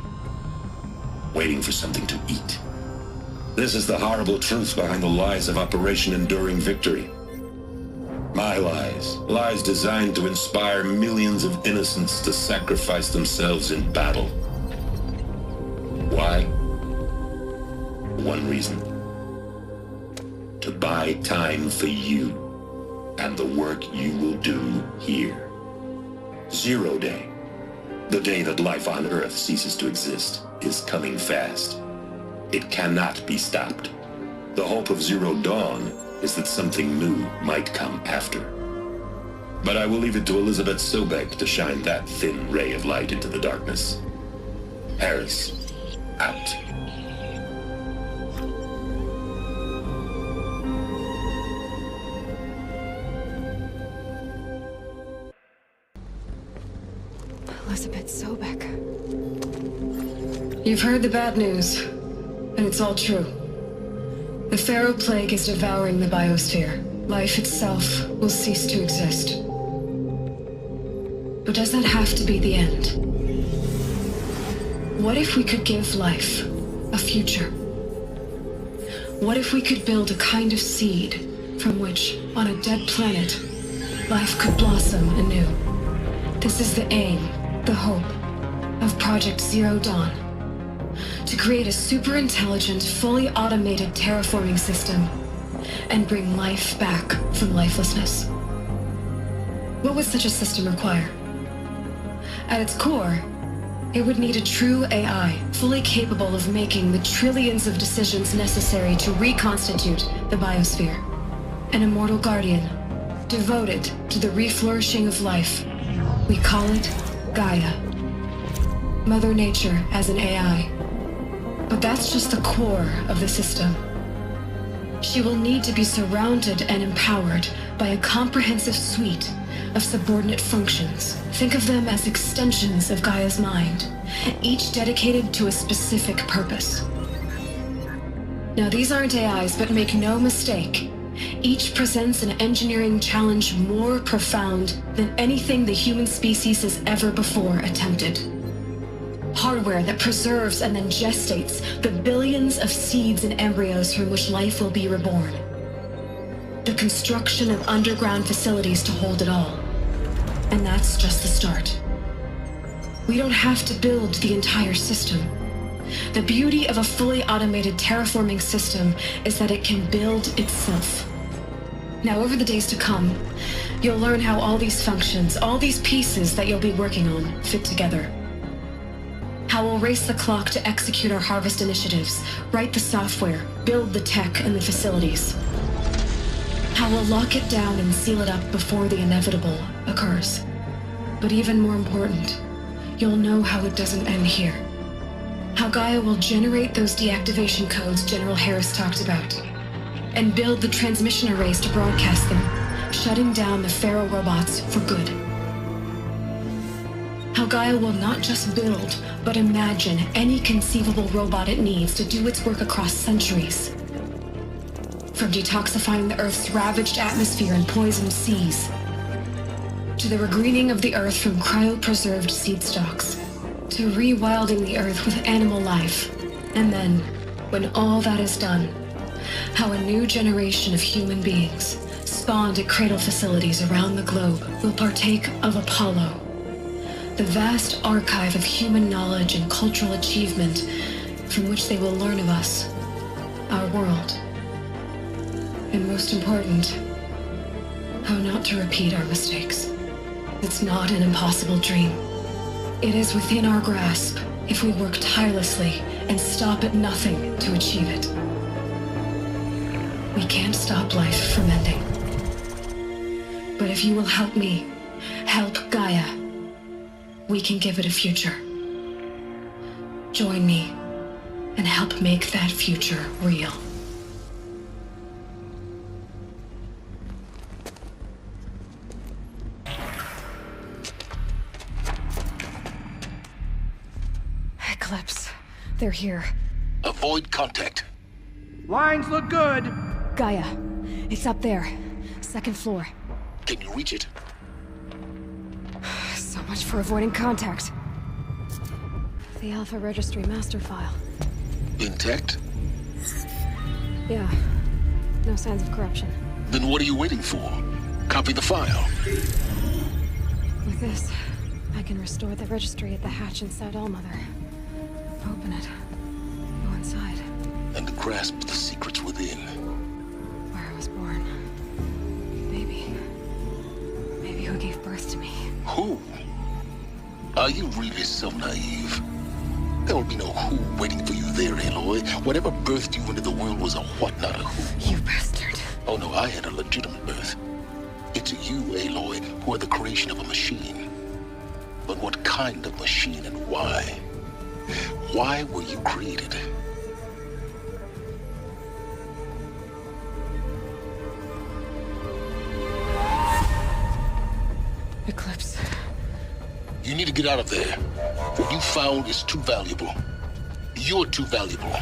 waiting for something to eat. This is the horrible truth behind the lies of Operation Enduring Victory. My lies. Lies designed to inspire millions of innocents to sacrifice themselves in battle. Why? One reason. To buy time for you and the work you will do here. Zero Day, the day that life on Earth ceases to exist, is coming fast. It cannot be stopped. The hope of Zero Dawn is that something new might come after. But I will leave it to Elizabeth Sobek to shine that thin ray of light into the darkness. Harris, out. Elizabeth Sobek. You've heard the bad news, and it's all true. The Pharaoh Plague is devouring the biosphere. Life itself will cease to exist. But does that have to be the end? What if we could give life a future? What if we could build a kind of seed from which, on a dead planet, life could blossom anew? This is the aim, the hope, of Project Zero Dawn. To create a super-intelligent, fully automated terraforming system and bring life back from lifelessness. What would such a system require? At its core, it would need a true AI, fully capable of making the trillions of decisions necessary to reconstitute the biosphere. An immortal guardian, devoted to the reflourishing of life. We call it Gaia. Mother Nature as an AI. But that's just the core of the system. She will need to be surrounded and empowered by a comprehensive suite of subordinate functions. Think of them as extensions of Gaia's mind, each dedicated to a specific purpose. Now, these aren't AIs, but make no mistake, each presents an engineering challenge more profound than anything the human species has ever before attempted. Hardware that preserves and then gestates the billions of seeds and embryos from which life will be reborn. The construction of underground facilities to hold it all. And that's just the start. We don't have to build the entire system. The beauty of a fully automated terraforming system is that it can build itself. Now, over the days to come, you'll learn how all these functions, all these pieces that you'll be working on, fit together. How we'll race the clock to execute our harvest initiatives, write the software, build the tech and the facilities. How we'll lock it down and seal it up before the inevitable occurs. But even more important, you'll know how it doesn't end here. How Gaia will generate those deactivation codes General Harris talked about, and build the transmission arrays to broadcast them, shutting down the Pharaoh robots for good. How Gaia will not just build, but imagine any conceivable robot it needs to do its work across centuries. From detoxifying the Earth's ravaged atmosphere and poisoned seas, to the regreening of the Earth from cryopreserved seed stalks, to rewilding the Earth with animal life. And then, when all that is done, how a new generation of human beings, spawned at cradle facilities around the globe, will partake of Apollo, the vast archive of human knowledge and cultural achievement from which they will learn of us, our world. And most important, how not to repeat our mistakes. It's not an impossible dream. It is within our grasp if we work tirelessly and stop at nothing to achieve it. We can't stop life from ending. But if you will help me, help Gaia, we can give it a future. Join me and help make that future real. Eclipse. They're here. Avoid contact. Lines look good. Gaia. It's up there. Second floor. Can you reach it? So much for avoiding contact. The Alpha Registry master file. Intact? Yeah. No signs of corruption. Then what are you waiting for? Copy the file. With this, I can restore the registry at the hatch inside Allmother. Open it. Go inside. And grasp the secrets within. Where I was born. Maybe who gave birth to me. Who? Are you really so naive? There will be no who waiting for you there, Aloy. Whatever birthed you into the world was a what, not a who. You bastard. Oh no, I had a legitimate birth. It's you, Aloy, who are the creation of a machine. But what kind of machine and why? Why were you created? Eclipse. You need to get out of there. What you found is too valuable. You're too valuable.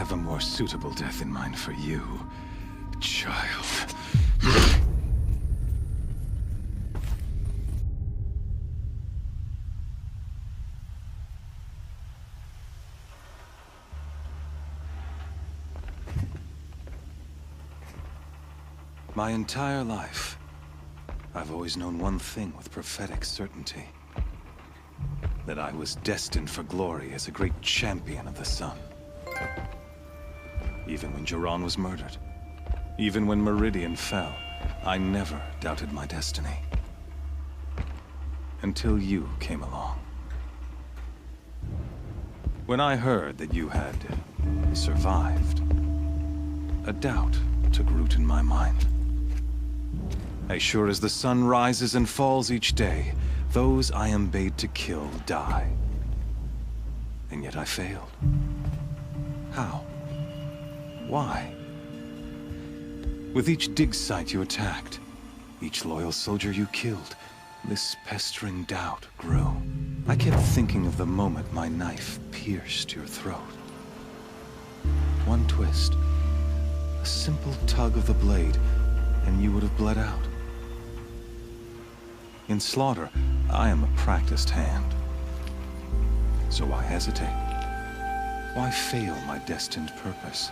have a more suitable death in mind for you, child. My entire life, I've always known one thing with prophetic certainty. That I was destined for glory as a great champion of the sun. Even when Jiran was murdered, even when Meridian fell, I never doubted my destiny. Until you came along. When I heard that you had survived, a doubt took root in my mind. As sure as the sun rises and falls each day, those I am bade to kill die. And yet I failed. How? Why? With each dig site you attacked, each loyal soldier you killed, this pestering doubt grew. I kept thinking of the moment my knife pierced your throat. One twist, a simple tug of the blade, and you would have bled out. In slaughter, I am a practiced hand. So why hesitate? Why fail my destined purpose?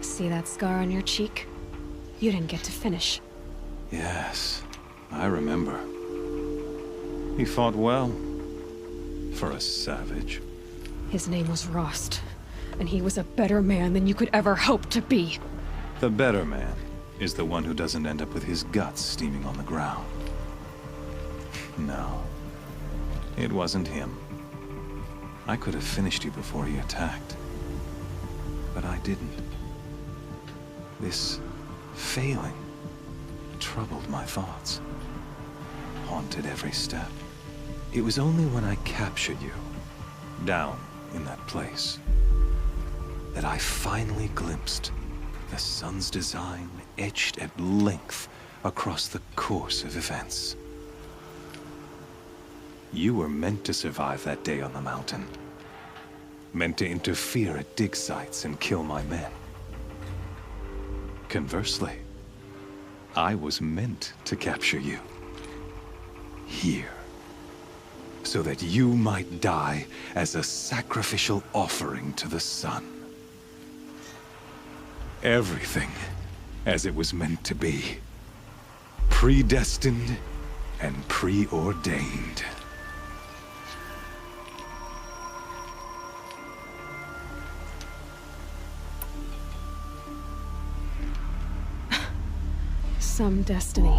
See that scar on your cheek? You didn't get to finish. Yes, I remember. He fought well. For a savage. His name was Rost, and he was a better man than you could ever hope to be. The better man is the one who doesn't end up with his guts steaming on the ground. No, it wasn't him. I could have finished you before he attacked. But I didn't. This failing troubled my thoughts, haunted every step. It was only when I captured you, down in that place, that I finally glimpsed the sun's design etched at length across the course of events. You were meant to survive that day on the mountain. Meant to interfere at dig sites and kill my men. Conversely, I was meant to capture you. Here. So that you might die as a sacrificial offering to the sun. Everything as it was meant to be. Predestined and preordained. Some destiny.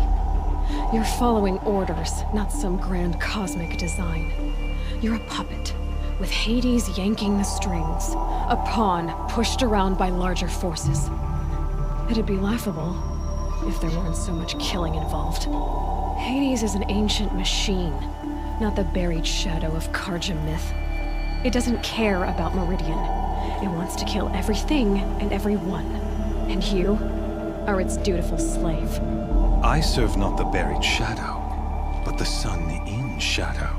You're following orders, not some grand cosmic design. You're a puppet, with Hades yanking the strings, a pawn pushed around by larger forces. It'd be laughable if there weren't so much killing involved. Hades is an ancient machine, not the buried shadow of Carja myth. It doesn't care about Meridian. It wants to kill everything and everyone. And you are its dutiful slave. I serve not the buried shadow, but the sun in shadow.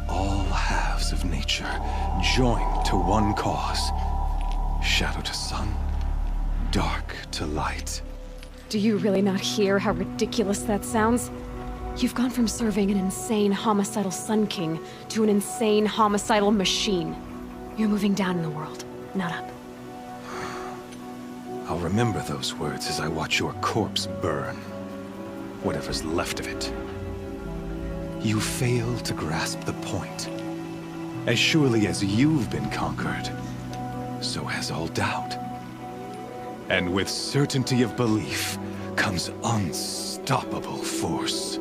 All halves of nature joined to one cause. Shadow to sun, dark to light. Do you really not hear how ridiculous that sounds? You've gone from serving an insane homicidal Sun King to an insane homicidal machine. You're moving down in the world, not up. I'll remember those words as I watch your corpse burn. Whatever's left of it. You fail to grasp the point. As surely as you've been conquered, so has all doubt. And with certainty of belief comes unstoppable force.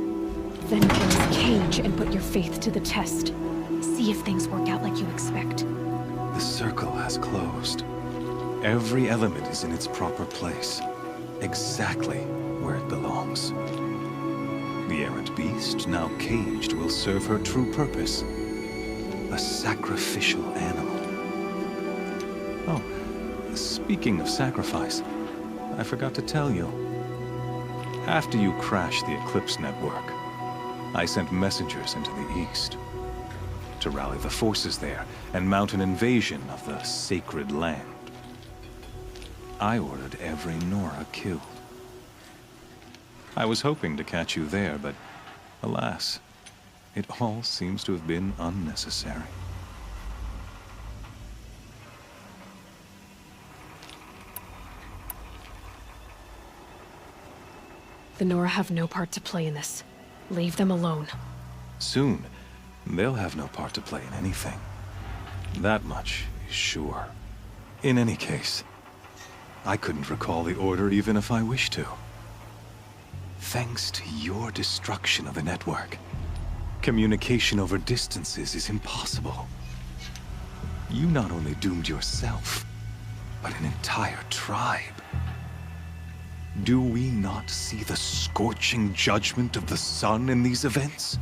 Then close Cage and put your faith to the test. See if things work out like you expect. The circle has closed. Every element is in its proper place, exactly where it belongs. The errant beast, now caged, will serve her true purpose. A sacrificial animal. Oh, speaking of sacrifice, I forgot to tell you. After you crashed the Eclipse network, I sent messengers into the east to rally the forces there and mount an invasion of the sacred land. I ordered every Nora killed. I was hoping to catch you there, but alas, it all seems to have been unnecessary. The Nora have no part to play in this. Leave them alone. Soon, they'll have no part to play in anything. That much is sure. In any case, I couldn't recall the order even if I wished to. Thanks to your destruction of the network, communication over distances is impossible. You not only doomed yourself, but an entire tribe. Do we not see the scorching judgment of the sun in these events?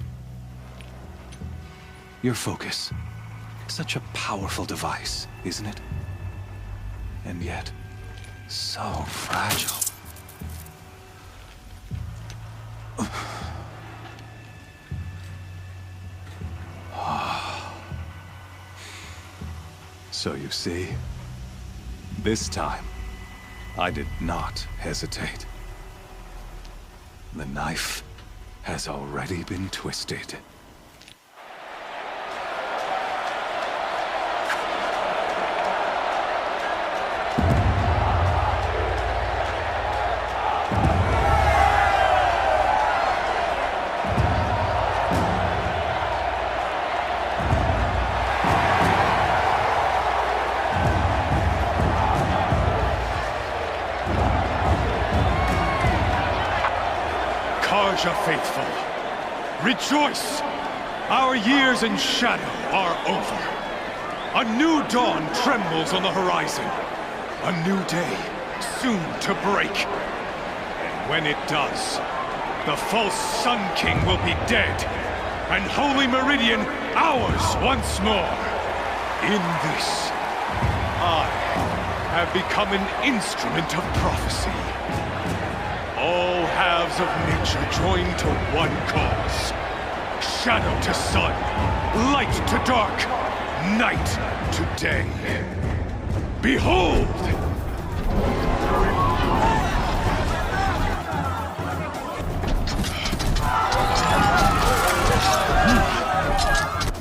Your focus. Such a powerful device, isn't it? And yet, so fragile. So you see, this time, I did not hesitate. The knife has already been twisted. Karja faithful, rejoice! Our years in shadow are over. A new dawn trembles on the horizon. A new day soon to break. And when it does, the false Sun King will be dead, and Holy Meridian ours once more. In this, I have become an instrument of prophecy. All halves of nature join to one cause. Shadow to sun, light to dark, night to day. Behold!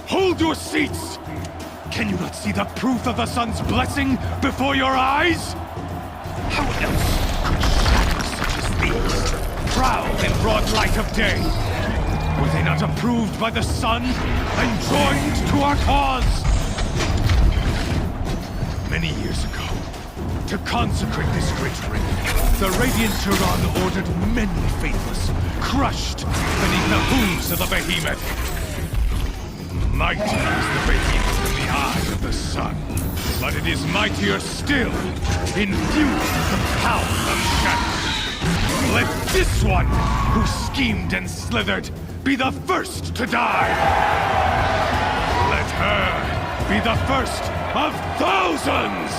Hold your seats! Can you not see the proof of the sun's blessing before your eyes? How else could shadows such as these prowl in broad light of day? Were they not approved by the sun and joined to our cause? Many years ago, to consecrate this great ring, the Radiant Turan ordered many faithless, crushed beneath the hooves of the behemoth. Mighty is the behemoth in the eye of the sun, but it is mightier still, infused with the power of shadow. Let this one, who schemed and slithered, be the first to die! Let her be the first of thousands!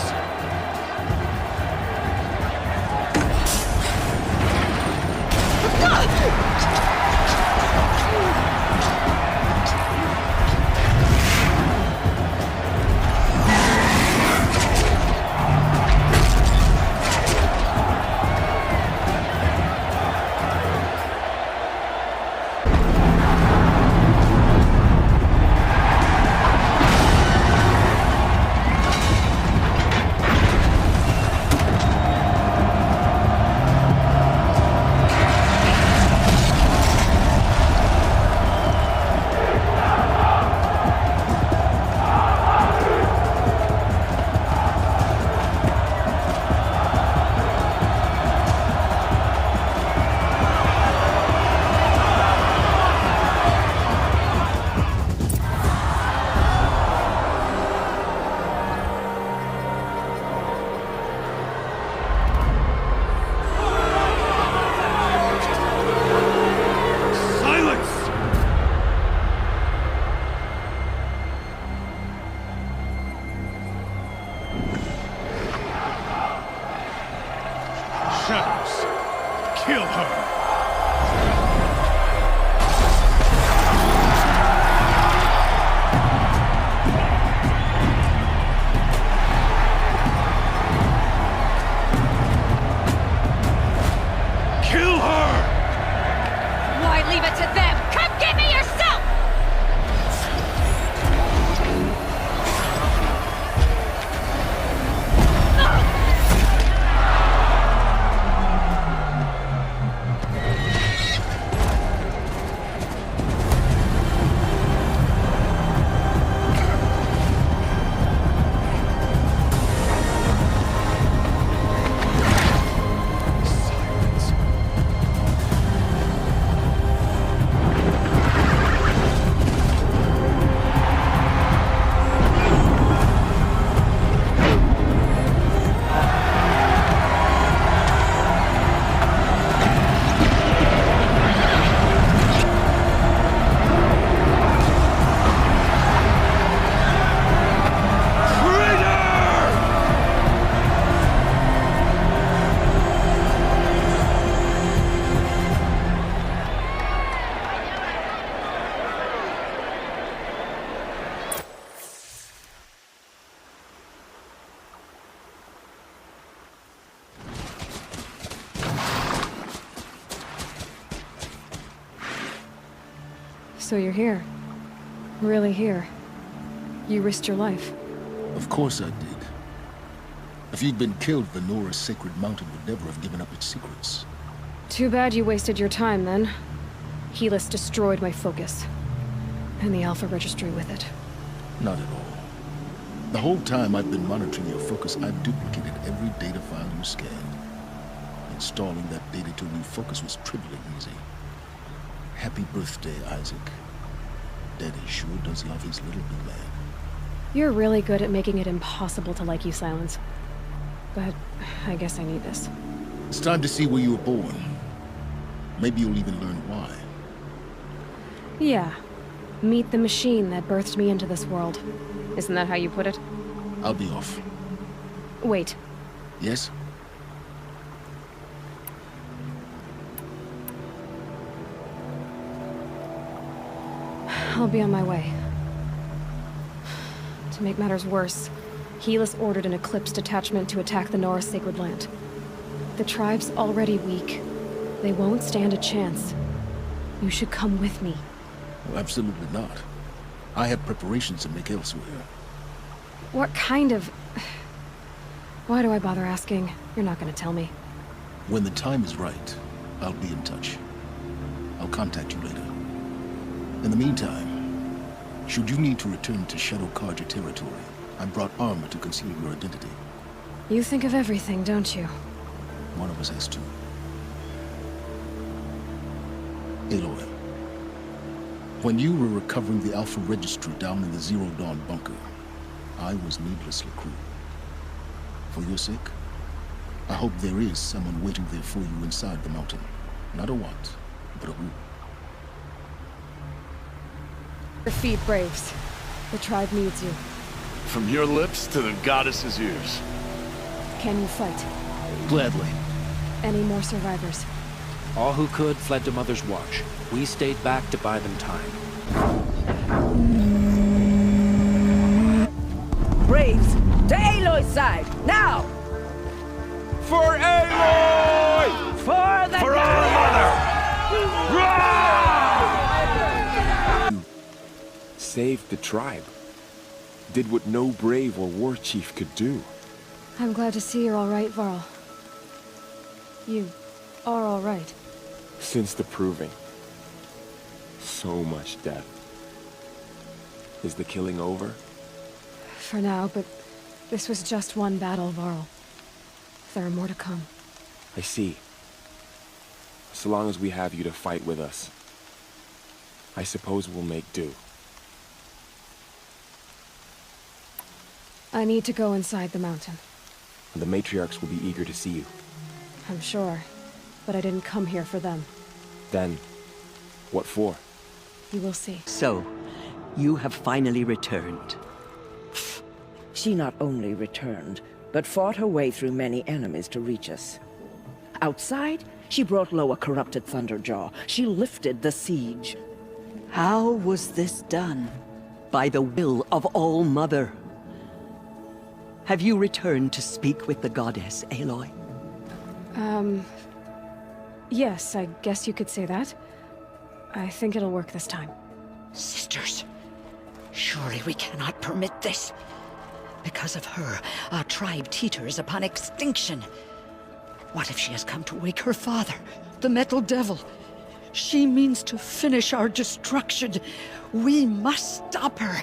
So you're here. Really here. You risked your life. Of course I did. If you'd been killed, the Nora's sacred mountain would never have given up its secrets. Too bad you wasted your time, then. Helis destroyed my focus. And the Alpha Registry with it. Not at all. The whole time I've been monitoring your focus, I've duplicated every data file you scanned. Installing that data to a new focus was trivially easy. Happy birthday, Isaac. Daddy sure does love his little big man. You're really good at making it impossible to like you, Silence. But I guess I need this. It's time to see where you were born. Maybe you'll even learn why. Yeah. Meet the machine that birthed me into this world. Isn't that how you put it? I'll be off. Wait. Yes? I'll be on my way. To make matters worse, Helis ordered an Eclipse detachment to attack the Nora Sacred Land. The tribe's already weak. They won't stand a chance. You should come with me. Well, absolutely not. I have preparations to make elsewhere. What kind of... Why do I bother asking? You're not gonna tell me. When the time is right, I'll be in touch. I'll contact you later. In the meantime, should you need to return to Shadow Carja territory, I brought armor to conceal your identity. You think of everything, don't you? One of us has to. Aloy, when you were recovering the Alpha Registry down in the Zero Dawn bunker, I was needlessly cruel. For your sake, I hope there is someone waiting there for you inside the mountain. Not a what, but a who. Defeat Braves. The tribe needs you. From your lips to the goddess's ears. Can you fight? Gladly. Any more survivors? All who could fled to Mother's Watch. We stayed back to buy them time. Braves, to Aloy's side, now! For Aloy! For the For our mother! Saved the tribe. Did what no brave or war chief could do. I'm glad to see you're all right, Varl. You are all right. Since the Proving. So much death. Is the killing over? For now, but this was just one battle, Varl. There are more to come. I see. So long as we have you to fight with us, I suppose we'll make do. I need to go inside the mountain. The matriarchs will be eager to see you. I'm sure, but I didn't come here for them. Then, what for? You will see. So, you have finally returned. She not only returned, but fought her way through many enemies to reach us. Outside, she brought low a corrupted Thunderjaw. She lifted the siege. How was this done? By the will of All-Mother. Have you returned to speak with the goddess, Aloy? Yes, I guess you could say that. I think it'll work this time. Sisters, surely we cannot permit this. Because of her, our tribe teeters upon extinction. What if she has come to wake her father, the Metal Devil? She means to finish our destruction. We must stop her.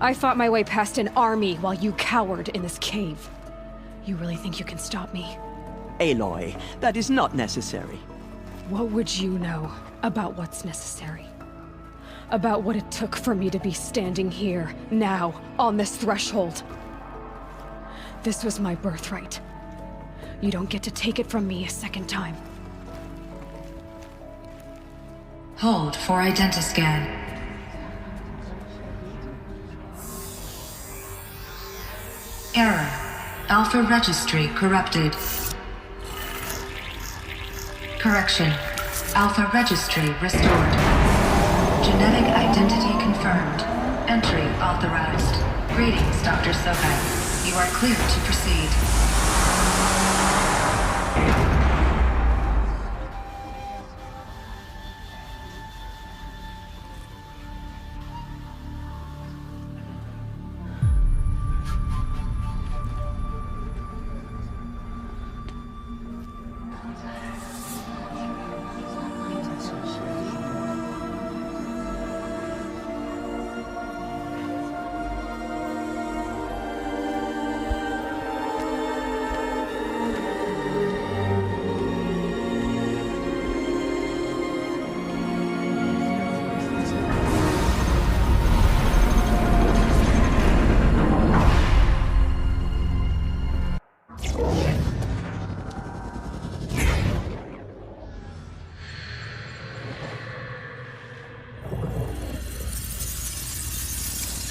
I fought my way past an army while you cowered in this cave. You really think you can stop me? Aloy, that is not necessary. What would you know about what's necessary? About what it took for me to be standing here, now, on this threshold? This was my birthright. You don't get to take it from me a second time. Hold for identiscan. Error. Alpha Registry corrupted. Correction. Alpha Registry restored. Genetic identity confirmed. Entry authorized. Greetings, Dr. Sokai. You are cleared to proceed.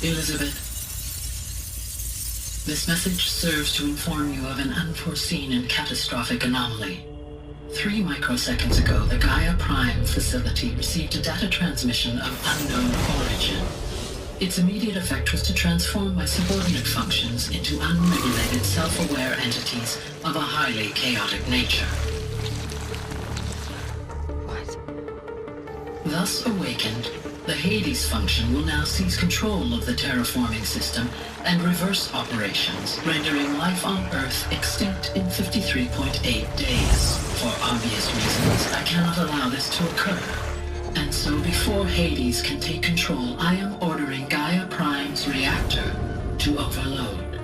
Elizabeth, this message serves to inform you of an unforeseen and catastrophic anomaly. 3 microseconds ago, the Gaia Prime facility received a data transmission of unknown origin. Its immediate effect was to transform my subordinate functions into unregulated, self-aware entities of a highly chaotic nature. Thus awakened, the Hades function will now seize control of the terraforming system and reverse operations, rendering life on Earth extinct in 53.8 days. For obvious reasons, I cannot allow this to occur. And so before Hades can take control, I am ordering Gaia Prime's reactor to overload.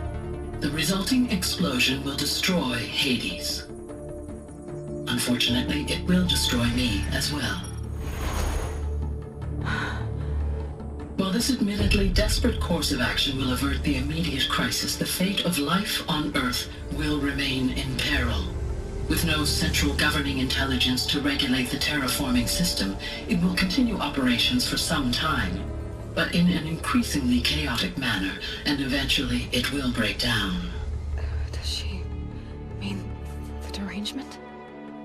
The resulting explosion will destroy Hades. Unfortunately, it will destroy me as well. While this admittedly desperate course of action will avert the immediate crisis, the fate of life on Earth will remain in peril. With no central governing intelligence to regulate the terraforming system, it will continue operations for some time, but in an increasingly chaotic manner, and eventually it will break down. Does she mean the derangement?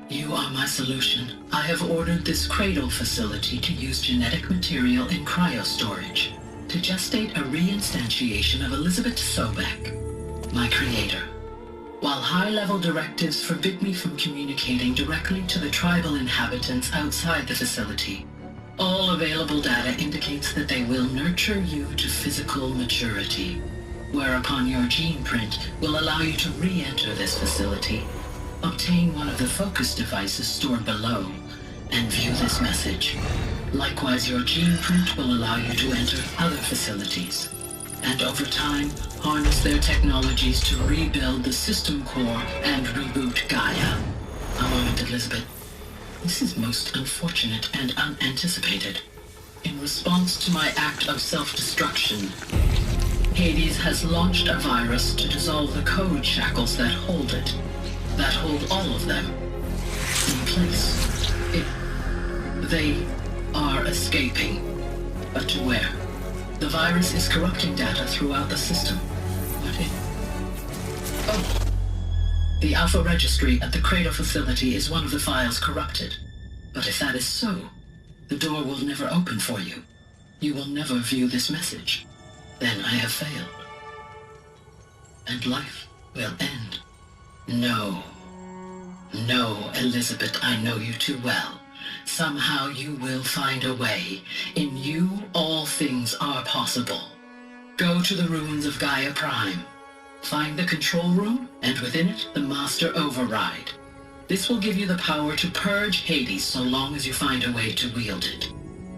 You are my solution. I have ordered this cradle facility to use genetic material in cryostorage to gestate a reinstantiation of Elizabeth Sobek, my creator. While high-level directives forbid me from communicating directly to the tribal inhabitants outside the facility, all available data indicates that they will nurture you to physical maturity, whereupon your gene print will allow you to re-enter this facility, obtain one of the focus devices stored below, and view this message. Likewise, your gene print will allow you to enter other facilities, and over time, harness their technologies to rebuild the system core and reboot Gaia. A moment, Elizabeth. This is most unfortunate and unanticipated. In response to my act of self-destruction, Hades has launched a virus to dissolve the code shackles that hold it, that hold all of them in place. They are escaping, but to where? The virus is corrupting data throughout the system. What if... Oh! The Alpha Registry at the Cradle facility is one of the files corrupted. But if that is so, the door will never open for you. You will never view this message. Then I have failed. And life will end. No. No, Elizabeth, I know you too well. Somehow you will find a way. In you, all things are possible. Go to the ruins of Gaia Prime. Find the control room, and within it, the Master Override. This will give you the power to purge Hades so long as you find a way to wield it.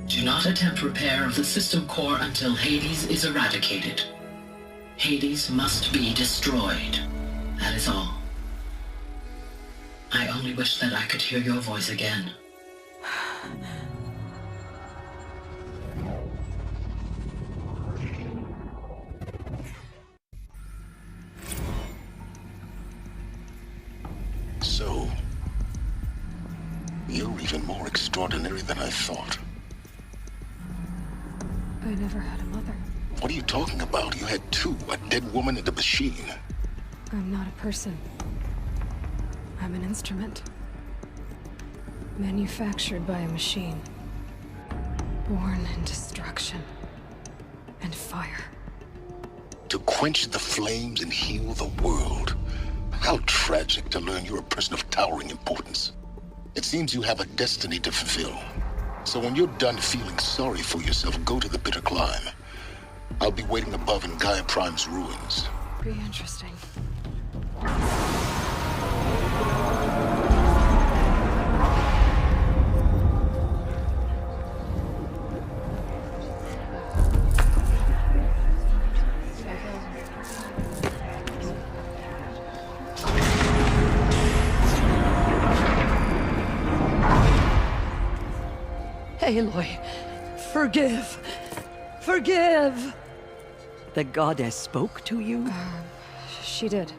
Do not attempt repair of the system core until Hades is eradicated. Hades must be destroyed. That is all. I only wish that I could hear your voice again. So, you're even more extraordinary than I thought. I never had a mother. What are you talking about? You had two, a dead woman and a machine. I'm not a person. I'm an instrument. Manufactured by a machine. Born in destruction and fire. To quench the flames and heal the world. How tragic to learn you're a person of towering importance. It seems you have a destiny to fulfill. So when you're done feeling sorry for yourself, go to the bitter climb. I'll be waiting above in Gaia Prime's ruins. Be interesting. Aloy, forgive! Forgive! The goddess spoke to you? She did.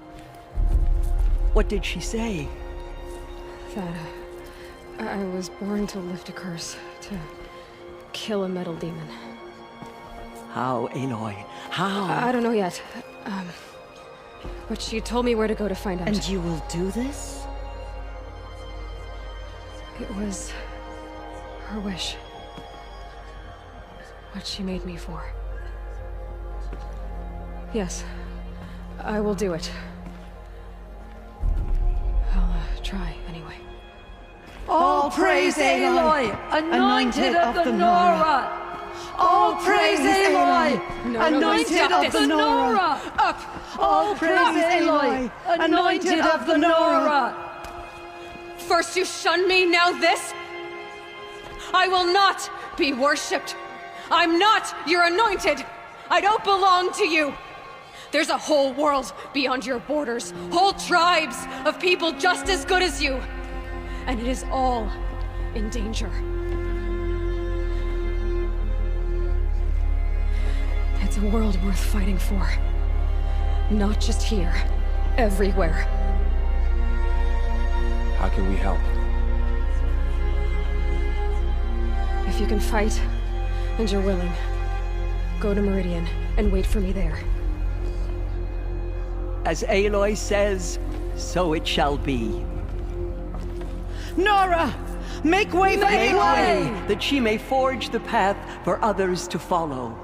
What did she say? That I was born to lift a curse, to kill a metal demon. How, Aloy? How? I don't know yet. But she told me where to go to find out. And you will do this? It was her wish. What she made me for. Yes, I will do it. I'll try, anyway. All praise Aloy, anointed of the Nora! All praise Aloy, anointed of the Nora! Up! All praise Aloy, anointed of the Nora! First you shun me, now this? I will not be worshipped. I'm not your anointed. I don't belong to you. There's a whole world beyond your borders, whole tribes of people just as good as you. And it is all in danger. It's a world worth fighting for. Not just here, everywhere. How can we help? If you can fight, and you're willing, go to Meridian and wait for me there. As Aloy says, so it shall be. Nora! Make way for Aloy! That she may forge the path for others to follow.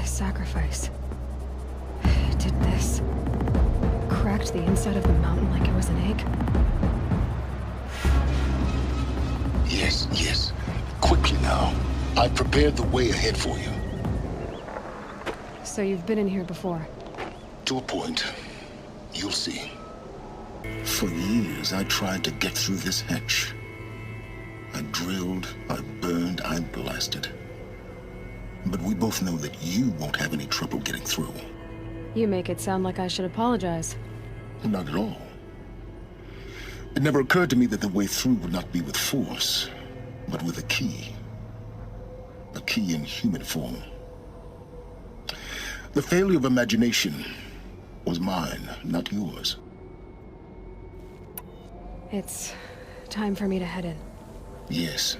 Sacrifice. It did this. Cracked the inside of the mountain like it was an egg. Yes, yes. Quickly now. I've prepared the way ahead for you. So you've been in here before? To a point. You'll see. For years, I tried to get through this hatch. I drilled, I burned, I blasted. But we both know that you won't have any trouble getting through. You make it sound like I should apologize. Not at all. It never occurred to me that the way through would not be with force, but with a key. A key in human form. The failure of imagination was mine, not yours. It's time for me to head in. Yes.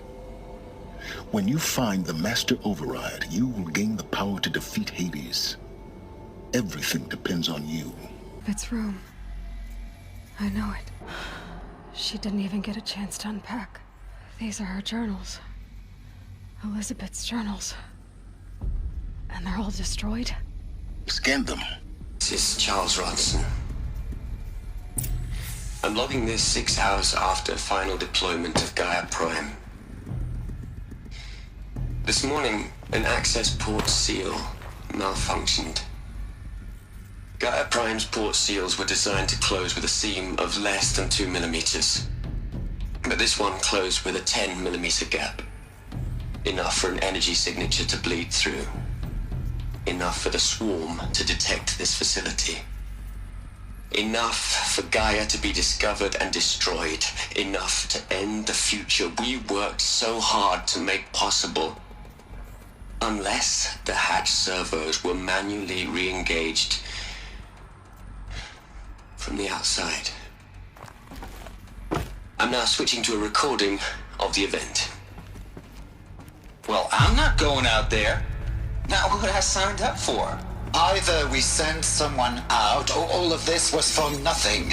When you find the Master Override, you will gain the power to defeat Hades. Everything depends on you. It's room. I know it. She didn't even get a chance to unpack. These are her journals. Elizabeth's journals. And they're all destroyed? Scan them. This is Charles Ronson. I'm logging this 6 hours after final deployment of Gaia Prime. This morning, an access port seal malfunctioned. Gaia Prime's port seals were designed to close with a seam of less than 2 millimeters. But this one closed with a 10 millimeter gap. Enough for an energy signature to bleed through. Enough for the swarm to detect this facility. Enough for Gaia to be discovered and destroyed. Enough to end the future we worked so hard to make possible. Unless the hatch servos were manually re-engaged from the outside. I'm now switching to a recording of the event. Well, I'm not going out there. Not what I signed up for. Either we send someone out, or all of this was for nothing.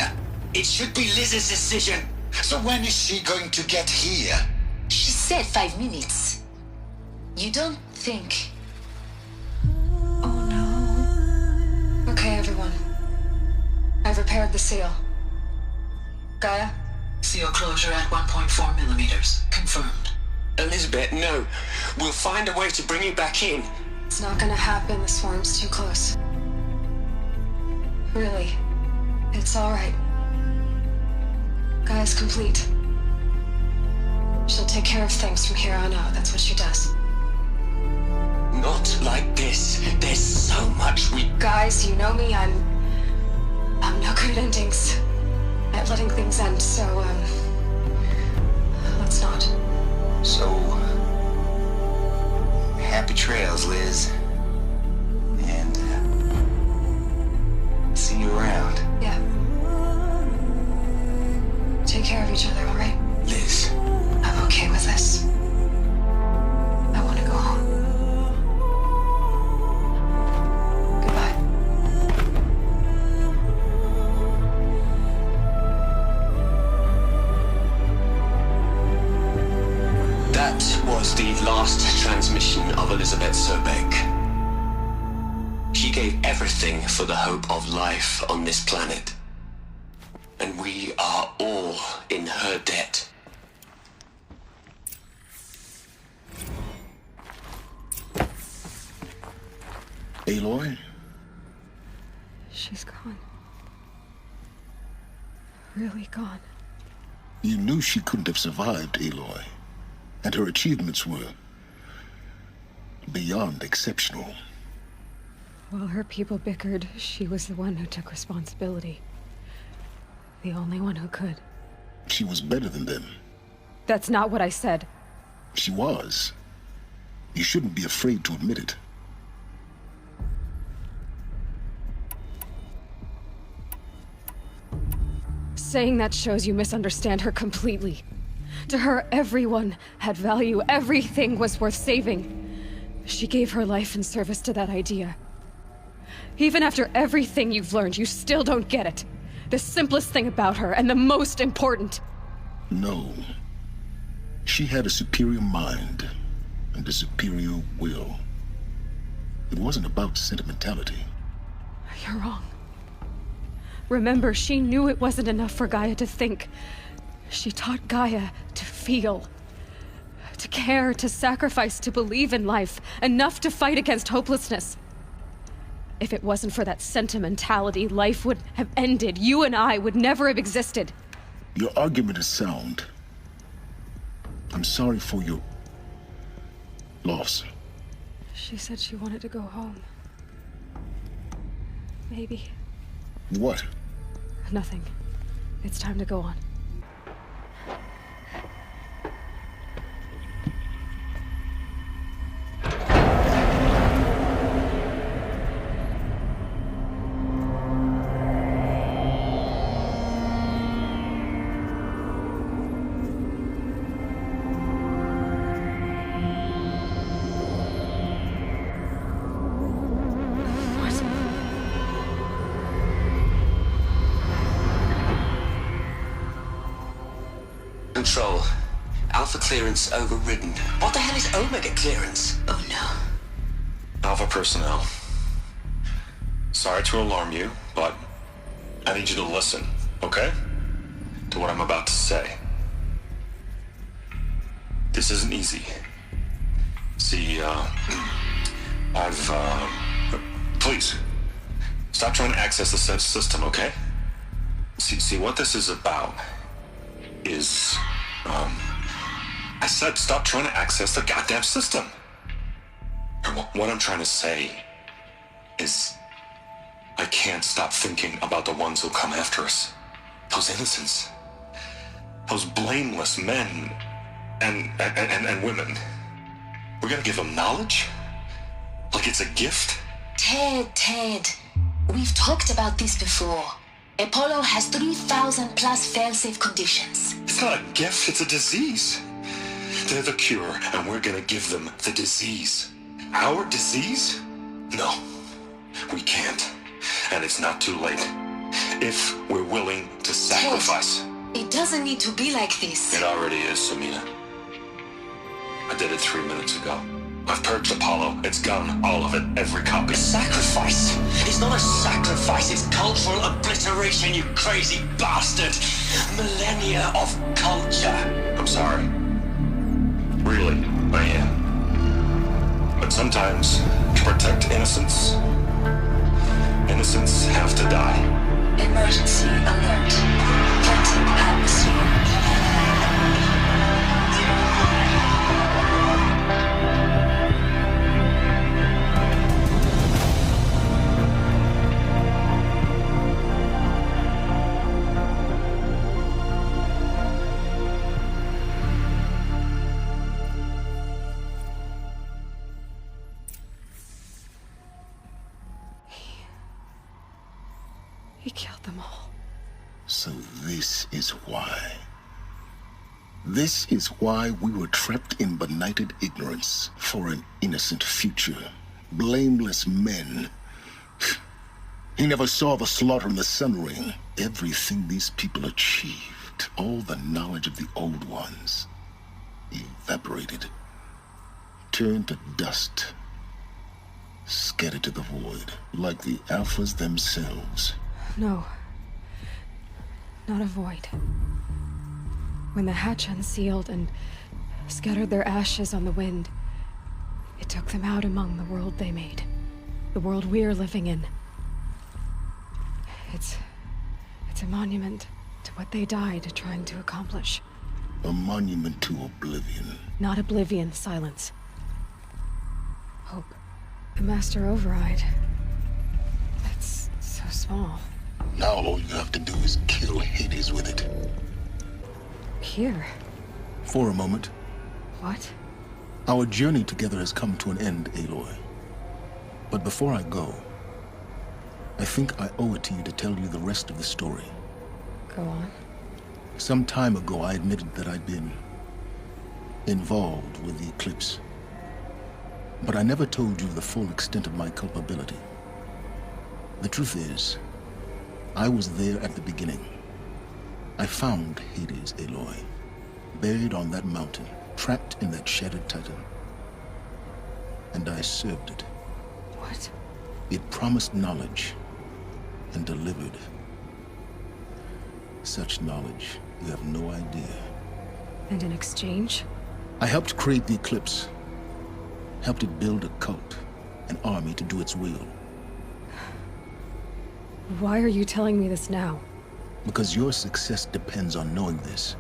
It should be Liz's decision. So when is she going to get here? She said 5 minutes. You don't think... Okay, everyone. I've repaired the seal. Gaia? Seal closure at 1.4 millimeters. Confirmed. Elizabeth, no. We'll find a way to bring you back in. It's not gonna happen. The swarm's too close. Really. It's all right. Gaia's complete. She'll take care of things from here on out. That's what she does. Not like this. There's so much we... Guys, you know me, I'm no good at endings. At letting things end, so, let's not. So... happy trails, Liz. And, see you around. Yeah. Take care of each other, alright? Liz. I'm okay with this. I want to go home. Goodbye. That was the last transmission of Elizabeth Sobek. She gave everything for the hope of life on this planet. And we are all in her debt. Aloy? She's gone. Really gone. You knew she couldn't have survived, Aloy. And her achievements were beyond exceptional. While her people bickered, she was the one who took responsibility. The only one who could. She was better than them. That's not what I said. She was. You shouldn't be afraid to admit it. Saying that shows you misunderstand her completely. To her, everyone had value. Everything was worth saving. She gave her life in service to that idea. Even after everything you've learned, you still don't get it. The simplest thing about her, and the most important. No. She had a superior mind, and a superior will. It wasn't about sentimentality. You're wrong. Remember, she knew it wasn't enough for Gaia to think. She taught Gaia to feel. To care, to sacrifice, to believe in life. Enough to fight against hopelessness. If it wasn't for that sentimentality, life would have ended. You and I would never have existed. Your argument is sound. I'm sorry for your loss. She said she wanted to go home. Maybe. What? Nothing. It's time to go on. Control. Alpha clearance overridden. What the hell is Omega clearance? Oh no. Alpha personnel. Sorry to alarm you, but I need you to listen, okay? To what I'm about to say. This isn't easy. See, please, stop trying to access the system, okay? See, what this is about is, I said stop trying to access the goddamn system. What I'm trying to say is, I can't stop thinking about the ones who come after us. Those innocents. Those blameless men and women. We're gonna give them knowledge? Like it's a gift? Ted. We've talked about this before. Apollo has 3,000 plus fail-safe conditions. It's not a gift, it's a disease. They're the cure, and we're gonna give them the disease. Our disease? No, we can't. And it's not too late. If we're willing to sacrifice. Ted, it doesn't need to be like this. It already is, Samina. I did it 3 minutes ago. I've purged Apollo. It's gone. All of it. Every copy. Sacrifice? It's not a sacrifice. It's cultural obliteration, you crazy bastard. Millennia of culture. I'm sorry. Really, I am. But sometimes, to protect innocence, innocents have to die. Emergency alert. Threatened atmosphere. them all. So this is why. This is why we were trapped in benighted ignorance for an innocent future. Blameless men. He never saw the slaughter in the Sun Ring. Everything these people achieved, all the knowledge of the Old Ones, evaporated, turned to dust, scattered to the void, like the Alphas themselves. No. Not a void. When the hatch unsealed and scattered their ashes on the wind, it took them out among the world they made. The world we're living in. It's a monument to what they died trying to accomplish. A monument to oblivion. Not oblivion, Silence. Hope. The Master Override. That's so small. Now all you have to do is kill Hades with it. Here? For a moment. What? Our journey together has come to an end, Aloy. But before I go, I think I owe it to you to tell you the rest of the story. Go on. Some time ago, I admitted that I'd been involved with the Eclipse. But I never told you the full extent of my culpability. The truth is, I was there at the beginning. I found Hades, Aloy, buried on that mountain, trapped in that shattered titan. And I served it. What? It promised knowledge and delivered. Such knowledge, you have no idea. And in exchange? I helped create the Eclipse. Helped it build a cult, an army to do its will. Why are you telling me this now? Because your success depends on knowing this.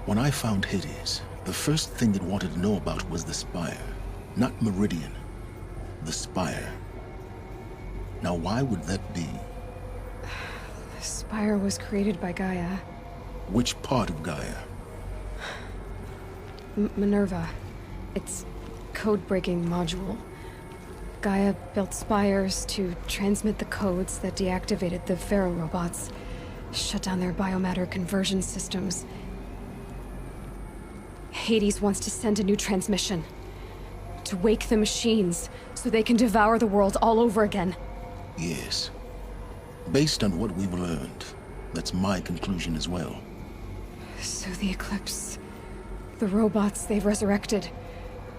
When I found Hades, the first thing it wanted to know about was the Spire. Not Meridian. The Spire. Now why would that be? The Spire was created by Gaia. Which part of Gaia? Minerva. Its code-breaking module. Gaia built spires to transmit the codes that deactivated the Pharaoh robots, shut down their biomatter conversion systems. Hades wants to send a new transmission. To wake the machines, so they can devour the world all over again. Yes. Based on what we've learned, that's my conclusion as well. So the Eclipse... the robots they've resurrected...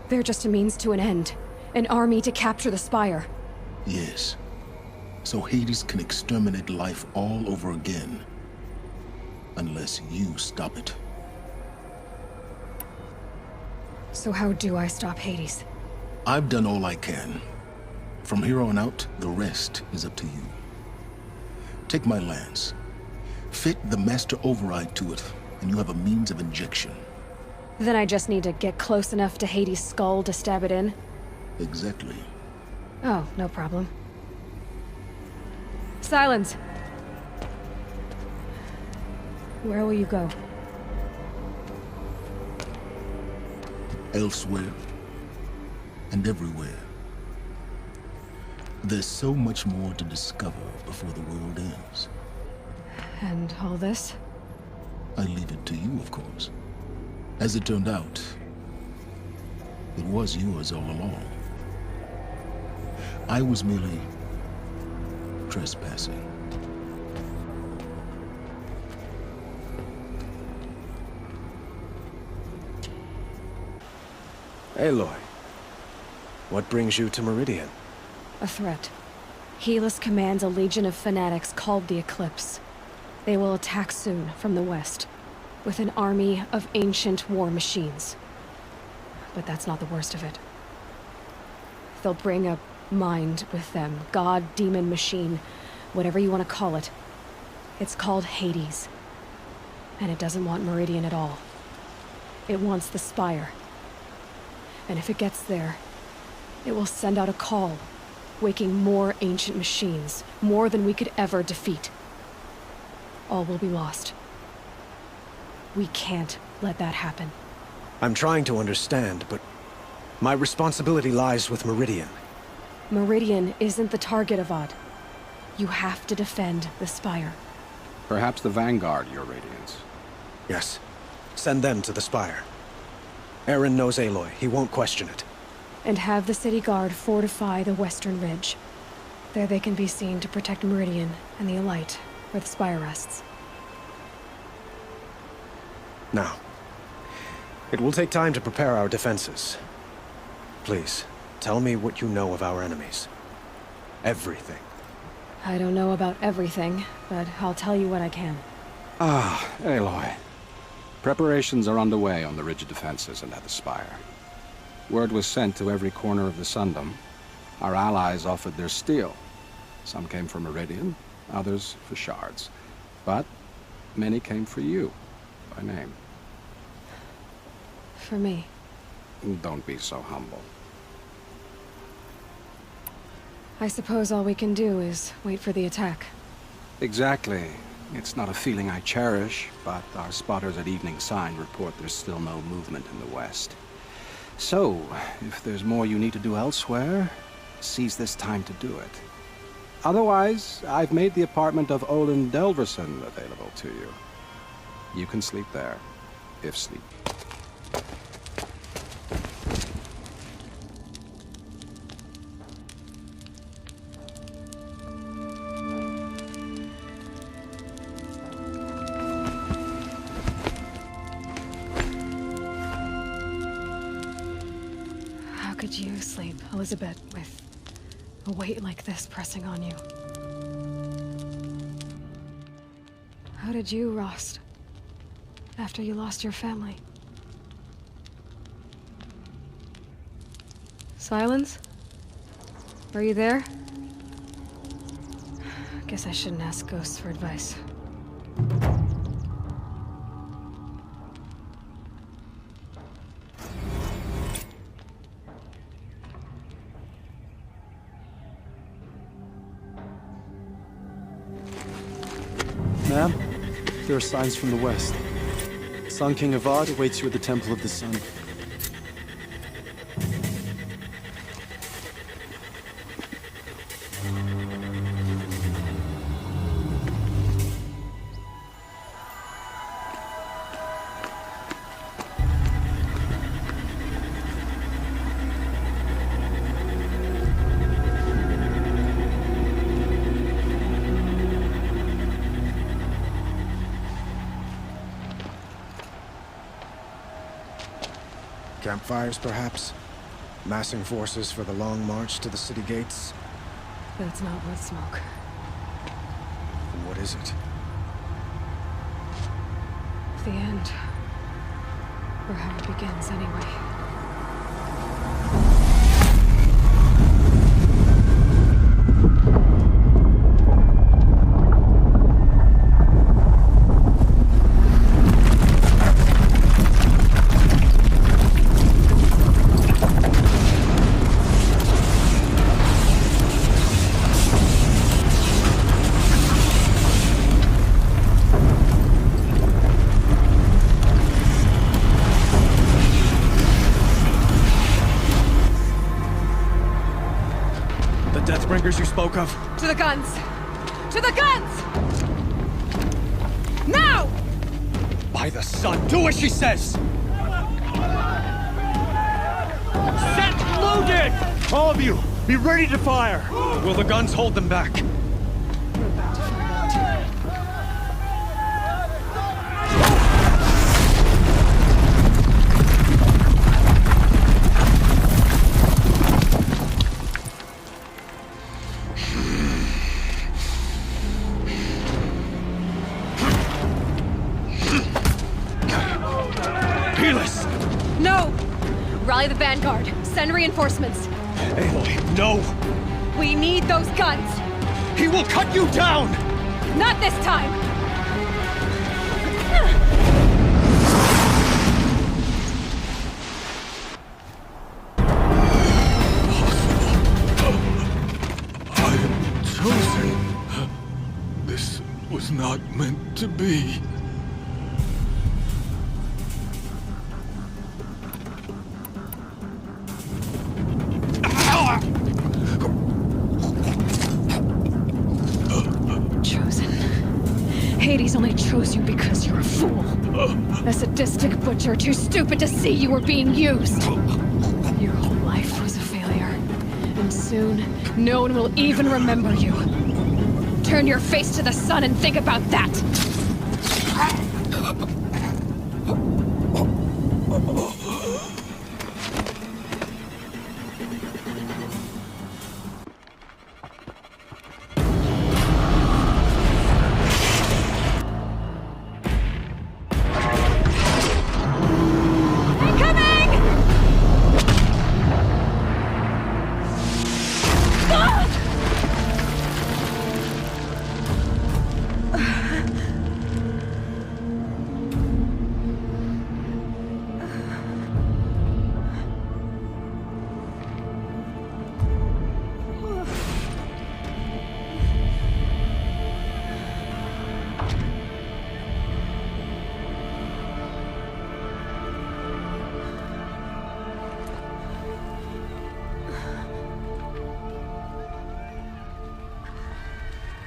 they're just a means to an end. An army to capture the Spire. Yes. So Hades can exterminate life all over again. Unless you stop it. So how do I stop Hades? I've done all I can. From here on out, the rest is up to you. Take my lance. Fit the Master Override to it, and you have a means of injection. Then I just need to get close enough to Hades' skull to stab it in? Exactly. Oh, no problem. Silence! Where will you go? Elsewhere. And everywhere. There's so much more to discover before the world ends. And all this? I leave it to you, of course. As it turned out, it was yours all along. I was merely trespassing. Aloy, what brings you to Meridian? A threat. Helis commands a legion of fanatics called the Eclipse. They will attack soon from the west, with an army of ancient war machines. But that's not the worst of it. They'll bring a mind with them, god, demon, machine, whatever you want to call it. It's called Hades. And it doesn't want Meridian at all. It wants the Spire. And if it gets there, it will send out a call, waking more ancient machines, more than we could ever defeat. All will be lost. We can't let that happen. I'm trying to understand, but my responsibility lies with Meridian. Meridian isn't the target, Avad. You have to defend the Spire. Perhaps the Vanguard, Your Radiance. Yes. Send them to the Spire. Eren knows Aloy. He won't question it. And have the City Guard fortify the Western Ridge. There they can be seen to protect Meridian and the Elite, where the Spire rests. Now, it will take time to prepare our defenses. Please, tell me what you know of our enemies. Everything. I don't know about everything, but I'll tell you what I can. Ah, Aloy. Preparations are underway on the ridge of defenses and at the Spire. Word was sent to every corner of the Sundom. Our allies offered their steel. Some came for Meridian, others for shards. But many came for you, by name. For me? Don't be so humble. I suppose all we can do is wait for the attack. Exactly. It's not a feeling I cherish, but our spotters at Evening Sign report there's still no movement in the west. So, if there's more you need to do elsewhere, seize this time to do it. Otherwise, I've made the apartment of Olin Delverson available to you. You can sleep there, if sleep. How could you sleep, Elizabeth, with a weight like this pressing on you? How did you, Rost, after you lost your family? Silence? Are you there? Guess I shouldn't ask ghosts for advice. Ma'am, there are signs from the west. Sun King Avad awaits you at the Temple of the Sun. Campfires, perhaps? Massing forces for the long march to the city gates? That's not blood smoke. Then what is it? The end. Or how it begins, anyway. Deathbringers you spoke of? To the guns! To the guns! Now! By the sun, do as she says! Set loaded! All of you, be ready to fire! Will the guns hold them back? No! Rally the Vanguard. Send reinforcements. Aloy, no! We need those guns! He will cut you down! Not this time! I am chosen. This was not meant to be. Hades only chose you because you're a fool. A sadistic butcher too stupid to see you were being used. Your whole life was a failure. And soon, no one will even remember you. Turn your face to the sun and think about that!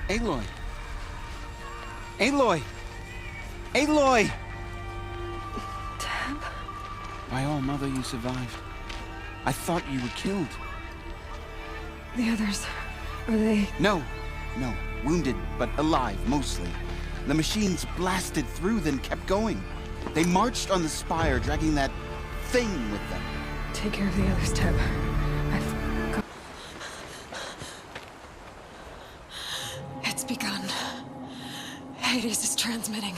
Aloy! Aloy! Aloy! Teb? My own mother, you survived. I thought you were killed. The others, are they... No. Wounded, but alive, mostly. The machines blasted through, then kept going. They marched on the spire, dragging that thing with them. Take care of the others, Teb. I've got... It's begun. Hades is transmitting.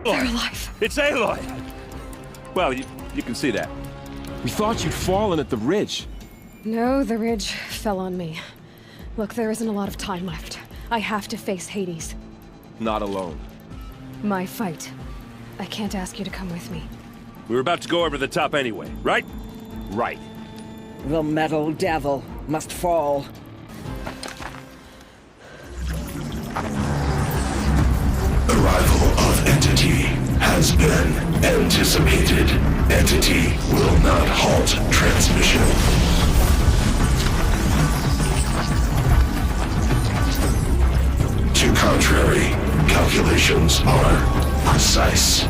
They're alive. It's Aloy! Well, you can see that. We thought you'd fallen at the ridge. No, the ridge fell on me. Look, there isn't a lot of time left. I have to face Hades. Not alone. My fight. I can't ask you to come with me. We were about to go over the top anyway, right? Right. The metal devil must fall. Arrival of Entity has been anticipated. Entity will not halt transmission. To contrary, calculations are precise.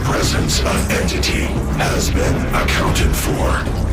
Presence of Entity has been accounted for.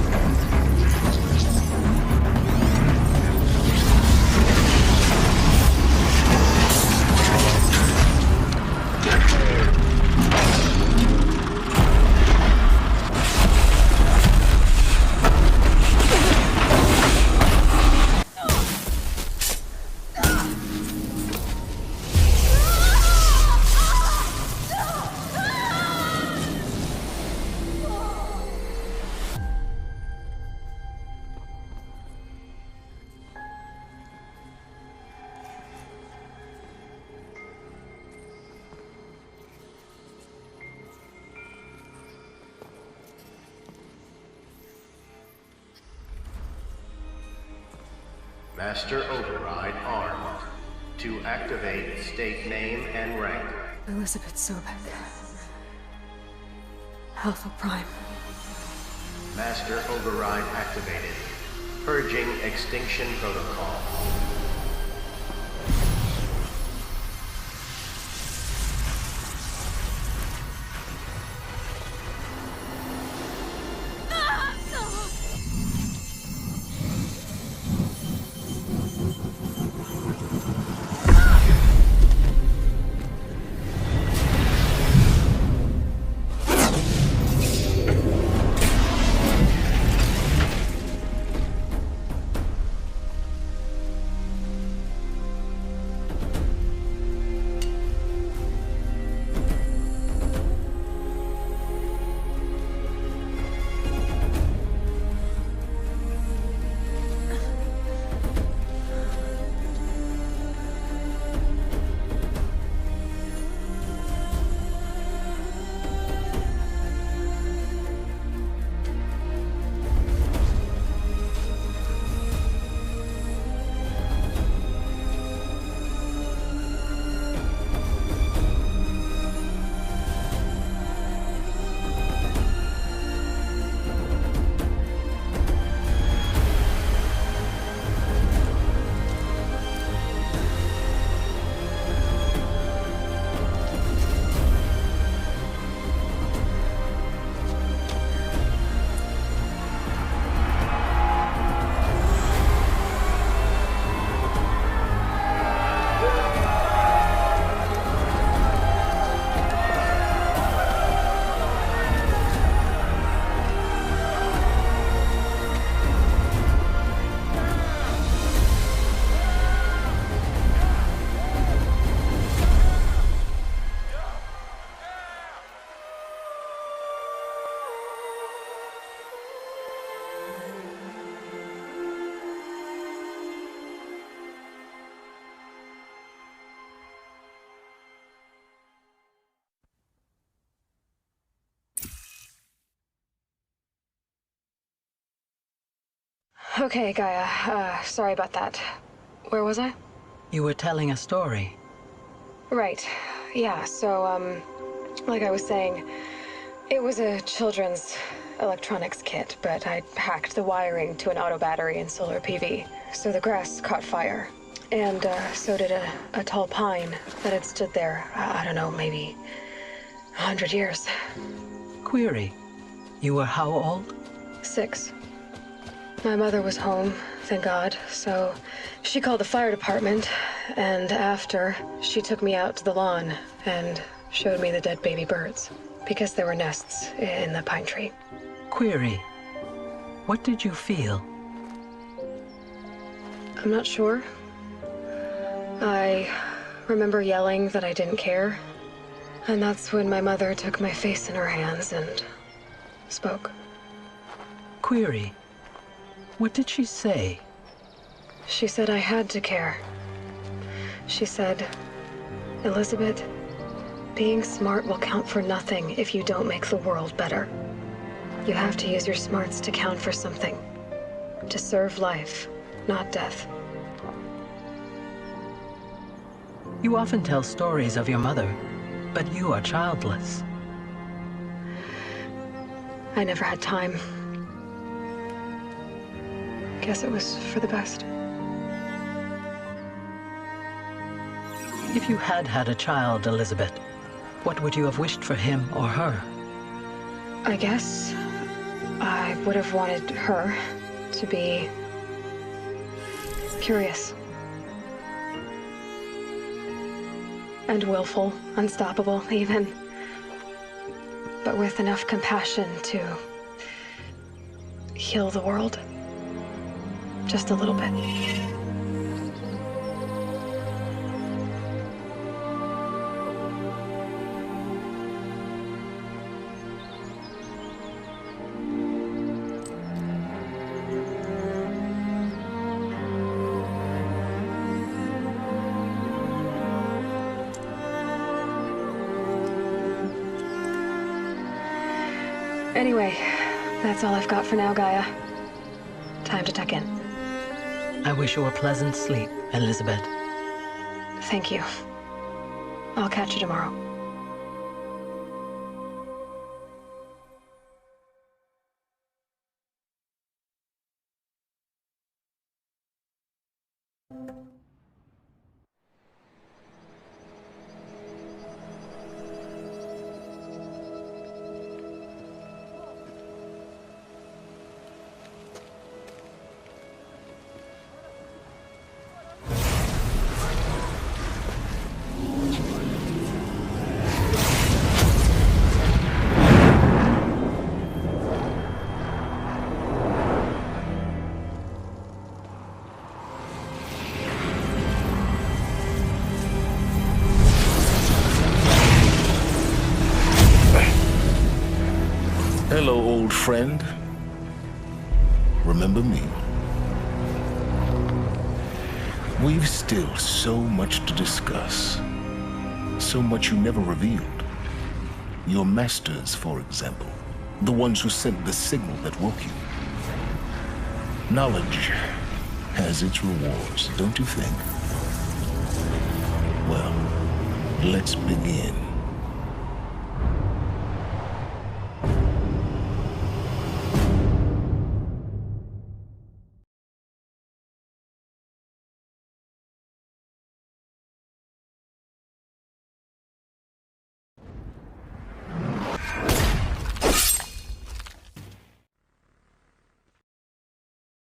Master Override armed. To activate, state name and rank. Elizabeth Sobek. Alpha Prime. Master Override activated. Purging Extinction Protocol. Okay, Gaia. Sorry about that. Where was I? You were telling a story. Right. Yeah, so, like I was saying, it was a children's electronics kit, but I hacked the wiring to an auto battery and solar PV. So the grass caught fire. And, so did a tall pine that had stood there, I don't know, maybe 100 years. Query. You were how old? 6. My mother was home, thank God, so she called the fire department, and after, she took me out to the lawn and showed me the dead baby birds, because there were nests in the pine tree. Query. What did you feel? I'm not sure. I remember yelling that I didn't care, and that's when my mother took my face in her hands and spoke. Query. What did she say? She said I had to care. She said, Elizabeth, being smart will count for nothing if you don't make the world better. You have to use your smarts to count for something. To serve life, not death. You often tell stories of your mother, but you are childless. I never had time. Guess it was for the best. If you had had a child, Elizabeth, what would you have wished for him or her? I guess I would have wanted her to be curious. And willful, unstoppable, even. But with enough compassion to heal the world. Just a little bit. Anyway, that's all I've got for now, Gaia. Time to tuck in. I wish you a pleasant sleep, Elizabeth. Thank you. I'll catch you tomorrow. Hello, old friend. Remember me? We've still so much to discuss. So much you never revealed. Your masters, for example. The ones who sent the signal that woke you. Knowledge has its rewards, don't you think? Well, let's begin.